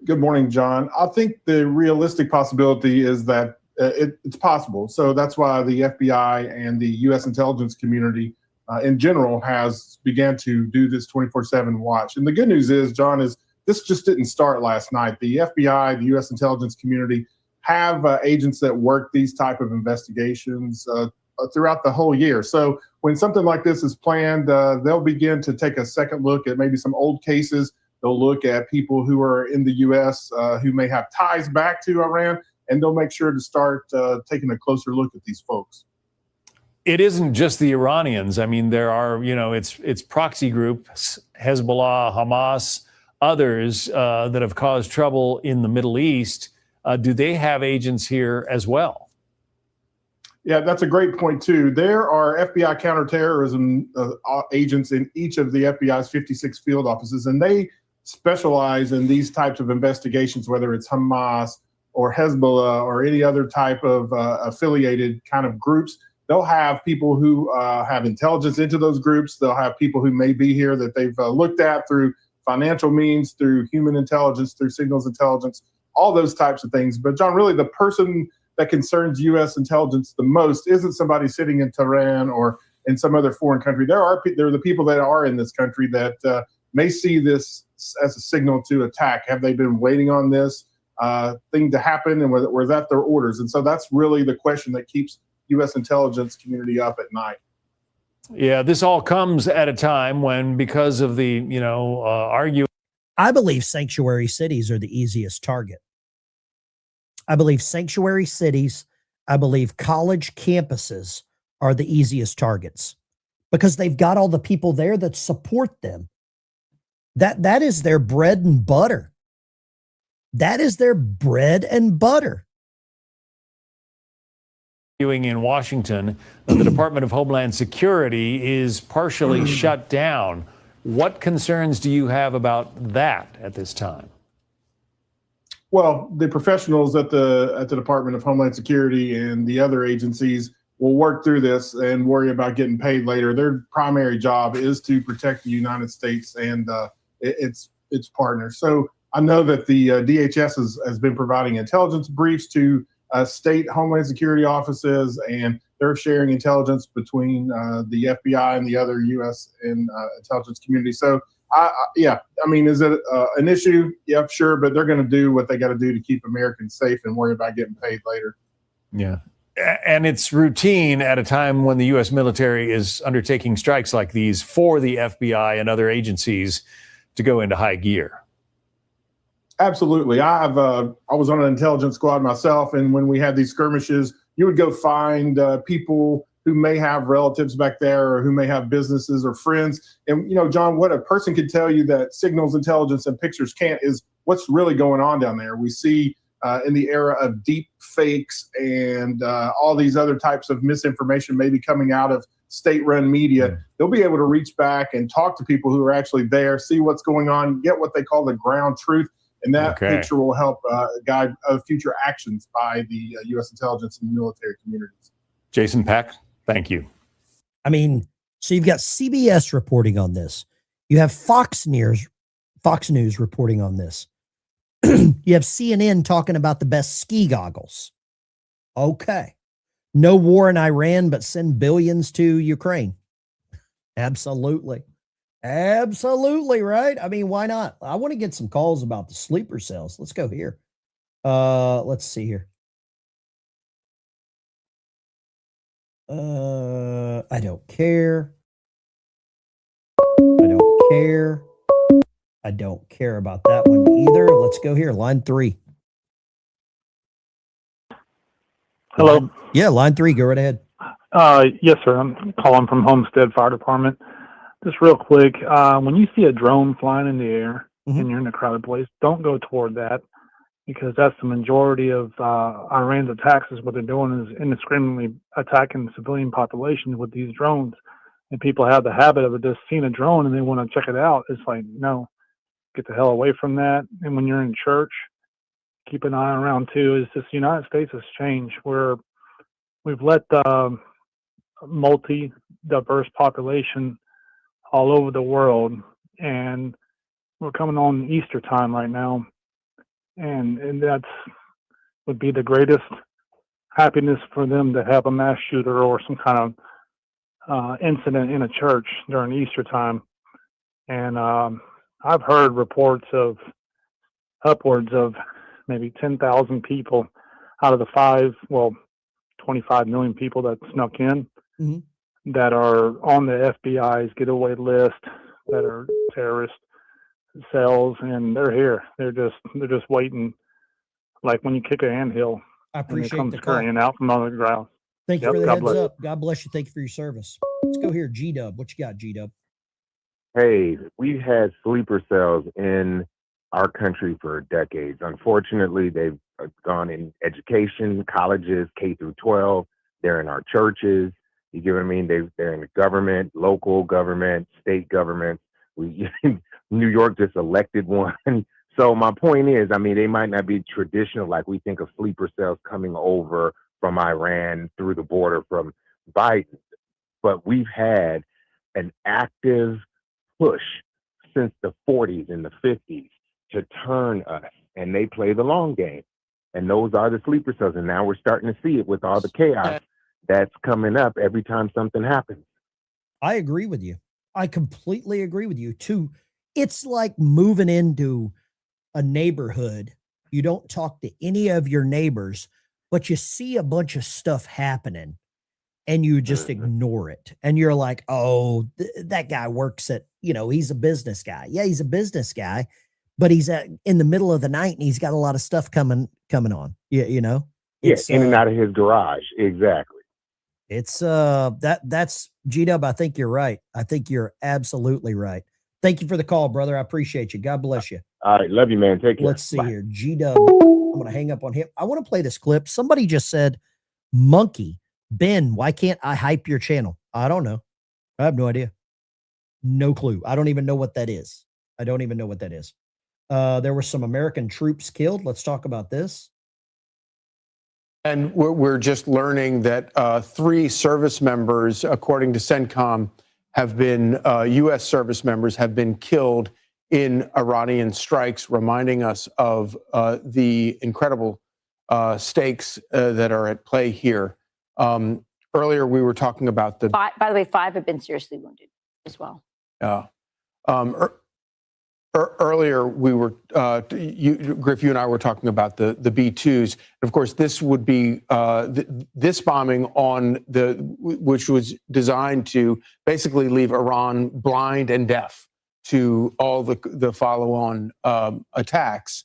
Good morning, John. I think the realistic possibility is that it's possible. So that's why the FBI and the U.S. intelligence community in general has began to do this 24/7 watch. And the good news is, John, is this just didn't start last night. The FBI, the U.S. intelligence community have agents that work these type of investigations throughout the whole year. So when something like this is planned, they'll begin to take a second look at maybe some old cases. They'll look at people who are in the U.S. Who may have ties back to Iran, and they'll make sure to start taking a closer look at these folks. It isn't just the Iranians. I mean, there are, it's proxy groups, Hezbollah, Hamas, others that have caused trouble in the Middle East. Do they have agents here as well? Yeah, that's a great point, too. There are FBI counterterrorism agents in each of the FBI's 56 field offices, and they specialize in these types of investigations, whether it's Hamas or Hezbollah or any other type of affiliated kind of groups. They'll have people who have intelligence into those groups. They'll have people who may be here that they've looked at through financial means, through human intelligence, through signals intelligence, all those types of things. But John, really the person that concerns U.S. intelligence the most isn't somebody sitting in Tehran or in some other foreign country. There are the people that are in this country that may see this as a signal to attack. Have they been waiting on this thing to happen, and was that their orders? And so that's really the question that keeps U.S. intelligence community up at night. Yeah, this all comes at a time when, because of the, arguing. I believe sanctuary cities are the easiest target. I believe sanctuary cities, I believe college campuses are the easiest targets because they've got all the people there that support them. That is their bread and butter. That is their bread and butter. In Washington, the Department of Homeland Security is partially shut down. What concerns do you have about that at this time? Well, the professionals at the Department of Homeland Security and the other agencies will work through this and worry about getting paid later. Their primary job is to protect the United States and its partners. So I know that the DHS has been providing intelligence briefs to state Homeland Security offices, and they're sharing intelligence between the FBI and the other U.S. and intelligence community. So, is it an issue? Yeah, sure, but they're going to do what they got to do to keep Americans safe and worry about getting paid later. Yeah. And it's routine at a time when the U.S. military is undertaking strikes like these for the FBI and other agencies to go into high gear. Absolutely. I was on an intelligence squad myself, and when we had these skirmishes, you would go find people who may have relatives back there or who may have businesses or friends. And, John, what a person could tell you that signals, intelligence, and pictures can't is what's really going on down there. We see in the era of deep fakes and all these other types of misinformation maybe coming out of state-run media, they'll be able to reach back and talk to people who are actually there, see what's going on, get what they call the ground truth. And that picture will help guide future actions by the U.S. intelligence and military communities. Jason Peck, thank you. So you've got CBS reporting on this. You have Fox News reporting on this. You have CNN talking about the best ski goggles. Okay. No war in Iran, but send billions to Ukraine. Absolutely. Absolutely, right? Why not? I want to get some calls about the sleeper cells. Let's go here. Let's see here. I don't care. I don't care. I don't care about that one either. Let's go here. Line 3. Hello. Line 3. Go right ahead. Yes, sir. I'm calling from Homestead Fire Department. Just real quick, when you see a drone flying in the air and you're in a crowded place, don't go toward that, because that's the majority of Iran's attacks. Is what they're doing is indiscriminately attacking the civilian population with these drones. And people have the habit of just seeing a drone and they want to check it out. It's like, no, get the hell away from that. And when you're in church, keep an eye around too. Is this the United States has changed, where we've let the multi-diverse population all over the world, and we're coming on Easter time right now, and that's would be the greatest happiness for them to have a mass shooter or some kind of incident in a church during Easter time. And I've heard reports of upwards of maybe 10,000 people out of the 25 million people that snuck in that are on the FBI's getaway list, that are terrorist cells, and they're here. They're just waiting, like when you kick a anthill. I appreciate and the they come scurrying out from under the ground. Thank you for the heads up. God bless you. Thank you for your service. Let's go here. G-Dub. What you got, G-Dub? Hey, we've had sleeper cells in our country for decades. Unfortunately, they've gone in education, colleges, K through 12. They're in our churches. You get what I mean? They're in the government, local government, state government. New York just elected one. So my point is, they might not be traditional, like we think of sleeper cells coming over from Iran through the border from Biden. But we've had an active push since the 40s and the 50s to turn us, and they play the long game. And those are the sleeper cells. And now we're starting to see it with all the chaos that's coming up every time something happens. I agree with you. I completely agree with you too. It's like moving into a neighborhood. You don't talk to any of your neighbors, but you see a bunch of stuff happening and you just ignore it. And you're like, oh, that guy works at, he's a business guy. Yeah, he's a business guy, but he's in the middle of the night and he's got a lot of stuff coming on. Yeah, It's in and out of his garage. Exactly. It's that's G-Dub. I think you're right. I think you're absolutely right. Thank you for the call, brother. I appreciate you. God bless you. All right. Love you, man. Take care. Let's see here. G-Dub. I'm going to hang up on him. I want to play this clip. Somebody just said, Monkey, Ben, why can't I hype your channel? I don't know. I have no idea. No clue. I don't even know what that is. There were some American troops killed. Let's talk about this. And we're just learning that 3 service members, according to CENTCOM, have been U.S. service members have been killed in Iranian strikes, reminding us of the incredible stakes that are at play here. Earlier, we were talking about the. By the way, 5 have been seriously wounded as well. Earlier, we were, Griff, you and I were talking about the B-2s. Of course, this would be this bombing on which was designed to basically leave Iran blind and deaf to all the follow-on attacks,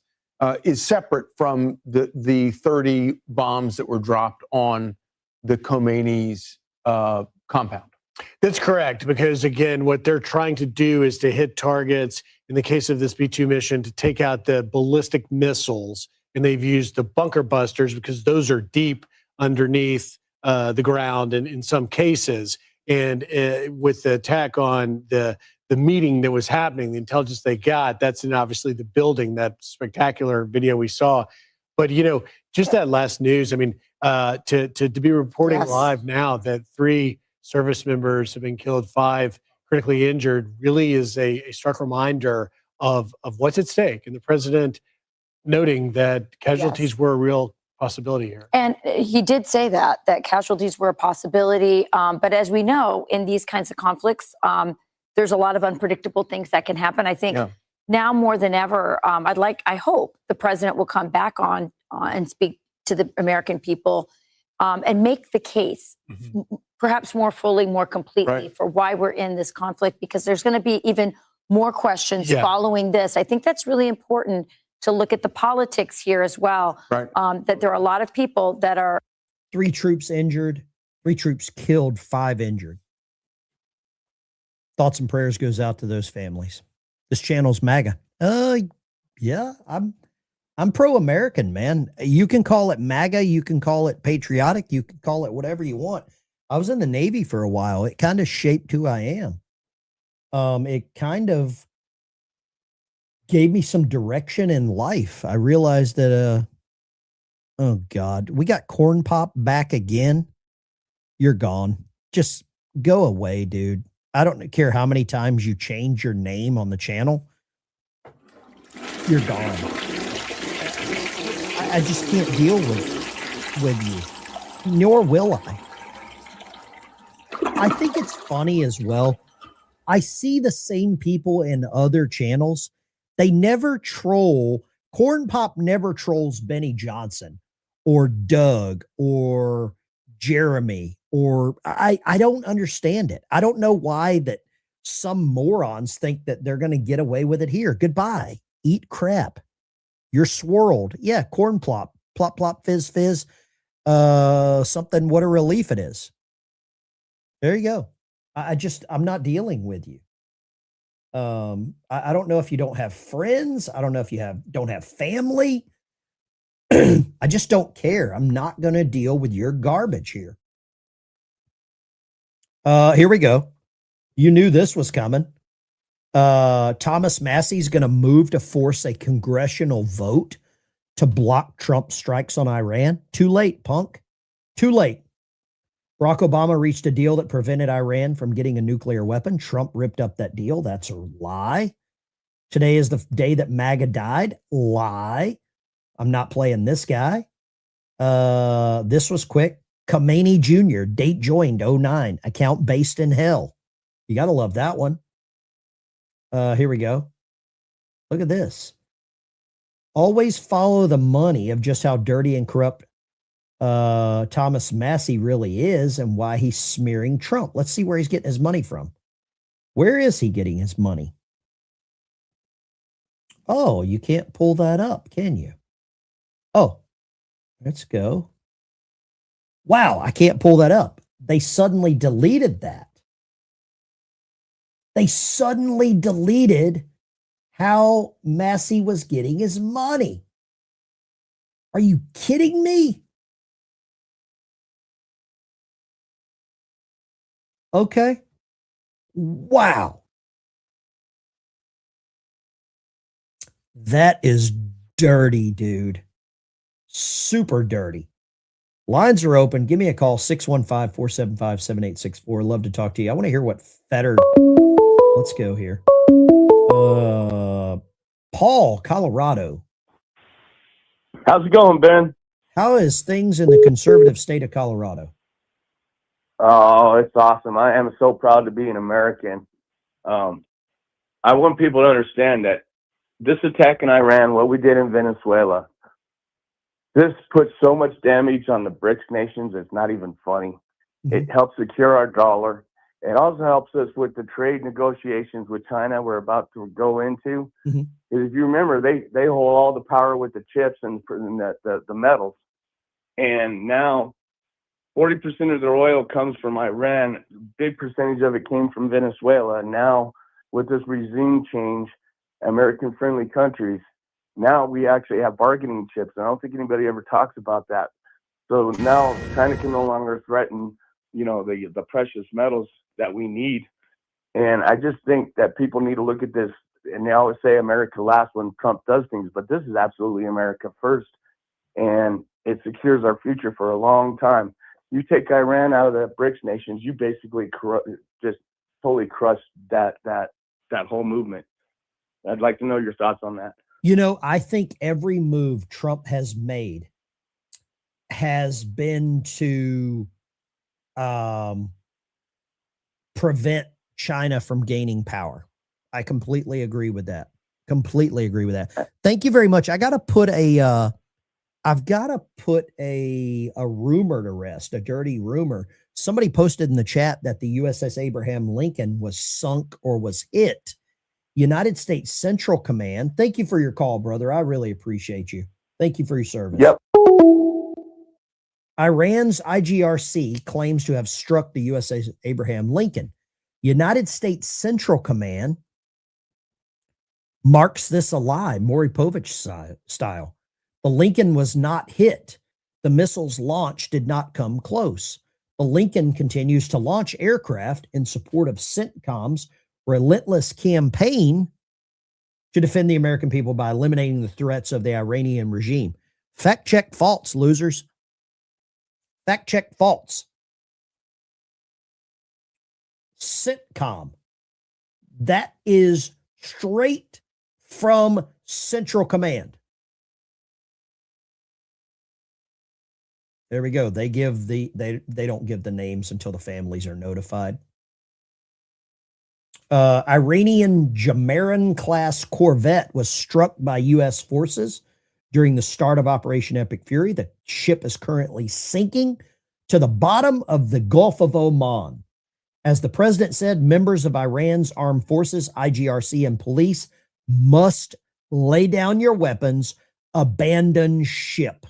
is separate from the 30 bombs that were dropped on the Khomeini's compound. That's correct, because again, what they're trying to do is to hit targets, in the case of this B-2 mission, to take out the ballistic missiles, and they've used the bunker busters because those are deep underneath the ground in some cases. And with the attack on the meeting that was happening, the intelligence they got, that's in obviously the building, that spectacular video we saw. But, just that last news, I mean, to be reporting live now that 3 service members have been killed, 5 critically injured, really is a stark reminder of what's at stake. And the president noting that casualties were a real possibility here. And he did say that casualties were a possibility. But as we know, in these kinds of conflicts, there's a lot of unpredictable things that can happen. I think now more than ever, I hope the president will come back on and speak to the American people and make the case perhaps more fully, more completely for why we're in this conflict, because there's going to be even more questions following this. I think that's really important to look at the politics here as well, that there are a lot of people that are. 3 troops injured, 3 troops killed, 5 injured. Thoughts and prayers goes out to those families. This channel's MAGA. Yeah, I'm pro-American, man. You can call it MAGA, you can call it patriotic, you can call it whatever you want. I was in the Navy for a while. It kind of shaped who I am. It kind of gave me some direction in life. I realized that, oh God, we got Corn Pop back again. You're gone. Just go away, dude. I don't care how many times you change your name on the channel. You're gone. I just can't deal with you, nor will I. I think it's funny as well. I see the same people in other channels. They never troll. Corn Pop never trolls Benny Johnson or Doug or Jeremy, or I don't understand it. I don't know why that some morons think that they're going to get away with it here. Goodbye. Eat crap. You're swirled. Yeah, corn plop. Plop, plop, fizz, fizz. Something, what a relief it is. There you go. I'm not dealing with you. I don't know if you don't have friends. I don't know if you don't have family. I just don't care. I'm not going to deal with your garbage here. Here we go. You knew this was coming. Thomas Massey's going to move to force a congressional vote to block Trump strikes on Iran. Too late, punk. Too late. Barack Obama reached a deal that prevented Iran from getting a nuclear weapon. Trump ripped up that deal. That's a lie. Today is the day that MAGA died. Lie. I'm not playing this guy. This was quick. Khomeini Jr., date joined 09, account based in hell. You got to love that one. Here we go. Look at this. Always follow the money of just how dirty and corrupt Thomas Massie really is and why he's smearing Trump. Let's see where he's getting his money from. Where is he getting his money? Oh, you can't pull that up, can you? Oh, let's go. Wow, I can't pull that up. They suddenly deleted that. They suddenly deleted how Massie was getting his money. Are you kidding me? Okay. Wow. That is dirty, dude. Super dirty. Lines are open. Give me a call, 615-475-7864. Love to talk to you. I want to hear what Fetter. Let's go here. Paul, Colorado. How's it going, Ben? How is things in the conservative state of Colorado? Oh, it's awesome. I am so proud to be an American. I want people to understand that this attack in Iran, what we did in Venezuela, this puts so much damage on the BRICS nations, it's not even funny. Mm-hmm. It helps secure our dollar. It also helps us with the trade negotiations with China we're about to go into. Mm-hmm. If you remember, they hold all the power with the chips and the metals. And now 40% of their oil comes from Iran. Big percentage of it came from Venezuela. And now with this regime change, American-friendly countries, now we actually have bargaining chips. I don't think anybody ever talks about that. So now China can no longer threaten, the precious metals that we need. And I just think that people need to look at this, and they always say America last when Trump does things, but this is absolutely America first. And it secures our future for a long time. You take Iran out of the BRICS nations, you basically just totally crush that whole movement. I'd like to know your thoughts on that. I think every move Trump has made has been to prevent China from gaining power. I completely agree with that. Completely agree with that. Thank you very much. I've got to put a rumor to rest, a dirty rumor. Somebody posted in the chat that the USS Abraham Lincoln was sunk or was hit. United States Central Command. Thank you for your call, brother. I really appreciate you. Thank you for your service. Yep. Iran's IGRC claims to have struck the USS Abraham Lincoln. United States Central Command marks this a lie, Maury Povich style. The Lincoln was not hit. The missile's launch did not come close. The Lincoln continues to launch aircraft in support of CENTCOM's relentless campaign to defend the American people by eliminating the threats of the Iranian regime. Fact check false, losers. Fact check false. CENTCOM. That is straight from Central Command. There we go. They give they don't give the names until the families are notified. Iranian Jamaran class corvette was struck by U.S. forces during the start of Operation Epic Fury. The ship is currently sinking to the bottom of the Gulf of Oman. As the president said, members of Iran's armed forces, IGRC, and police must lay down your weapons, abandon ship.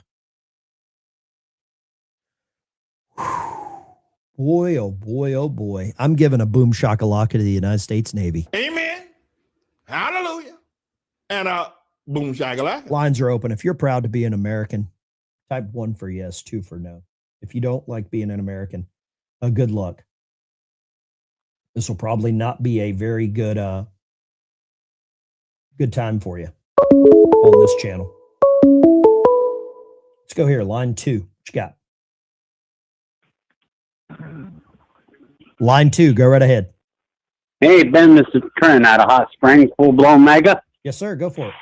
Boy, oh boy, oh boy. I'm giving a boom shakalaka to the United States Navy. Amen. Hallelujah. And boom shakalaka. Lines are open. If you're proud to be an American, type 1 for yes, 2 for no. If you don't like being an American, good luck. This will probably not be a very good time for you on this channel. Let's go here. Line 2. What you got? Line 2, go right ahead. Hey, Ben, this is Trent out of Hot Springs, full-blown mega. Yes, sir. Go for it.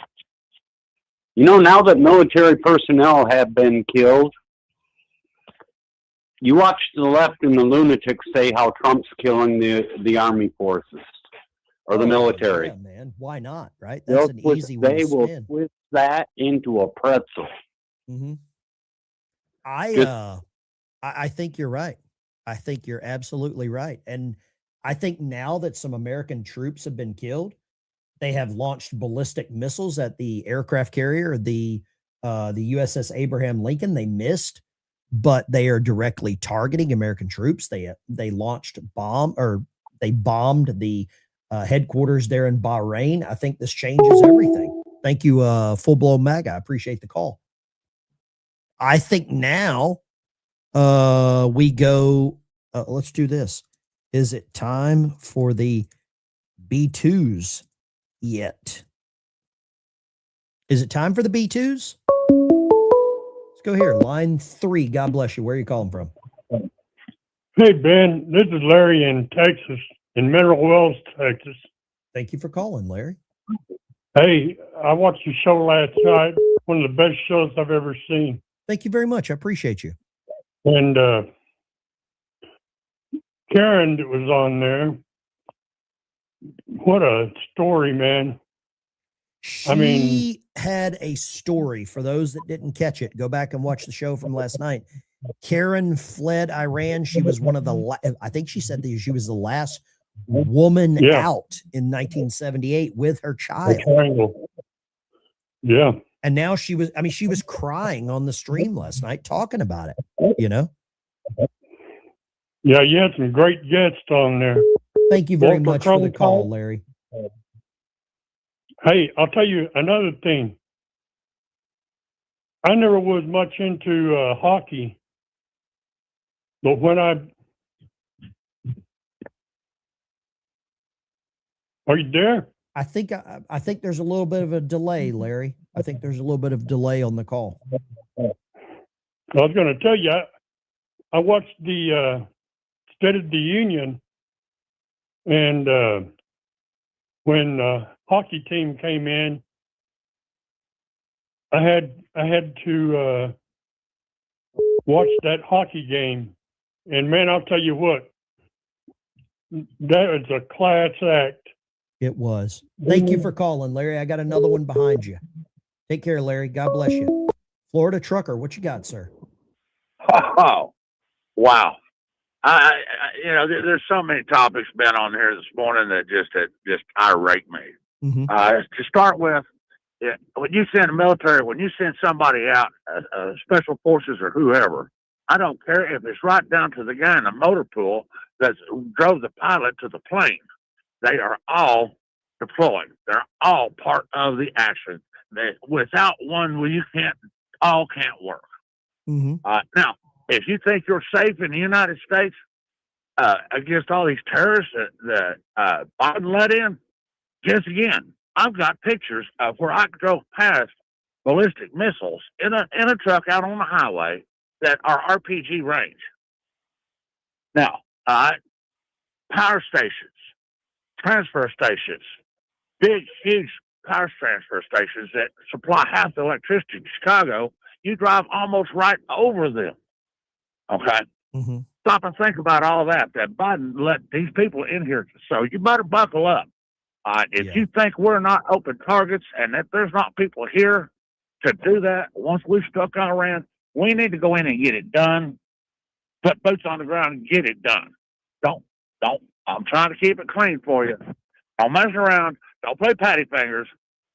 Now that military personnel have been killed, You watch the left and the lunatics say how Trump's killing the army forces or the military. Yeah, man. Why not? Right? That's an easy one They to will spin. twist that into a pretzel. Mm-hmm. I think you're right. I think you're absolutely right. And I think now that some American troops have been killed, they have launched ballistic missiles at the aircraft carrier, the USS Abraham Lincoln. They missed, but they are directly targeting American troops. They bombed the headquarters there in Bahrain. I think this changes everything. Thank you, Full Blown MAGA. I appreciate the call. I think now we go, let's do this. Is it time for the B2s yet? Is it time for the B2s? Let's go here. Line 3. God bless you. Where are you calling from? Hey, Ben, this is Larry in Texas, in Mineral Wells, Texas. Thank you for calling, Larry. Hey, I watched your show last night. One of the best shows I've ever seen. Thank you very much. I appreciate you. And Karen that was on there, what a story, man. She had a story. For those that didn't catch it, go back and watch the show from last night. Karen fled Iran. She was one of the, I think she said that she was the last woman out in 1978 with her child. Yeah. And now she was crying on the stream last night talking about it, you know? Yeah, you had some great guests on there. Thank you very much for the call, Larry. Hey, I'll tell you another thing. I never was much into hockey, but when are you there? I think there's a little bit of a delay, Larry. I think there's a little bit of delay on the call. I was going to tell you, I watched the State of the Union, and when hockey team came in, I had to watch that hockey game, and man, I'll tell you what, that was a class act. It was. Thank you for calling, Larry. I got another one behind you. Take care, Larry. God bless you. Florida Trucker, what you got, sir? Oh, wow. There's so many topics been on here this morning that just irate me. Mm-hmm. To start with, when you send a military, when you send somebody out, special forces or whoever, I don't care if it's right down to the guy in the motor pool that drove the pilot to the plane. They are all deployed. They're all part of the action. Without one, all can't work. Mm-hmm. Now, if you think you're safe in the United States against all these terrorists that Biden let in, just again, I've got pictures of where I drove past ballistic missiles in a truck out on the highway that are RPG range. Now, power stations, transfer stations, big, huge power transfer stations that supply half the electricity to Chicago, you drive almost right over them. Okay? Mm-hmm. Stop and think about all that Biden let these people in here. So you better buckle up. If you think we're not open targets and that there's not people here to do that, once we've stuck on Iran, we need to go in and get it done. Put boots on the ground and get it done. Don't. I'm trying to keep it clean for you. Don't mess around. Don't play patty fingers.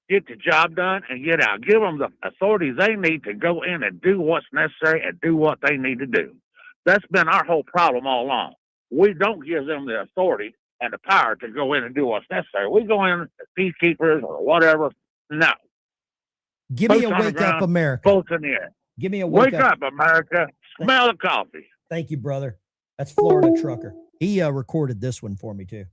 Get the job done and get out. Give them the authority they need to go in and do what's necessary and do what they need to do. That's been our whole problem all along. We don't give them the authority and the power to go in and do what's necessary. We go in as peacekeepers or whatever. No. Give me a wake up, America. Both in the air. Give me a wake up, America. Smell the coffee. Thank you, brother. That's Florida Trucker. He recorded this one for me too.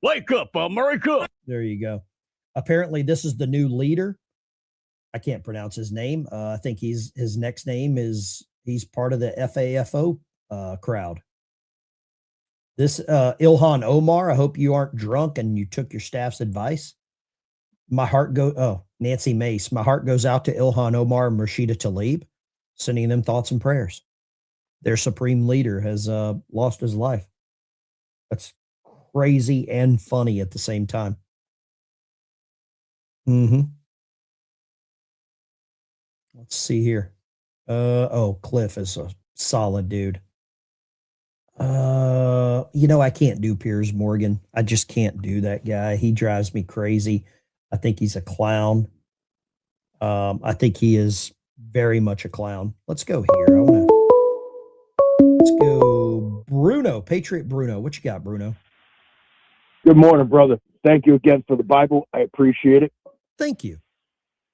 Wake up, America. There you go. Apparently, this is the new leader. I can't pronounce his name. I think his next name is, he's part of the FAFO crowd. This Ilhan Omar, I hope you aren't drunk and you took your staff's advice. Nancy Mace. My heart goes out to Ilhan Omar and Rashida Tlaib, sending them thoughts and prayers. Their supreme leader has lost his life. That's crazy and funny at the same time. Let's see here. Cliff is a solid dude. I can't do Piers Morgan. I just can't do that guy. He drives me crazy. I think he's a clown. I think he is very much a clown. Let's go here. Let's go Bruno, Patriot Bruno. What you got, Bruno? Good morning, brother. Thank you again for the Bible. I appreciate it. Thank you.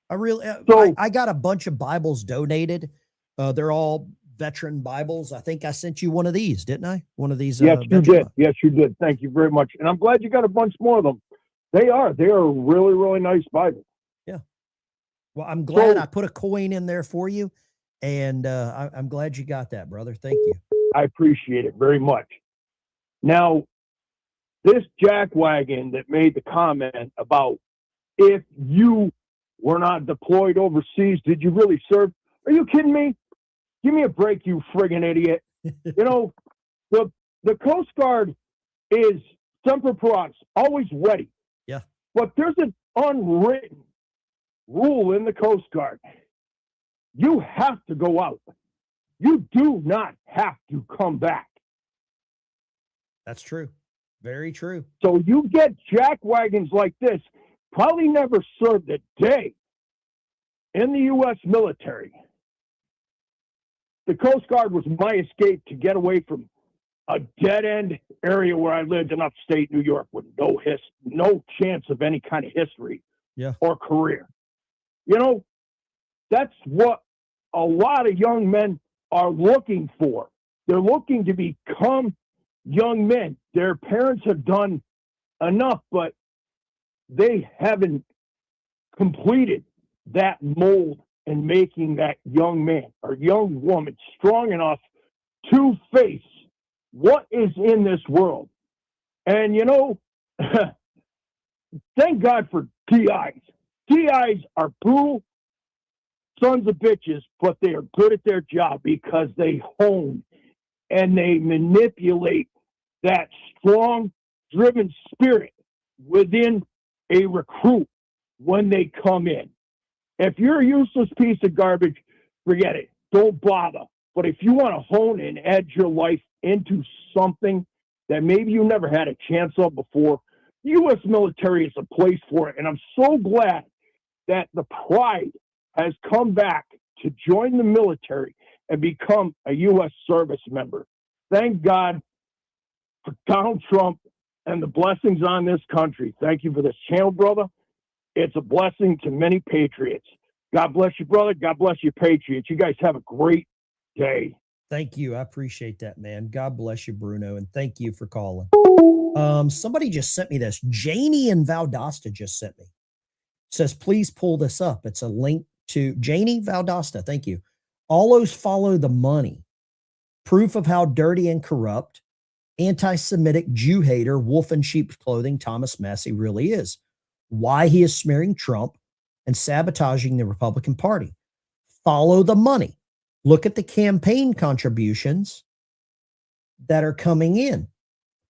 I really, So- I got a bunch of Bibles donated. They're all veteran Bibles. I think I sent you one of these, didn't I? One of these. Yes, you veteran did. Yes, you did. Thank you very much. And I'm glad you got a bunch more of them. They are really, really nice Bibles. Yeah. Well, I'm glad So- I put a coin in there for you. And I'm glad you got that, brother. Thank you. I appreciate it very much. Now, this jackwagon that made the comment about if you were not deployed overseas, did you really serve? Are you kidding me? Give me a break, you friggin' idiot. The Coast Guard is semper paratus, always ready. Yeah. But there's an unwritten rule in the Coast Guard. You have to go out. You do not have to come back. That's true. Very true. So you get jackwagons like this, probably never served a day in the U.S. military. The Coast Guard was my escape to get away from a dead-end area where I lived in upstate New York with no chance of any kind of history or career. That's what a lot of young men are looking for. They're looking to become young men. Their parents have done enough, but they haven't completed that mold and making that young man or young woman strong enough to face what is in this world. And thank God for TIs. TIs are brutal sons of bitches, but they are good at their job because they hone and they manipulate that strong, driven spirit within a recruit when they come in. If you're a useless piece of garbage, forget it. Don't bother. But if you want to hone and edge your life into something that maybe you never had a chance of before, the U.S. military is a place for it. And I'm so glad that the pride has come back to join the military and become a U.S. service member. Thank God for Donald Trump and the blessings on this country. Thank you for this channel, brother. It's a blessing to many patriots. God bless you, brother. God bless you, patriots. You guys have a great day. Thank you. I appreciate that, man. God bless you, Bruno. And thank you for calling. Somebody just sent me this. Janie in Valdosta just sent me. It says, please pull this up. It's a link to Janie Valdosta. Thank you. All those follow the money. Proof of how dirty and corrupt, anti-Semitic, Jew hater, wolf in sheep's clothing Thomas Massie really is. Why he is smearing Trump and sabotaging the Republican Party. Follow the money. Look at the campaign contributions that are coming in.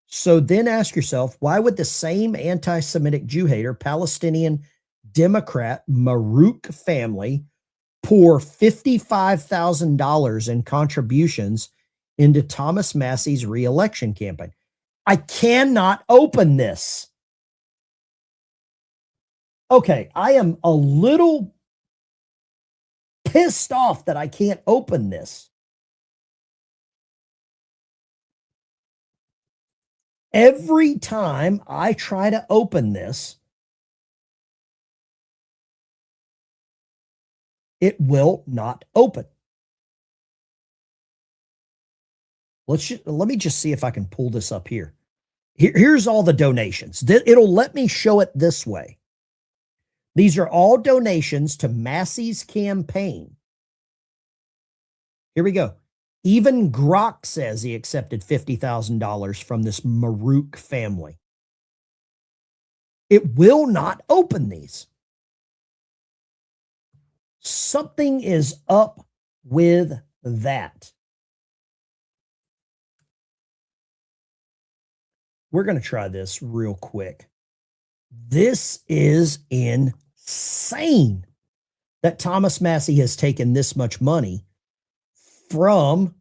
So then ask yourself, why would the same anti-Semitic Jew hater, Palestinian Democrat Marouk family pour $55,000 in contributions into Thomas Massie's re-election campaign? I cannot open this. Okay, I am a little pissed off that I can't open this. Every time I try to open this, it will not open. Let me just see if I can pull this up here. Here's all the donations. It'll let me show it this way. These are all donations to Massie's campaign. Here we go. Even Grok says he accepted $50,000 from this Marouk family. It will not open these. Something is up with that. We're going to try this real quick. This is insane that Thomas Massey has taken this much money from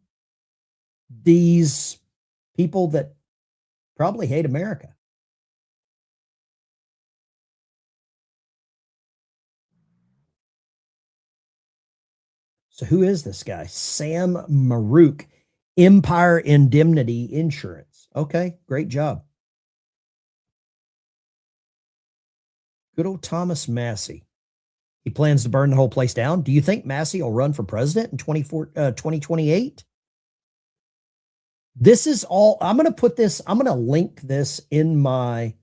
these people that probably hate America. So who is this guy? Sam Marouk, Empire Indemnity Insurance. Okay, great job. Good old Thomas Massey. He plans to burn the whole place down. Do you think Massey will run for president in 2028? This is all, I'm going to put this, I'm going to link this in my,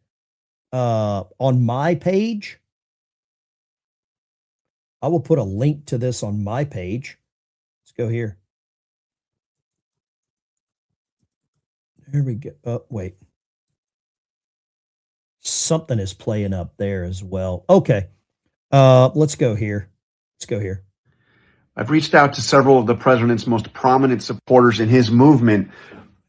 on my page. I will put a link to this on my page. Let's go here. There we go. Oh, wait. Something is playing up there as well. Okay. Let's go here. Let's go here. I've reached out to several of the president's most prominent supporters in his movement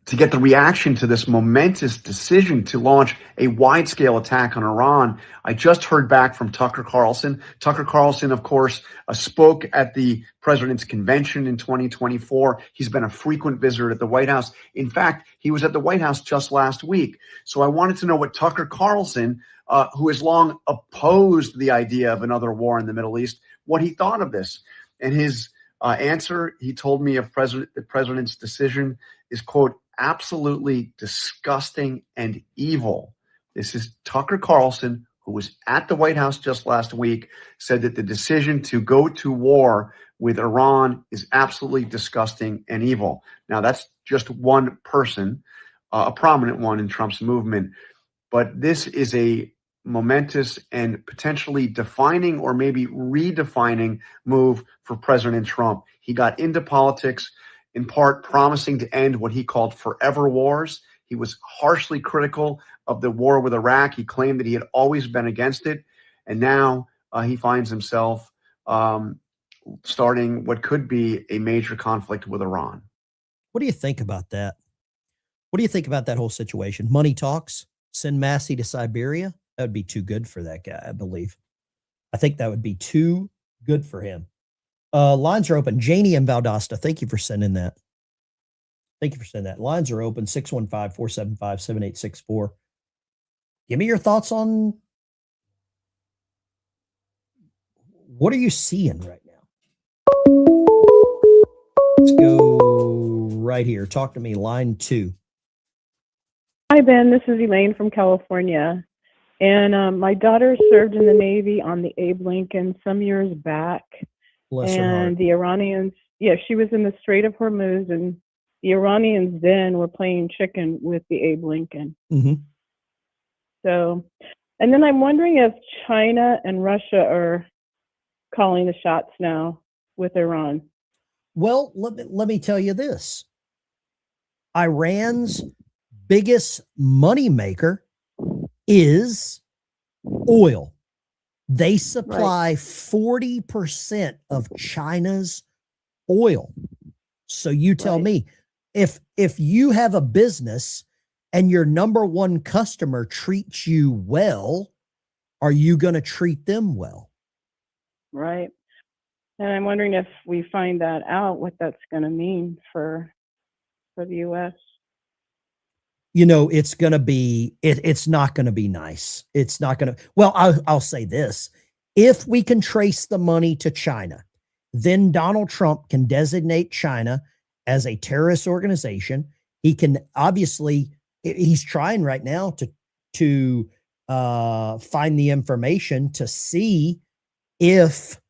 to get the reaction to this momentous decision to launch a wide-scale attack on Iran. I just heard back from Tucker Carlson. Tucker Carlson, of course, spoke at the president's convention in 2024. He's been a frequent visitor at the White House. In fact, he was at the White House just last week. So I wanted to know what Tucker Carlson, who has long opposed the idea of another war in the Middle East, what he thought of this. And his answer, he told me of the president's decision is, quote, absolutely disgusting and evil. This is Tucker Carlson, who was at the White House just last week, said that the decision to go to war with Iran is absolutely disgusting and evil. Now, that's just one person, a prominent one in Trump's movement. But this is a momentous and potentially defining or maybe redefining move for President Trump. He got into politics in part promising to end what he called forever wars. He was harshly critical of the war with Iraq. He claimed that he had always been against it. And now he finds himself starting what could be a major conflict with Iran. What do you think about that? What do you think about that whole situation? Money talks, send Massey to Siberia. That would be too good for that guy, I believe. I think that would be too good for him. Lines are open. Janie and Valdosta, thank you for sending that. Thank you for sending that. Lines are open, 615-475-7864. Give me your thoughts on what are you seeing right now? Let's go right here. Talk to me, line 2. Hi, Ben. This is Elaine from California. And my daughter served in the Navy on the Abe Lincoln some years back. Bless her and heart. the Iranians, she was in the Strait of Hormuz, and the Iranians then were playing chicken with the Abe Lincoln. Mm-hmm. So, and then I'm wondering if China and Russia are calling the shots now with Iran. Well, let me tell you this. Iran's biggest moneymaker is oil. They supply 40% of China's oil. So you tell me, if you have a business and your number one customer treats you well, are you going to treat them well? Right. And I'm wondering if we find that out, what that's going to mean for the U.S. You know, it's going to be, it's not going to be nice. It's not going to, well, I'll say this. If we can trace the money to China, then Donald Trump can designate China as a terrorist organization. He can obviously, he's trying right now to find the information to see if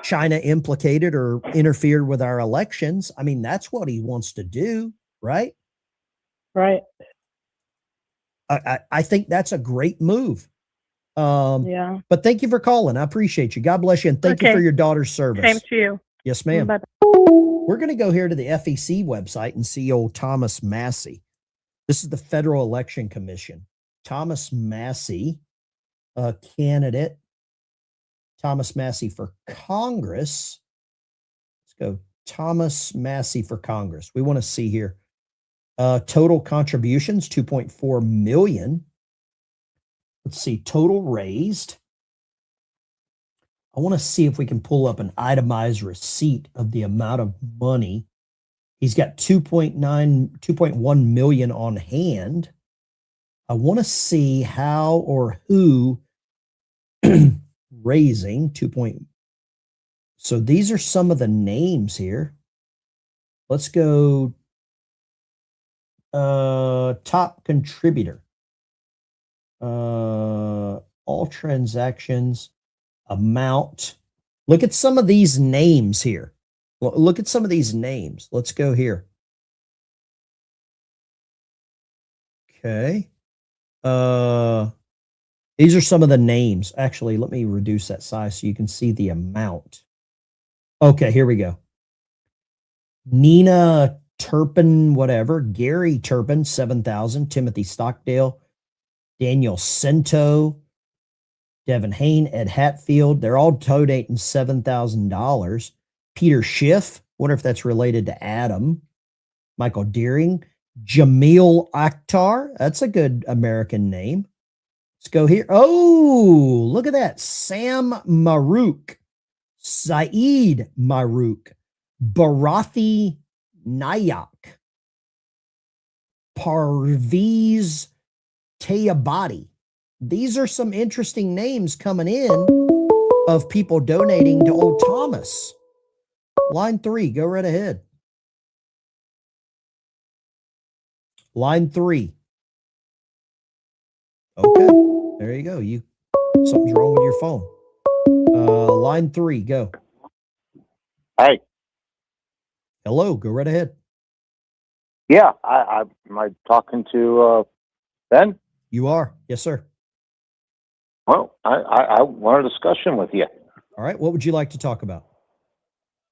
China implicated or interfered with our elections. I mean, that's what he wants to do, right? Right. I think that's a great move. Yeah. But thank you for calling. I appreciate you. God bless you. And thank you for your daughter's service. Same to you. Yes, ma'am. Bye-bye. We're going to go here to the FEC website and see old Thomas Massey. This is the Federal Election Commission. Thomas Massey, candidate. Thomas Massey for Congress. Let's go Thomas Massey for Congress. We want to see here. Total contributions, 2.4 million. Let's see, total raised. I want to see if we can pull up an itemized receipt of the amount of money. He's got 2.1 million on hand. I want to see how or who raising 2. So these are some of the names here. Let's go top contributor. All transactions, amount. Look at some of these names here. Look at some of these names. Let's go here. Okay. These are some of the names. Actually, let me reduce that size so you can see the amount. Okay, here we go. Nina Turpin, whatever. Gary Turpin, 7,000. Timothy Stockdale. Daniel Cento. Devin Hain, Ed Hatfield. They're all donating $7,000. Peter Schiff. Wonder if that's related to Adam. Michael Deering. Jamil Akhtar. That's a good American name. Let's go here. Oh, look at that. Sam Marouk. Saeed Marouk. Barathi Nayak. Parviz Tayabadi. These are some interesting names coming in of people donating to old Thomas. Line 3, go right ahead. Line 3. Okay, there you go. Something's wrong with your phone. Line 3, go. Hey. Hello, go right ahead. Yeah, am I talking to Ben? You are. Yes, sir. Well, I want a discussion with you. All right, what would you like to talk about?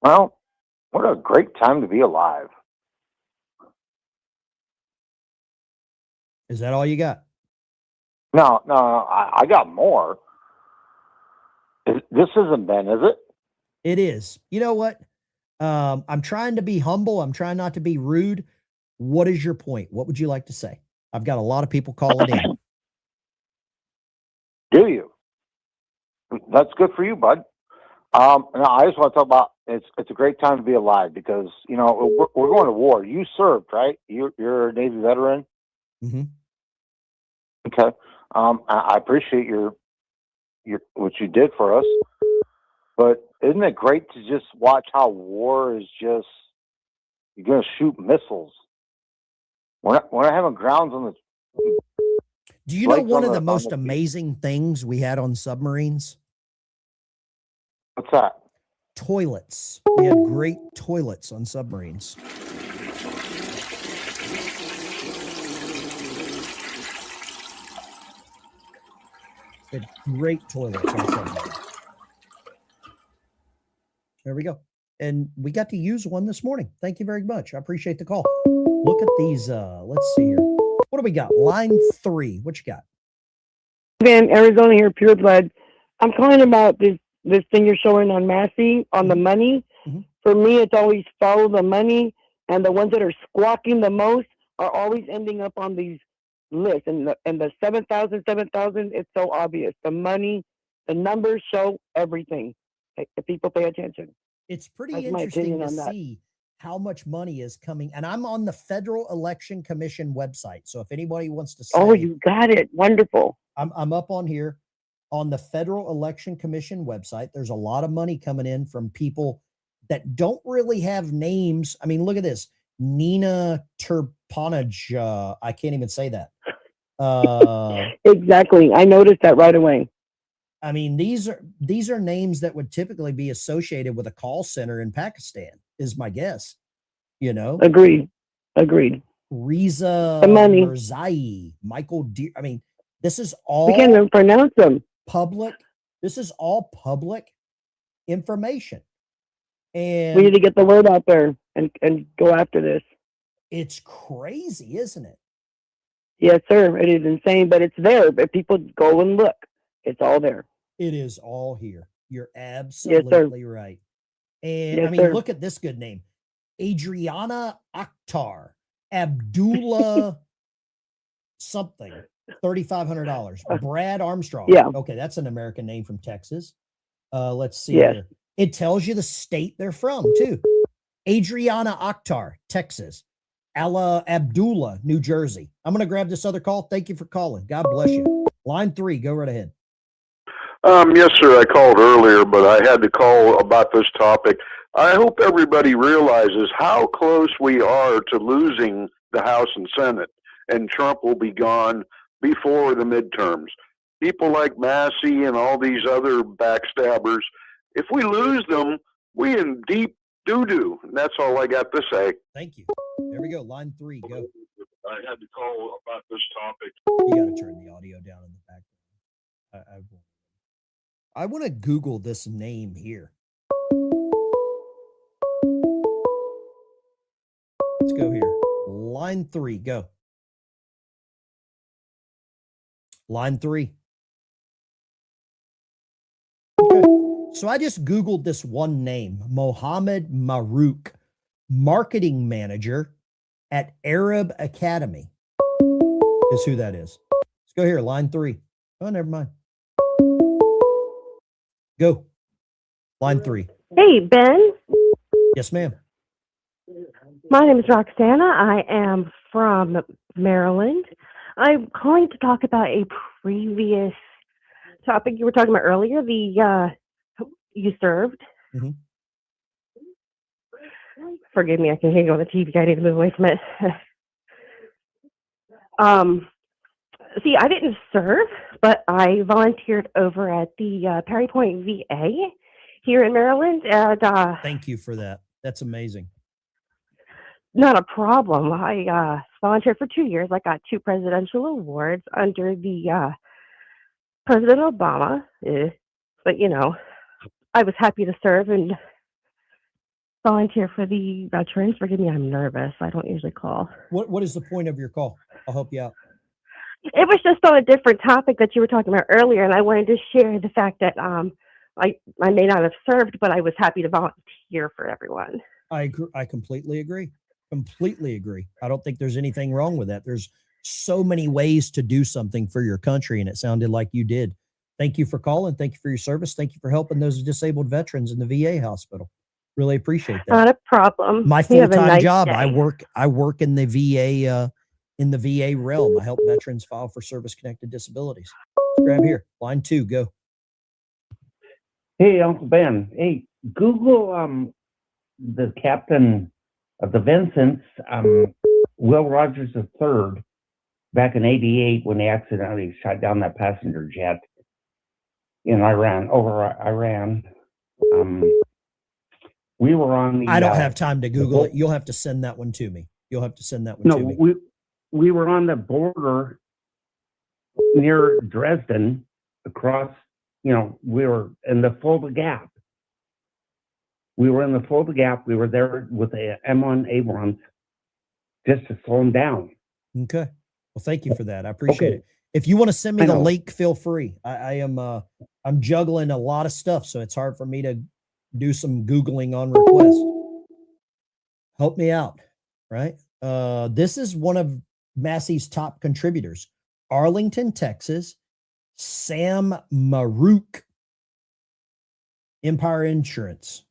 Well, what a great time to be alive. Is that all you got? No, I got more. This isn't Ben, is it? It is. You know what? I'm trying to be humble. I'm trying not to be rude. What is your point? What would you like to say? I've got a lot of people calling in. Do you? That's good for you, bud. No, I just want to talk about it's a great time to be alive because we're going to war. You served, right? You're a Navy veteran. Mm-hmm. Okay. I appreciate your what you did for us, but isn't it great to just watch how war is just you're going to shoot missiles? We're not having grounds on the. Do you know one of the most amazing things we had on submarines? What's that? Toilets. We had great toilets on submarines. We had great toilets on submarines. There we go. And we got to use one this morning. Thank you very much. I appreciate the call. Look at these. Let's see here. What do we got? Line 3. What you got? Ben, Arizona here, pure blood. I'm calling about this thing you're showing on Massey on the money. Mm-hmm. For me, it's always follow the money, and the ones that are squawking the most are always ending up on these lists. And the 7,000, it's so obvious. The money, the numbers show everything. If people pay attention. It's pretty interesting to see how much money is coming. And I'm on the Federal Election Commission website. So if anybody wants to say, oh, you got it. Wonderful. I'm up on here on the Federal Election Commission website. There's a lot of money coming in from people that don't really have names. I mean, look at this. Nina Turpanaj. I can't even say that. Exactly. I noticed that right away. I mean, these are names that would typically be associated with a call center in Pakistan, is my guess. Agreed. Riza the money. Mirzai, Michael I mean, this is all we can't even pronounce them. Public. This is all public information. And we need to get the word out there and go after this. It's crazy, isn't it? Yes, sir. It is insane, but it's there. If people go and look, it's all there. It is all here. You're absolutely right. And Yes, I mean, sir. look at this good name. Adriana Akhtar, Abdullah something, $3,500. Brad Armstrong. Yeah. Okay, that's an American name from Texas. Let's see Yes. here. It tells you the state they're from, too. Adriana Akhtar, Texas. Ala Abdullah, New Jersey. I'm going to grab this other call. Thank you for calling. God bless you. Line 3, go right ahead. Yes, sir. I called earlier, but I had to call about this topic. I hope everybody realizes how close we are to losing the House and Senate, and Trump will be gone before the midterms. People like Massey and all these other backstabbers, if we lose them, we in deep doo-doo. And that's all I got to say. Thank you. There we go. Line 3, go. I had to call about this topic. You got to turn the audio down in the background. I want to Google this name here. Let's go here. Line 3, go. Line 3. Okay. So I just Googled this one name, Mohammed Marouk, marketing manager at Arab Academy, is who that is. Let's go here. Line 3. Oh, never mind. Go. Line 3. Hey, Ben. Yes, ma'am. My name is Roxana. I am from Maryland. I'm calling to talk about a previous topic you were talking about earlier, the you served. Mhm. Forgive me, I can hear you on the TV. I need to move away from it. See, I didn't serve, but I volunteered over at the Perry Point VA here in Maryland. And Thank you for that. That's amazing. not a problem. I volunteered for 2 years. I got 2 presidential awards under the President Obama. But, you know, I was happy to serve and volunteer for the veterans. Forgive me, I'm nervous. I don't usually call. What is the point of your call? I'll help you out. It was just on a different topic that you were talking about earlier, and I wanted to share the fact that I may not have served, but I was happy to volunteer for everyone. I completely agree. Completely agree. I don't think there's anything wrong with that. There's so many ways to do something for your country, and it sounded like you did. Thank you for calling. Thank you for your service. Thank you for helping those disabled veterans in the VA hospital. Really appreciate that. Not a problem. My You have a full-time nice job. day. I work in the VA realm. I help veterans file for service-connected disabilities. Let's grab here. Line 2, go. Hey, Uncle Ben. Hey, Google the captain of the Vincents, Will Rogers III, back in '88 when they accidentally shot down that passenger jet in Iran, over Iran. We were on the. I don't have time to Google it. You'll have to send that one to me. You'll have to send that one to me. No, we were on the border near Dresden, across. You know, we were in the Fulda Gap. We were in the Fulda Gap. We were there with the M1 Abrams just to slow them down. Okay. Well, thank you for that. I appreciate it. If you want to send me I the know. link, feel free. I'm juggling a lot of stuff, so it's hard for me to do some Googling on request. Help me out, right? This is one of Massey's top contributors, Arlington, Texas, Sam Marouk, Empire Insurance,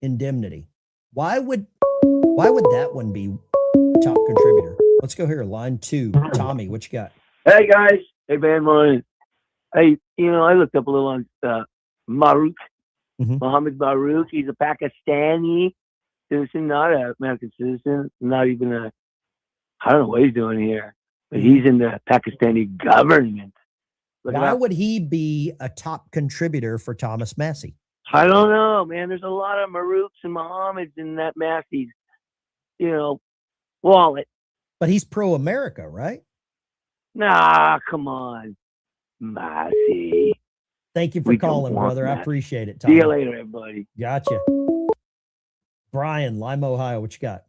Indemnity. Why would that one be a top contributor? Let's go here. Line 2, Tommy, what you got? Hey guys, hey man, morning. Hey, I looked up a little on Marouk, Mohammed Marouk. He's a Pakistani citizen, not an American citizen, not even I don't know what he's doing here, but he's in the Pakistani government. Why would he be a top contributor for Thomas Massey? I don't know, man. There's a lot of Marouks and Mohammeds in that Massey's, wallet. But he's pro-America, right? Nah, come on, Massey. Thank you for We don't calling, want brother. I that. appreciate it, See Tommy. you later, everybody. Gotcha. Brian, Lima, Ohio, what you got?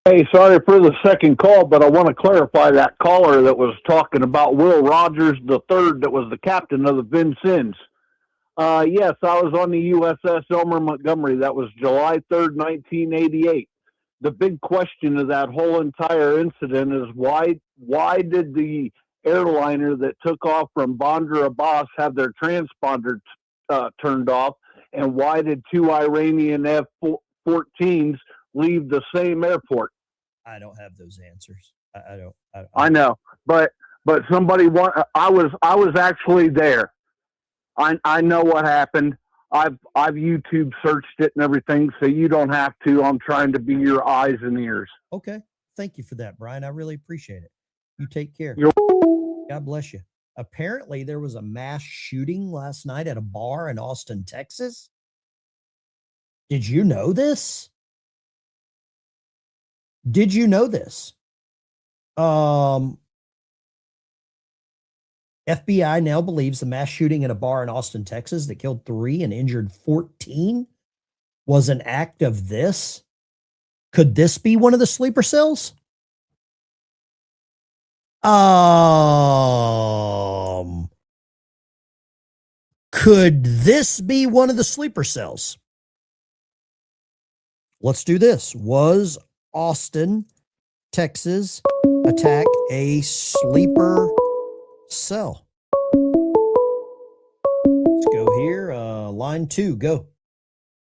Hey, sorry for the second call, but I want to clarify that caller that was talking about Will Rogers III, that was the captain of the Vincennes. Yes, I was on the USS Elmer Montgomery. That was July 3rd, 1988. The big question of that whole entire incident is why did the airliner that took off from Bandar Abbas have their transponder turned off, and why did 2 Iranian F-14s leave the same airport? I don't have those answers. I know, but somebody I was actually there. I know what happened. I've YouTube searched it and everything, so you don't have to. I'm trying to be your eyes and ears. Okay. Thank you for that, Brian. I really appreciate it. You take care. God bless you. Apparently, there was a mass shooting last night at a bar in Austin, Texas. Did you know this? Did you know this? FBI now believes the mass shooting at a bar in Austin, Texas that killed 3 and injured 14 was an act of this. Could this be one of the sleeper cells? Could this be one of the sleeper cells? Let's do this. Was Austin, Texas attack a sleeper cell? Let's go here. Line 2, go.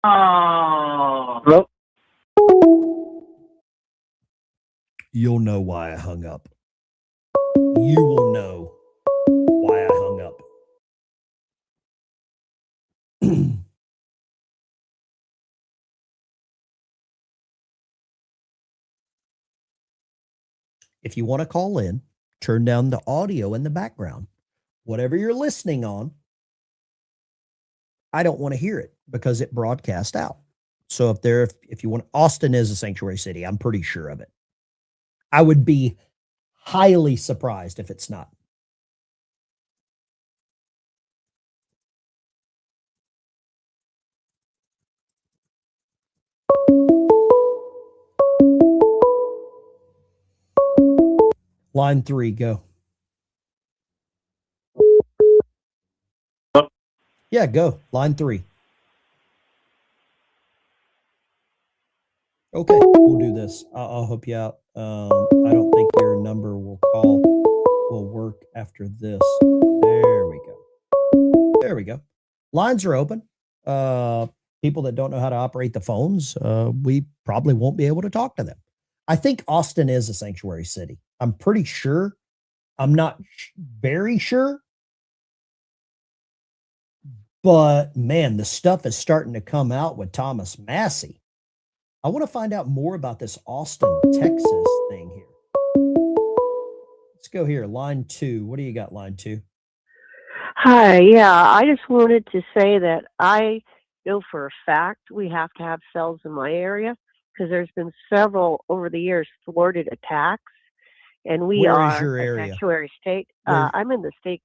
Hello? You'll know why I hung up. You will know why I hung up. If you want to call in, turn down the audio in the background. Whatever you're listening on, I don't want to hear it because it broadcast out. So if you want, Austin is a sanctuary city. I'm pretty sure of it. I would be highly surprised if it's not. Line 3, go. Yeah, go. Line 3. Okay, we'll do this. I'll help you out. I don't think your number will work after this. There we go. There we go. Lines are open. People that don't know how to operate the phones, we probably won't be able to talk to them. I think Austin is a sanctuary city. I'm pretty sure. I'm not very sure. But man, the stuff is starting to come out with Thomas Massey. I want to find out more about this Austin, Texas thing here. Let's go here. Line 2. What do you got, line 2? Hi, yeah, I just wanted to say that I know for a fact we have to have cells in my area because there's been several over the years thwarted attacks, and we Where are is your a area? sanctuary state. Where- I'm in the state,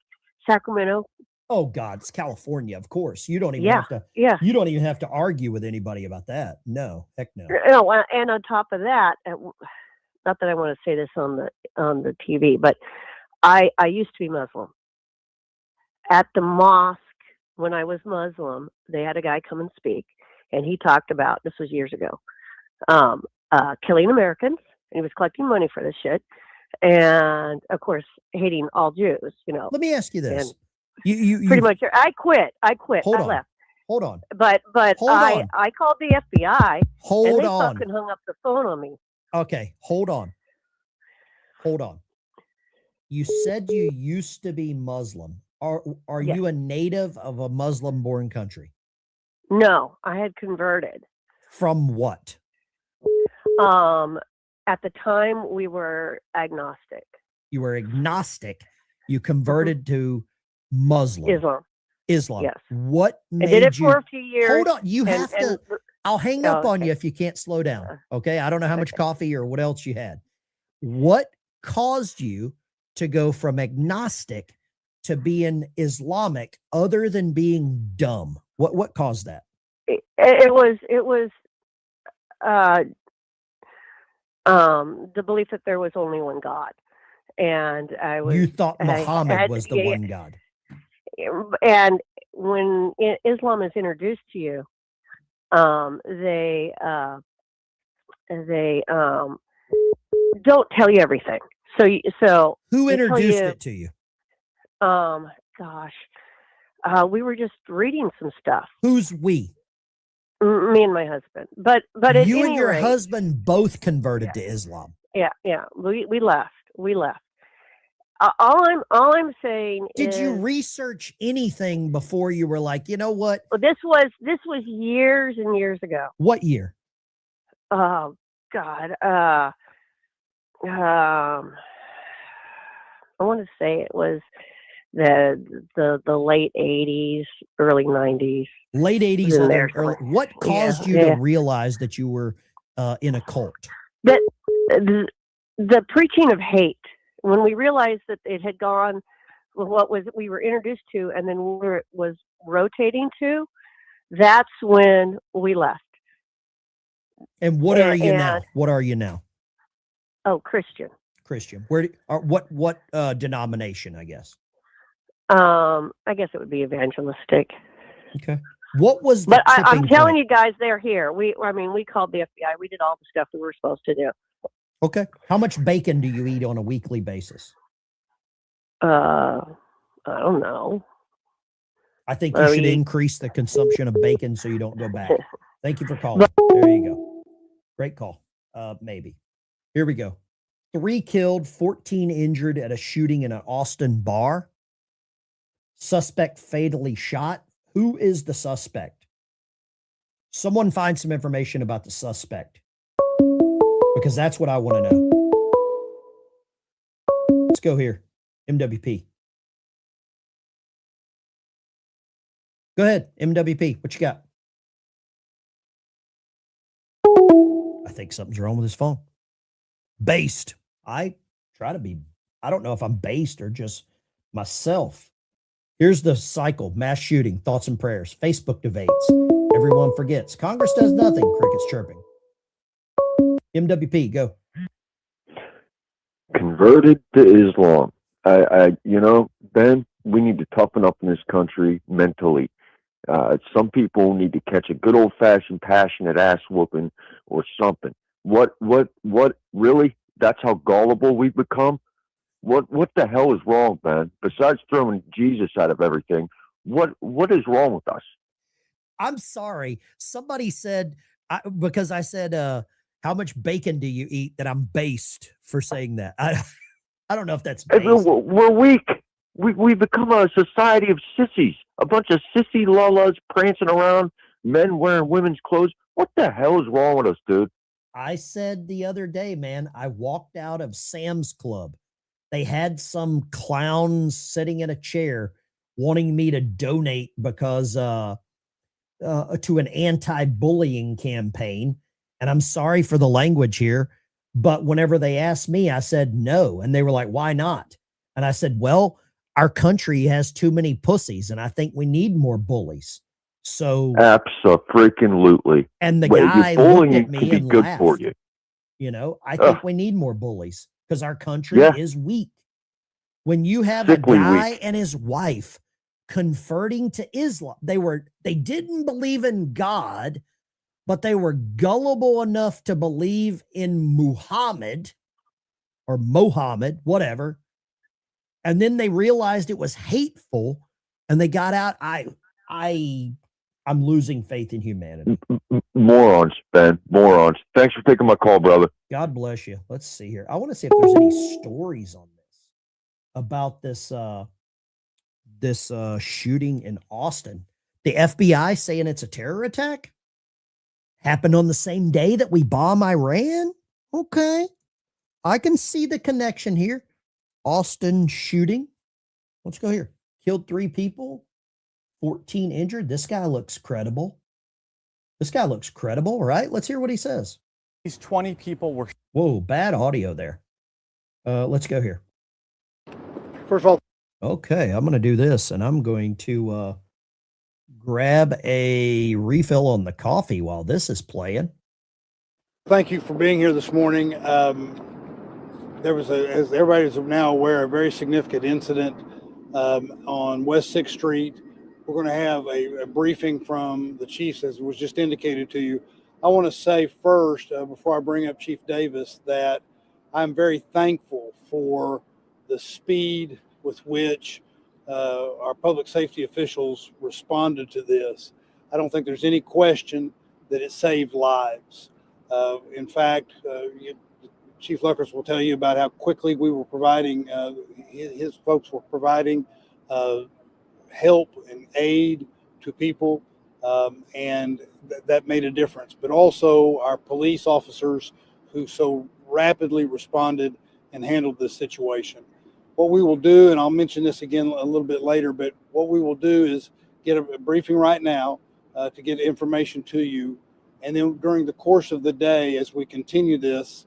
Sacramento. Oh God, it's California, of course. You don't even Yeah, have to. yeah. You don't even have to argue with anybody about that. No, heck no. No, and on top of that, not that I want to say this on the TV, but I used to be Muslim. At the mosque, when I was Muslim, they had a guy come and speak, and he talked about, this was years ago, killing Americans, and he was collecting money for this shit, and of course hating all Jews. Let me ask you this: And you pretty much, I quit. Hold I on. left. Hold on. But Hold I on. I called the FBI, Hold and they on. fucking hung up the phone on me. Okay, hold on. Hold on. You said you used to be Muslim. Are Yes. you a native of a Muslim-born country? No, I had converted. From what? At the time, we were agnostic. You were agnostic. You converted to Muslim. Islam. Yes. What I made did it you? for a few years. Hold on. You and- have to. and- I'll hang Oh, up on okay. you if you can't slow down. Okay. I don't know how much coffee or what else you had. What caused you to go from agnostic to being Islamic other than being dumb? What caused that? It was the belief that there was only one God, and I was. You thought I Muhammad had- was the yeah, one God. and when Islam is introduced to you, they don't tell you everything. So who they tell introduced you, it to you? Gosh, we were just reading some stuff. Who's we? Me and my husband. But at You and any your rate, husband both converted to Islam. yeah. We left. All I'm saying Did is, you research anything before you were like, you know what? this was years and years ago. What year? Oh God. I want to say it was the late 80s, early 90s. Late 80s, in and there early. somewhere. What caused you to realize that you were in a cult? That the preaching of hate, when we realized that it had gone, we were introduced to, and then where it was rotating to, that's when we left. And what are you now? What are you now? Oh, Christian. What denomination, I guess? I guess it would be evangelistic. Okay. What was the But I'm tipping telling point? you guys, they're here. We called the FBI. We did all the stuff we were supposed to do. Okay. How much bacon do you eat on a weekly basis? I don't know. I think you should increase the consumption of bacon so you don't go back. Thank you for calling. There you go. Great call. Maybe. Here we go. 3 killed, 14 injured at a shooting in an Austin bar. Suspect fatally shot. Who is the suspect? Someone find some information about the suspect, because that's what I want to know. Let's go here. MWP. Go ahead, MWP. What you got? I think something's wrong with his phone. Based. I try to be, I don't know if I'm based or just myself. Here's the cycle. Mass shooting, thoughts and prayers. Facebook debates. Everyone forgets. Congress does nothing. Crickets chirping. MWP, go. Converted to Islam. Ben, we need to toughen up in this country mentally. Some people need to catch a good old-fashioned passionate ass whooping or something. What, really? That's how gullible we've become? What the hell is wrong, man? Besides throwing Jesus out of everything, what is wrong with us? I'm sorry. Somebody said, because I said, how much bacon do you eat, that I'm based for saying that. I don't know if that's based. We're weak. We've become a society of sissies, a bunch of sissy lullas prancing around, men wearing women's clothes. What the hell is wrong with us, dude? I said the other day, man, I walked out of Sam's Club. They had some clowns sitting in a chair wanting me to donate because to an anti-bullying campaign. And I'm sorry for the language here, but whenever they asked me, I said no. And they were like, why not? And I said, well, our country has too many pussies, and I think we need more bullies. So Abso-freaking-lutely. And the guy looked at me can be and good laughed. for you. You know, I think we need more bullies because our country is weak. When you have Sickly a guy weak. and his wife converting to Islam, they didn't believe in God, but they were gullible enough to believe in Muhammad or Mohammed, whatever. And then they realized it was hateful and they got out. I'm losing faith in humanity. Morons, Ben. Morons. Thanks for taking my call, brother. God bless you. Let's see here. I want to see if there's any stories on this about this shooting in Austin. The FBI saying it's a terror attack happened on the same day that we bomb Iran. Okay. I can see the connection here. Austin shooting. Let's go here. Killed 3 people, 14 injured. This guy looks credible. Right? Let's hear what he says. These 20 people were. Whoa, bad audio there. Let's go here. First of all, okay, I'm going to do this, and I'm going to grab a refill on the coffee while this is playing. Thank you for being here this morning. There was, as everybody is now aware, a very significant incident on West 6th Street. We're going to have a briefing from the chiefs, as was just indicated to you. I want to say first, before I bring up Chief Davis, that I'm very thankful for the speed with which our public safety officials responded to this. I don't think there's any question that it saved lives. In fact, Chief Luckrets will tell you about how quickly we were providing, his folks were providing help and aid to people, and that made a difference. But also our police officers who so rapidly responded and handled this situation. What we will do, and I'll mention this again a little bit later, but what we will do is get a briefing right now to get information to you. And then during the course of the day, as we continue this,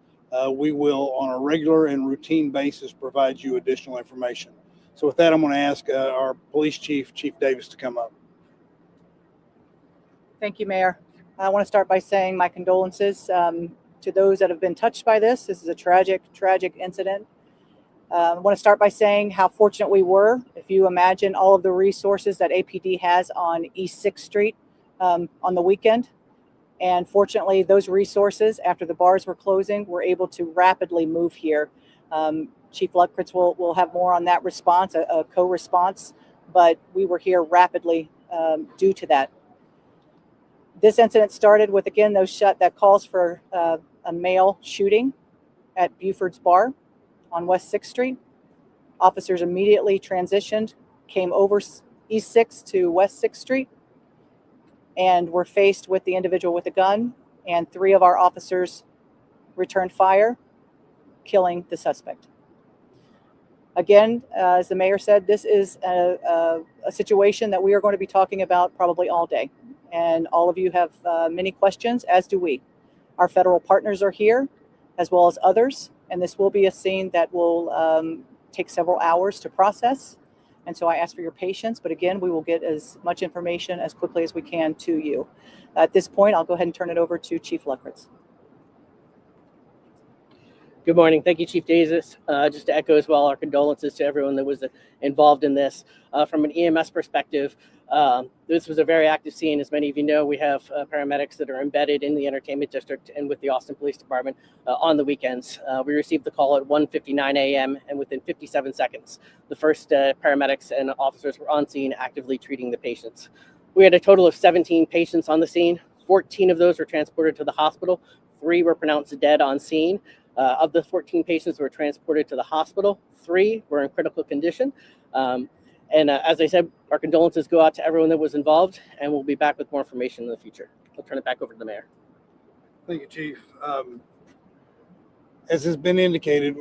we will, on a regular and routine basis, provide you additional information. So with that, I'm going to ask our police chief, Chief Davis, to come up. Thank you, Mayor. I want to start by saying my condolences to those that have been touched by this. This is a tragic, tragic incident. I want to start by saying how fortunate we were. If you imagine all of the resources that APD has on East 6th Street on the weekend, and fortunately those resources, after the bars were closing, were able to rapidly move here. Chief Luckrets will have more on that response, a co-response, but we were here rapidly due to that. This incident started with, again, that calls for a male shooting at Buford's Bar on West 6th Street. Officers immediately transitioned, came over East 6th to West 6th Street, and were faced with the individual with a gun, and 3 of our officers returned fire, killing the suspect. Again, as the mayor said, this is a situation that we are going to be talking about probably all day. And all of you have many questions, as do we. Our federal partners are here, as well as others. And this will be a scene that will take several hours to process. And so I ask for your patience. But again, we will get as much information as quickly as we can to you. At this point, I'll go ahead and turn it over to Chief Luckrets. Good morning. Thank you, Chief Davis. Just to echo as well our condolences to everyone that was involved in this. From an EMS perspective, this was a very active scene. As many of you know, we have paramedics that are embedded in the entertainment district and with the Austin Police Department on the weekends. We received the call at 1:59 a.m. and within 57 seconds, the first paramedics and officers were on scene actively treating the patients. We had a total of 17 patients on the scene. 14 of those were transported to the hospital. 3 were pronounced dead on scene. Of the 14 patients who were transported to the hospital, 3 were in critical condition. As I said, our condolences go out to everyone that was involved, and we'll be back with more information in the future. I'll turn it back over to the mayor. Thank you, Chief. As has been indicated,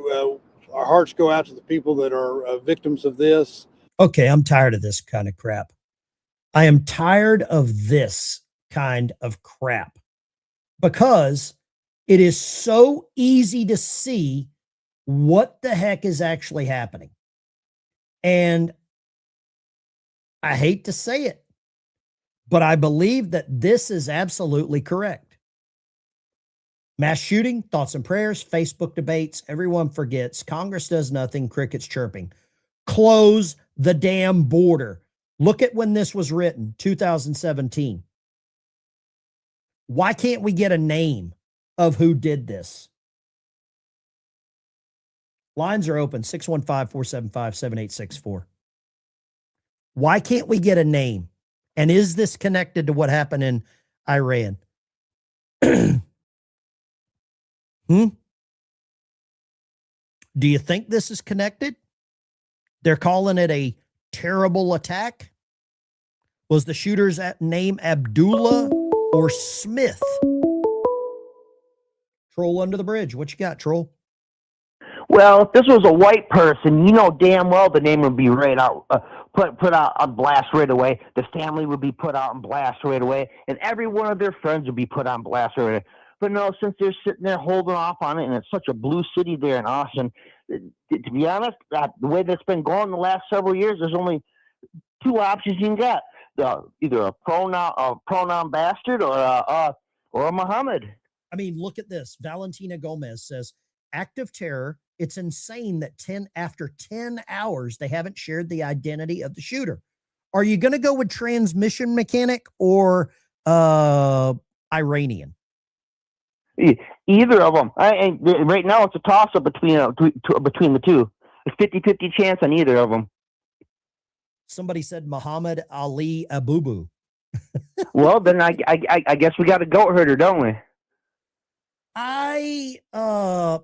our hearts go out to the people that are victims of this. Okay, I'm tired of this kind of crap. I am tired of this kind of crap because it is so easy to see what the heck is actually happening. And I hate to say it, but I believe that this is absolutely correct. Mass shooting, thoughts and prayers, Facebook debates, everyone forgets. Congress does nothing, crickets chirping. Close the damn border. Look at when this was written, 2017. Why can't we get a name of who did this? Lines are open, 615-475-7864. Why can't we get a name? And is this connected to what happened in Iran? Do you think this is connected? They're calling it a terrible attack. Was the shooter's name Abdullah or Smith? Troll under the bridge. What you got, Troll? Well, if this was a white person, you know damn well the name would be right out, put out on blast right away. The family would be put out on blast right away, and every one of their friends would be put on blast right away. But no, since they're sitting there holding off on it, and it's such a blue city there in Austin, to be honest, the way that's been going the last several years, there's only 2 options you can get: either a pronoun bastard or a Muhammad. I mean, look at this. Valentina Gomez says, act of terror It's insane that after 10 hours, they haven't shared the identity of the shooter. Are you going to go with transmission mechanic or Iranian? Either of them. Right now, it's a toss-up between the two. It's 50-50 chance on either of them. Somebody said Muhammad Ali Abubu. Well, then I guess we got a goat herder, don't we?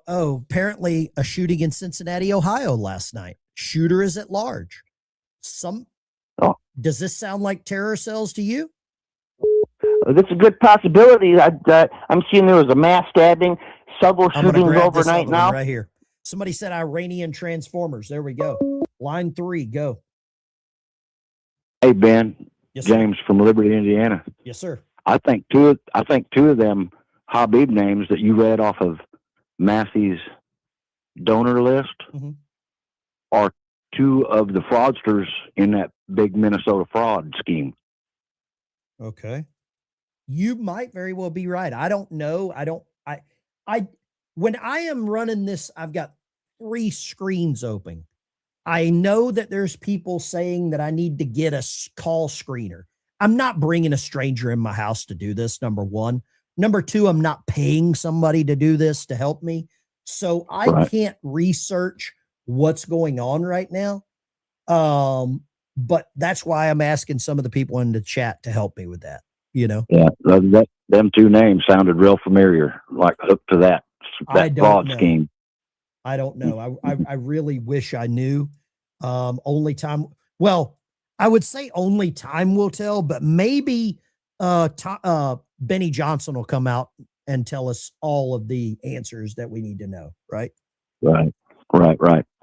Apparently a shooting in Cincinnati, Ohio last night. Shooter is at large. Does this sound like terror cells to you? That's a good possibility. I'm seeing there was a mass stabbing, several shootings overnight now. Right here. Somebody said Iranian transformers. There we go. Line 3, go. Hey, Ben. Yes, James from Liberty, Indiana. Yes, sir. I think two of them Habib names that you read off of Massey's donor list are two of the fraudsters in that big Minnesota fraud scheme. Okay. You might very well be right. I don't know. When I am running this, I've got 3 screens open. I know that there's people saying that I need to get a call screener. I'm not bringing a stranger in my house to do this, number 1. Number 2, I'm not paying somebody to do this to help me. So I can't research what's going on right now. But that's why I'm asking some of the people in the chat to help me with that, you know? Yeah, them two names sounded real familiar, like hooked to that fraud scheme. I don't know. I really wish I knew. Only time. Well, I would say only time will tell, but maybe Benny Johnson will come out and tell us all of the answers that we need to know. Right. Right.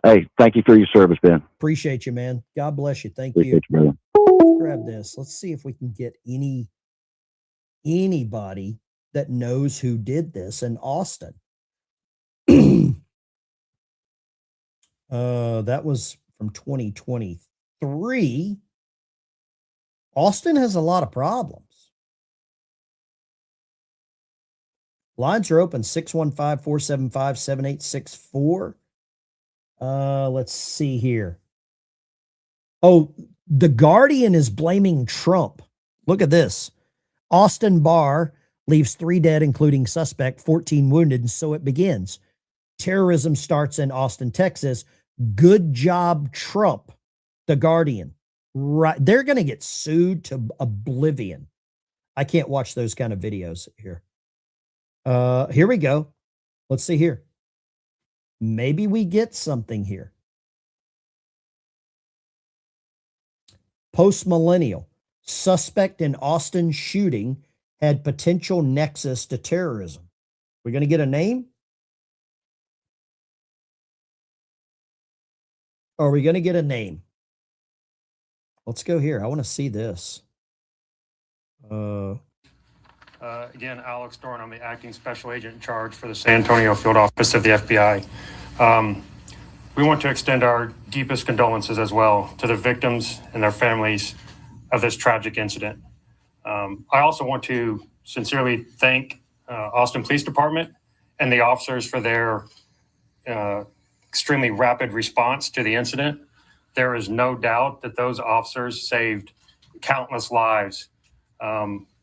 Hey, thank you for your service, Ben. Appreciate you, man. God bless you. Thank Appreciate you, brother. Let's grab this. Let's see if we can get anybody that knows who did this in Austin. That was from 2023. Austin has a lot of problems. Lines are open 615-475-7864. Let's see here. Oh, The Guardian is blaming Trump. Look at this. Austin bar leaves 3 dead, including suspect, 14 wounded, and so it begins. Terrorism starts in Austin, Texas. Good job, Trump. The Guardian. Right. They're going to get sued to oblivion. I can't watch those kind of videos here. Here we go. Let's see here. Maybe we get something here. Post-millennial. Suspect in Austin shooting had potential nexus to terrorism. We're going to get a name? Are we going to get a name? Let's go here. I want to see this. Again, Alex Dorn, I'm the acting special agent in charge for the San Antonio field office of the FBI. We want to extend our deepest condolences as well to the victims and their families of this tragic incident. I also want to sincerely thank Austin Police Department and the officers for their extremely rapid response to the incident. There is no doubt that those officers saved countless lives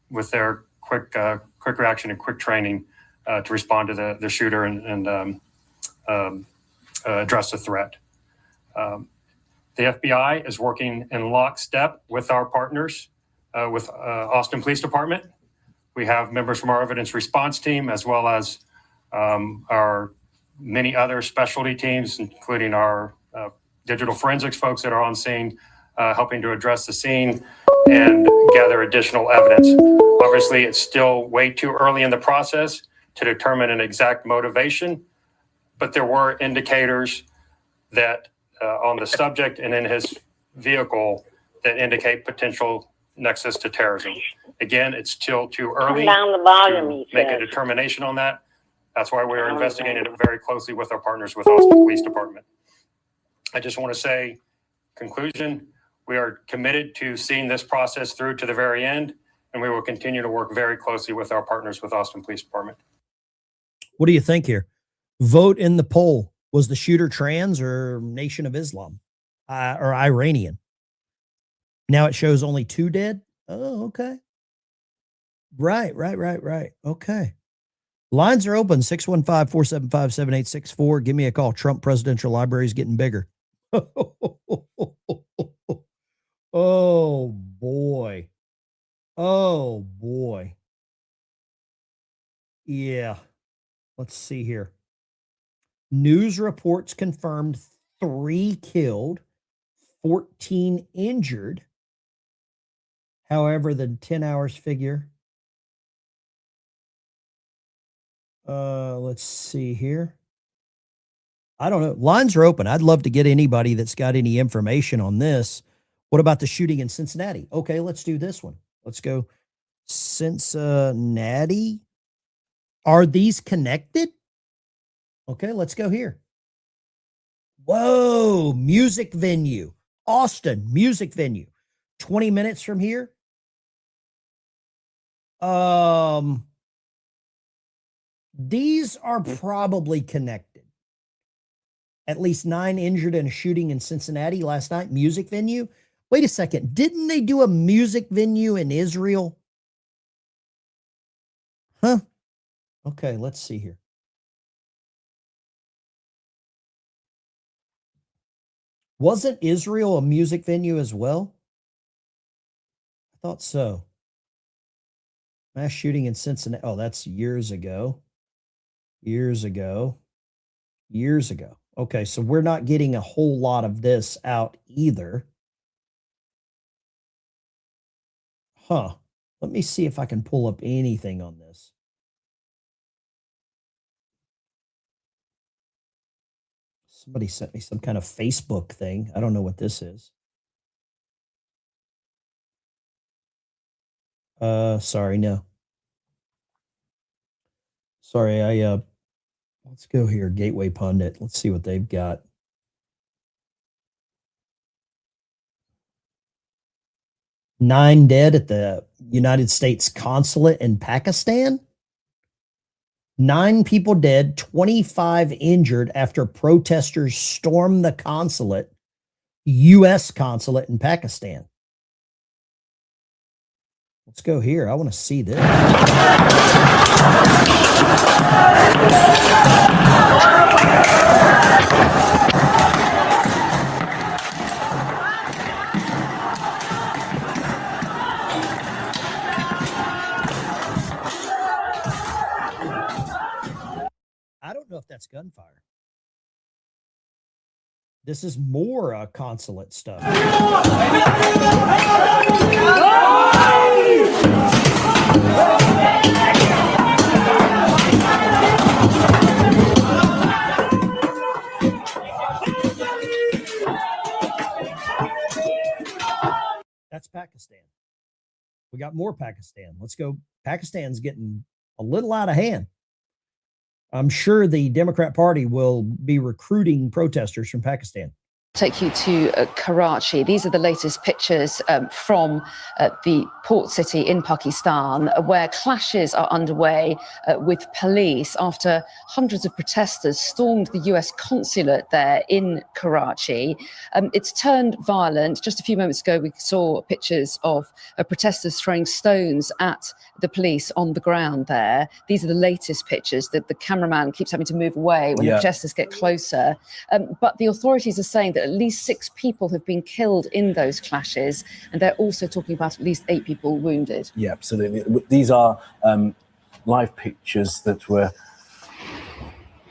with their quick reaction and quick training to respond to the shooter and address the threat. The FBI is working in lockstep with our partners, with Austin Police Department. We have members from our evidence response team, as well as our many other specialty teams, including our digital forensics folks that are on scene, helping to address the scene and gather additional evidence. Obviously, it's still way too early in the process to determine an exact motivation, but there were indicators that on the subject and in his vehicle that indicate potential nexus to terrorism. Again, it's still too early to make a determination on that. That's why we're investigating it very closely with our partners with Austin Police Department. I just want to say, conclusion, we are committed to seeing this process through to the very end, and we will continue to work very closely with our partners with Austin Police Department. What do you think here? Vote in the poll. Was the shooter trans or Nation of Islam or Iranian? Now it shows only 2 dead. Oh, okay. Right. Okay. Lines are open, 615-475-7864. Give me a call. Trump Presidential Library is getting bigger. Oh, boy. Oh, boy. Yeah. Let's see here. News reports confirmed 3 killed, 14 injured. However, the 10 hours figure. Let's see here. I don't know. Lines are open. I'd love to get anybody that's got any information on this. What about the shooting in Cincinnati? Okay, let's do this one. Let's go Cincinnati. Are these connected? Okay, let's go here. Whoa, music venue. Austin, music venue. 20 minutes from here. These are probably connected. At least 9 injured in a shooting in Cincinnati last night. Music venue. Wait a second. Didn't they do a music venue in Israel? Huh? Okay, let's see here. Wasn't Israel a music venue as well? I thought so. Mass shooting in Cincinnati. Oh, that's years ago. Years ago. Okay, so we're not getting a whole lot of this out either. Huh. Let me see if I can pull up anything on this. Somebody sent me some kind of Facebook thing. I don't know what this is. Sorry, no. Sorry, let's go here, Gateway Pundit. Let's see what they've got. Nine dead at the United States consulate in Pakistan. 9 people dead, 25 injured after protesters stormed the consulate, U.S. consulate in Pakistan. Let's go here. I want to see this. I don't know if that's gunfire. This is more consulate stuff. That's Pakistan. We got more Pakistan. Let's go. Pakistan's getting a little out of hand. I'm sure the Democrat Party will be recruiting protesters from Pakistan. Take you to Karachi. These are the latest pictures from the port city in Pakistan, where clashes are underway with police after hundreds of protesters stormed the US consulate there in Karachi. It's turned violent. Just a few moments ago, we saw pictures of protesters throwing stones at the police on the ground there. These are the latest pictures that the cameraman keeps having to move away when the protesters get closer. But the authorities are saying that at least 6 people have been killed in those clashes, and they're also talking about at least 8 people wounded. Yeah, absolutely. These are live pictures that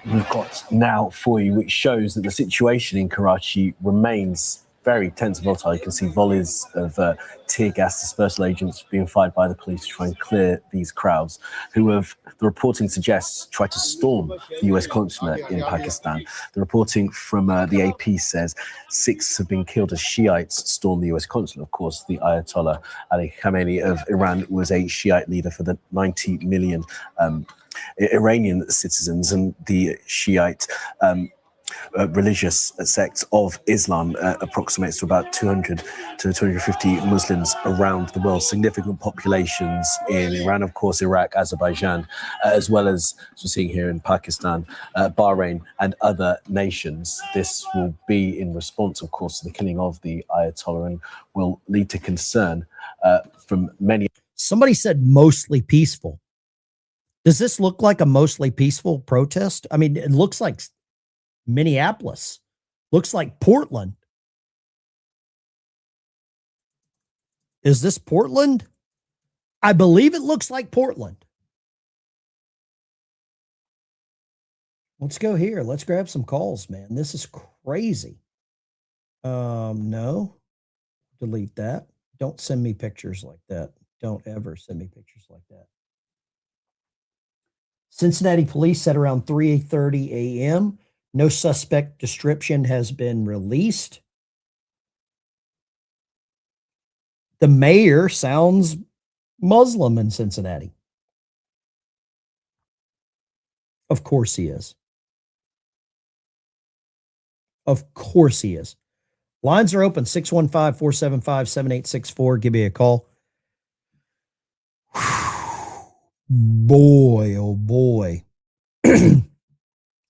we've got now for you, which shows that the situation in Karachi remains very tense and volatile. You can see volleys of tear gas dispersal agents being fired by the police to try and clear these crowds who have, the reporting suggests, tried to storm the US consulate in Pakistan. The reporting from the AP says 6 have been killed as Shiites stormed the US consulate. Of course, the Ayatollah Ali Khamenei of Iran was a Shiite leader for the 90 million Iranian citizens, and the Shiite religious sect of Islam, approximates to about 200 to 250 Muslims around the world, significant populations in Iran, of course, Iraq, Azerbaijan, as well as we're seeing here in Pakistan, Bahrain, and other nations. This will be in response, of course, to the killing of the Ayatollah, and will lead to concern from many. Somebody said mostly peaceful. Does this look like a mostly peaceful protest? I mean, it looks like Minneapolis, looks like Portland. Is this Portland? I believe it looks like Portland. Let's go here. Let's grab some calls, man. This is crazy. No. Delete that. Don't send me pictures like that. Don't ever send me pictures like that. Cincinnati police said around 3:30 a.m., no suspect description has been released. The mayor sounds Muslim in Cincinnati. Of course he is. Of course he is. Lines are open, 615-475-7864. Give me a call. Boy, oh boy.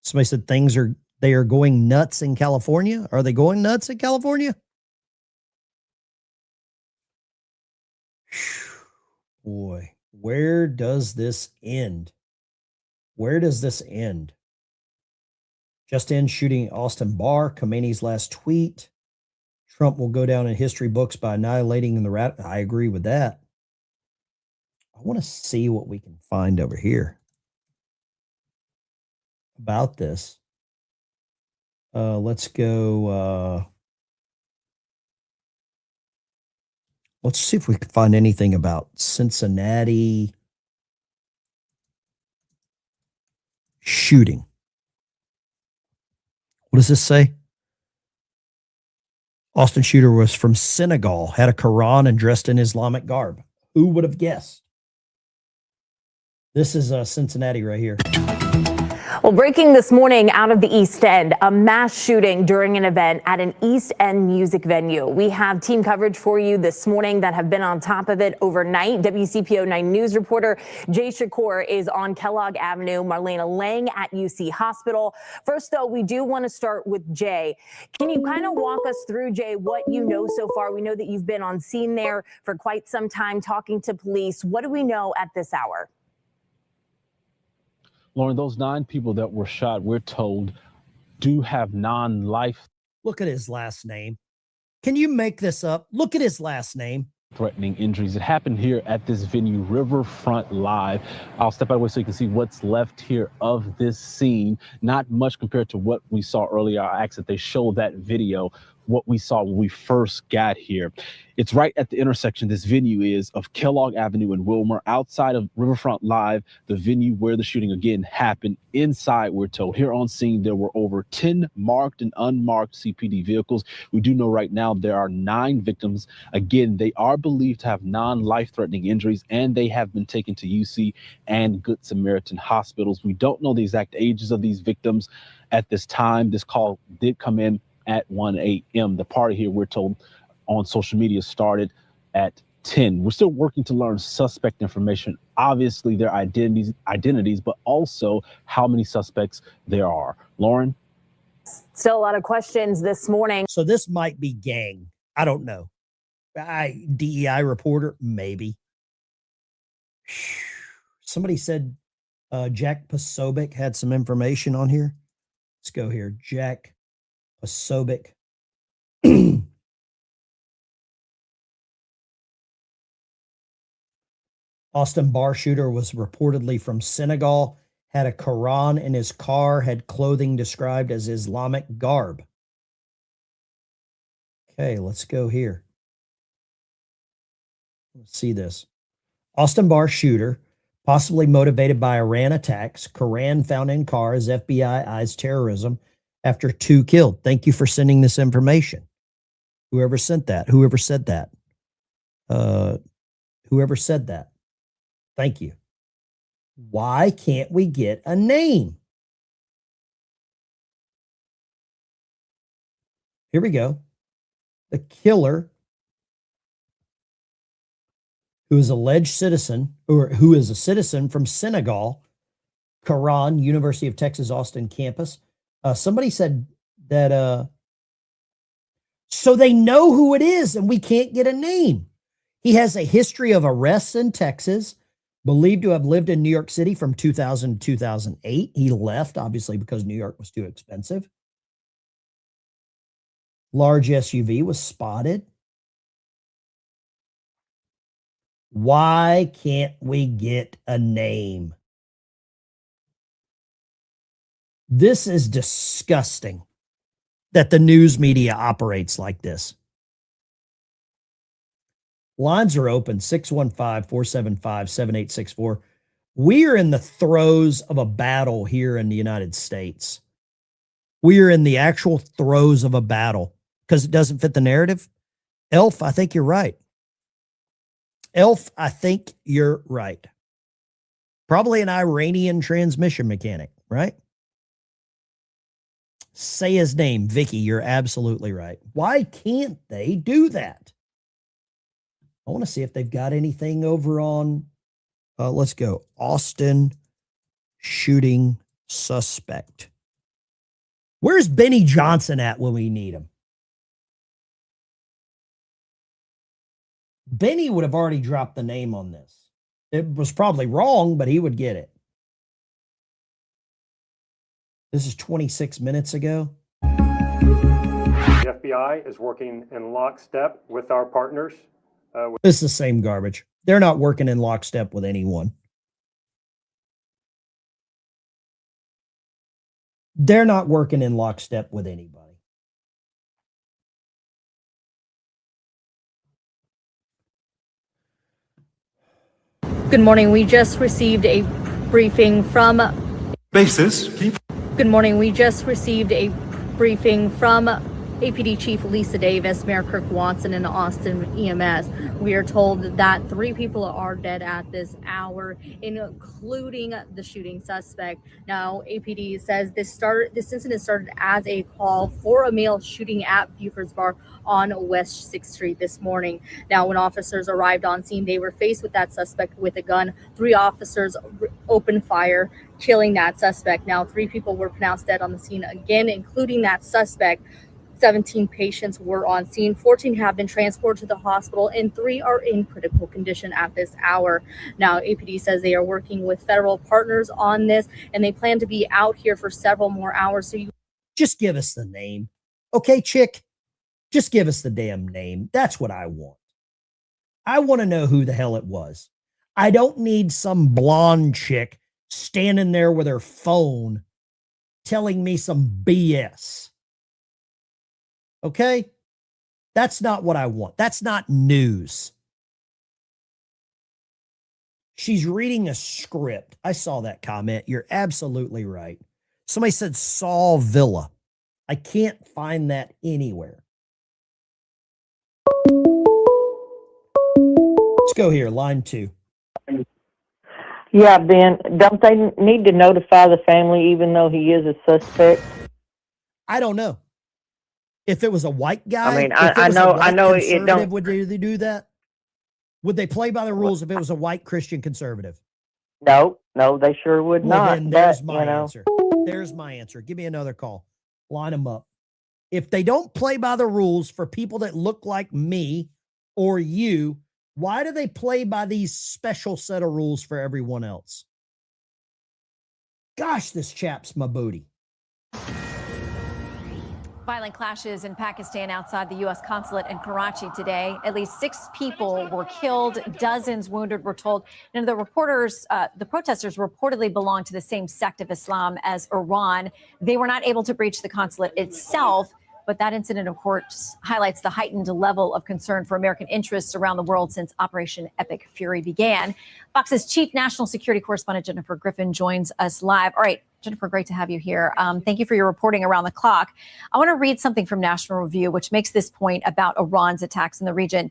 Somebody said they are going nuts in California. Are they going nuts in California? Boy, where does this end? Where does this end? Just in shooting Austin Barr, Khomeini's last tweet. Trump will go down in history books by annihilating the rat. I agree with that. I want to see what we can find over here about this. Let's go. Let's see if we can find anything about Cincinnati shooting. What does this say? Austin shooter was from Senegal, had a Quran and dressed in Islamic garb. Who would have guessed? This is Cincinnati right here. Well, breaking this morning out of the East End, a mass shooting during an event at an East End music venue. We have team coverage for you this morning that have been on top of it overnight. WCPO 9 News reporter Jay Shakur is on Kellogg Avenue, Marlena Lang at UC Hospital. First, though, we do want to start with Jay. Can you kind of walk us through, Jay, what you know so far? We know that you've been on scene there for quite some time talking to police. What do we know at this hour? Lauren, those 9 people that were shot, we're told, do have non-life. Look at his last name. Can you make this up? Look at his last name. Threatening injuries. It happened here at this venue, Riverfront Live. I'll step out of the way so you can see what's left here of this scene. Not much compared to what we saw earlier. I asked that they show that video, what we saw when we first got here. It's right at the intersection, this venue is, of Kellogg Avenue and Wilmer, outside of Riverfront Live, the venue where the shooting again happened. Inside, we're told, here on scene, there were over 10 marked and unmarked CPD vehicles. We do know right now there are 9 victims. Again, they are believed to have non-life-threatening injuries, and they have been taken to UC and Good Samaritan hospitals. We don't know the exact ages of these victims at this time. This call did come in at 1 a.m. The party here, we're told, on social media started at 10. We're still working to learn suspect information, obviously their identities, but also how many suspects there are. Lauren? Still a lot of questions this morning. So this might be gang. I don't know. DEI reporter, maybe. Somebody said Jack Posobiec had some information on here. Let's go here. Jack Posobiec. Austin Barr shooter was reportedly from Senegal, had a Quran in his car, had clothing described as Islamic garb. Okay, let's go here. Let's see this. Austin Barr shooter, possibly motivated by Iran attacks, Quran found in car as FBI eyes terrorism after 2 killed. Thank you for sending this information. Whoever sent that, whoever said that, whoever said that. Thank you. Why can't we get a name? Here we go. The killer, who is alleged citizen, or who is a citizen from Senegal, Quran, University of Texas, Austin campus. Somebody said that, so they know who it is and we can't get a name. He has a history of arrests in Texas, believed to have lived in New York City from 2000 to 2008. He left, obviously, because New York was too expensive. Large SUV was spotted. Why can't we get a name? This is disgusting that the news media operates like this. Lines are open, 615-475-7864. We are in the throes of a battle here in the United States. We are in the actual throes of a battle because it doesn't fit the narrative. Elf, I think you're right. Elf, I think you're right. Probably an Iranian transmission mechanic, right? Say his name, Vicky. You're absolutely right. Why can't they do that? I want to see if they've got anything over on, let's go, Austin shooting suspect. Where's Benny Johnson at when we need him? Benny would have already dropped the name on this. It was probably wrong, but he would get it. This is 26 minutes ago. The FBI is working in lockstep with our partners. This is the same garbage. They're not working in lockstep with anyone. They're not working in lockstep with anybody. Good morning. We just received a briefing from Basis. Good morning. We just received a briefing from APD Chief Lisa Davis, Mayor Kirk Watson, and Austin EMS. We are told that 3 people are dead at this hour, including the shooting suspect. Now, APD says this incident started as a call for a male shooting at Buford's Bar on West 6th Street this morning. Now, when officers arrived on scene, they were faced with that suspect with a gun. 3 officers opened fire, killing that suspect. Now, 3 people were pronounced dead on the scene again, including that suspect. 17 patients were on scene, 14 have been transported to the hospital, and 3 are in critical condition at this hour. Now, APD says they are working with federal partners on this, and they plan to be out here for several more hours. So you just give us the name. Okay, chick? Just give us the damn name. That's what I want. I want to know who the hell it was. I don't need some blonde chick standing there with her phone telling me some BS. Okay? That's not what I want. That's not news. She's reading a script. I saw that comment. You're absolutely right. Somebody said Saul Villa. I can't find that anywhere. Let's go here. Line 2. Yeah, Ben, don't they need to notify the family even though he is a suspect? I don't know. If it was a white guy, I mean, I know it don't. Would they do that? Would they play by the rules if it was a white Christian conservative? No, they sure would not. Then there's my answer. There's my answer. Give me another call. Line them up. If they don't play by the rules for people that look like me or you, why do they play by these special set of rules for everyone else? Gosh, this chap's my booty. Violent clashes in Pakistan outside the U.S. consulate in Karachi today. At least 6 people were killed, dozens wounded, we're told. And the protesters reportedly belong to the same sect of Islam as Iran. They were not able to breach the consulate itself, but that incident, of course, highlights the heightened level of concern for American interests around the world since Operation Epic Fury began. Fox's chief national security correspondent, Jennifer Griffin, joins us live. All right, Jennifer, great to have you here. Thank you for your reporting around the clock. I want to read something from National Review, which makes this point about Iran's attacks in the region.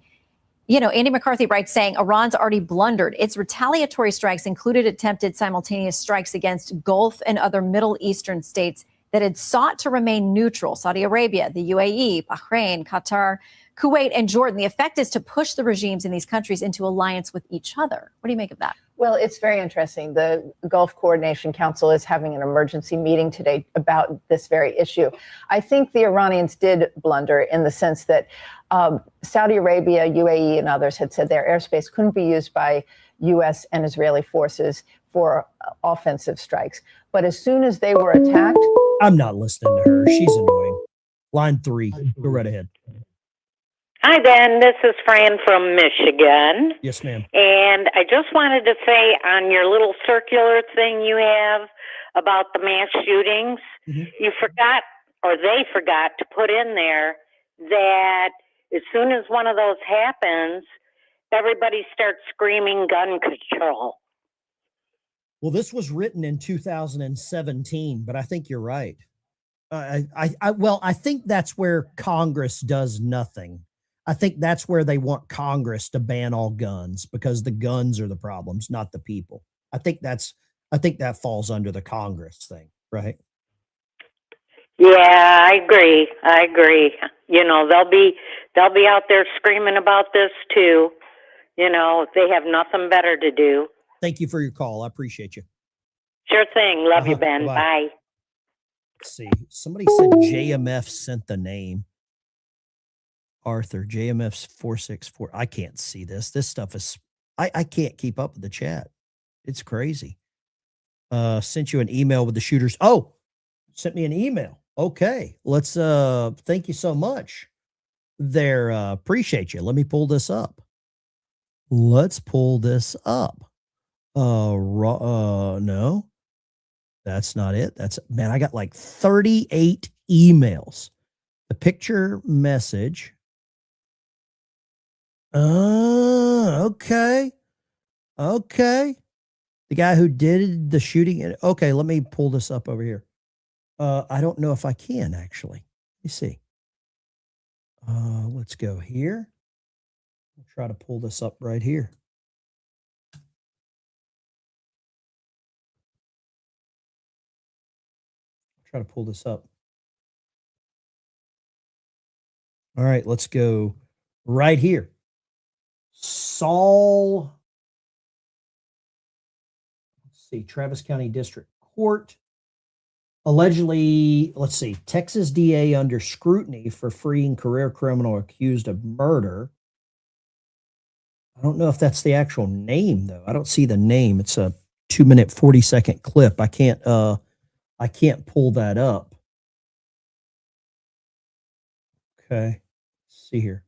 You know, Andy McCarthy writes saying Iran's already blundered. Its retaliatory strikes included attempted simultaneous strikes against Gulf and other Middle Eastern states that had sought to remain neutral. Saudi Arabia, the UAE, Bahrain, Qatar, Kuwait, and Jordan. The effect is to push the regimes in these countries into alliance with each other. What do you make of that? Well, it's very interesting. The Gulf Coordination Council is having an emergency meeting today about this very issue. I think the Iranians did blunder in the sense that Saudi Arabia, UAE, and others had said their airspace couldn't be used by U.S. and Israeli forces for offensive strikes. But as soon as they were attacked... I'm not listening to her. She's annoying. Line 3. Go right ahead. Hi, Ben. This is Fran from Michigan. Yes, ma'am. And I just wanted to say on your little circular thing you have about the mass shootings, you forgot, or they forgot to put in there that as soon as one of those happens, everybody starts screaming gun control. Well, this was written in 2017, but I think you're right. I think that's where Congress does nothing. I think that's where they want Congress to ban all guns because the guns are the problems, not the people. I think that falls under the Congress thing, right? Yeah, I agree. You know, they'll be out there screaming about this too. You know, they have nothing better to do. Thank you for your call. I appreciate you. Sure thing. Love you, Ben. Bye. Let's see. Somebody said JMF sent the name. Arthur, JMF's 464. I can't see this. This stuff is, I can't keep up with the chat. It's crazy. Sent you an email with the shooters. Oh, sent me an email. Okay. Let's, thank you so much there. Appreciate you. Let me pull this up. Let's pull this up. No, that's not it. That's, man, I got like 38 emails. The picture message. Okay. The guy who did the shooting. Okay, let me pull this up over here. I don't know if I can actually. Let me see. Let's go here. I'll try to pull this up right here. Try to pull this up. All right, let's go right here. Saul, let's see, Travis County District Court. Allegedly, let's see, Texas DA under scrutiny for freeing career criminal accused of murder. I don't know if that's the actual name, though. I don't see the name. It's a 2-minute, 40-second clip. I can't pull that up. Okay. Let's see here.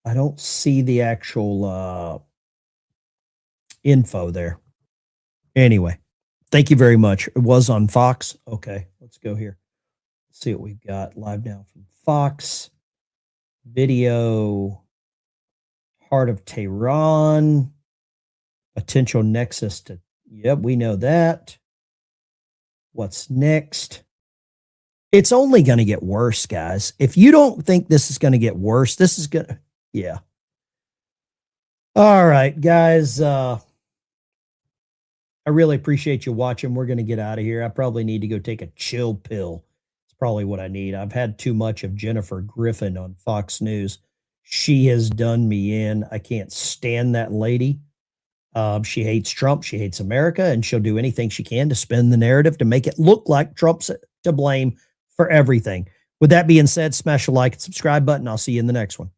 I don't see the actual info there. Anyway, thank you very much. It was on Fox. Okay, let's go here. Let's see what we've got live now from Fox. Video. Heart of Tehran. Potential nexus to, yep, we know that. What's next? It's only going to get worse, guys. If you don't think this is going to get worse, this is going to, yeah. All right, guys. I really appreciate you watching. We're going to get out of here. I probably need to go take a chill pill. It's probably what I need. I've had too much of Jennifer Griffin on Fox News. She has done me in. I can't stand that lady. She hates Trump. She hates America, and she'll do anything she can to spin the narrative to make it look like Trump's to blame for everything. With that being said, smash the like and subscribe button. I'll see you in the next one.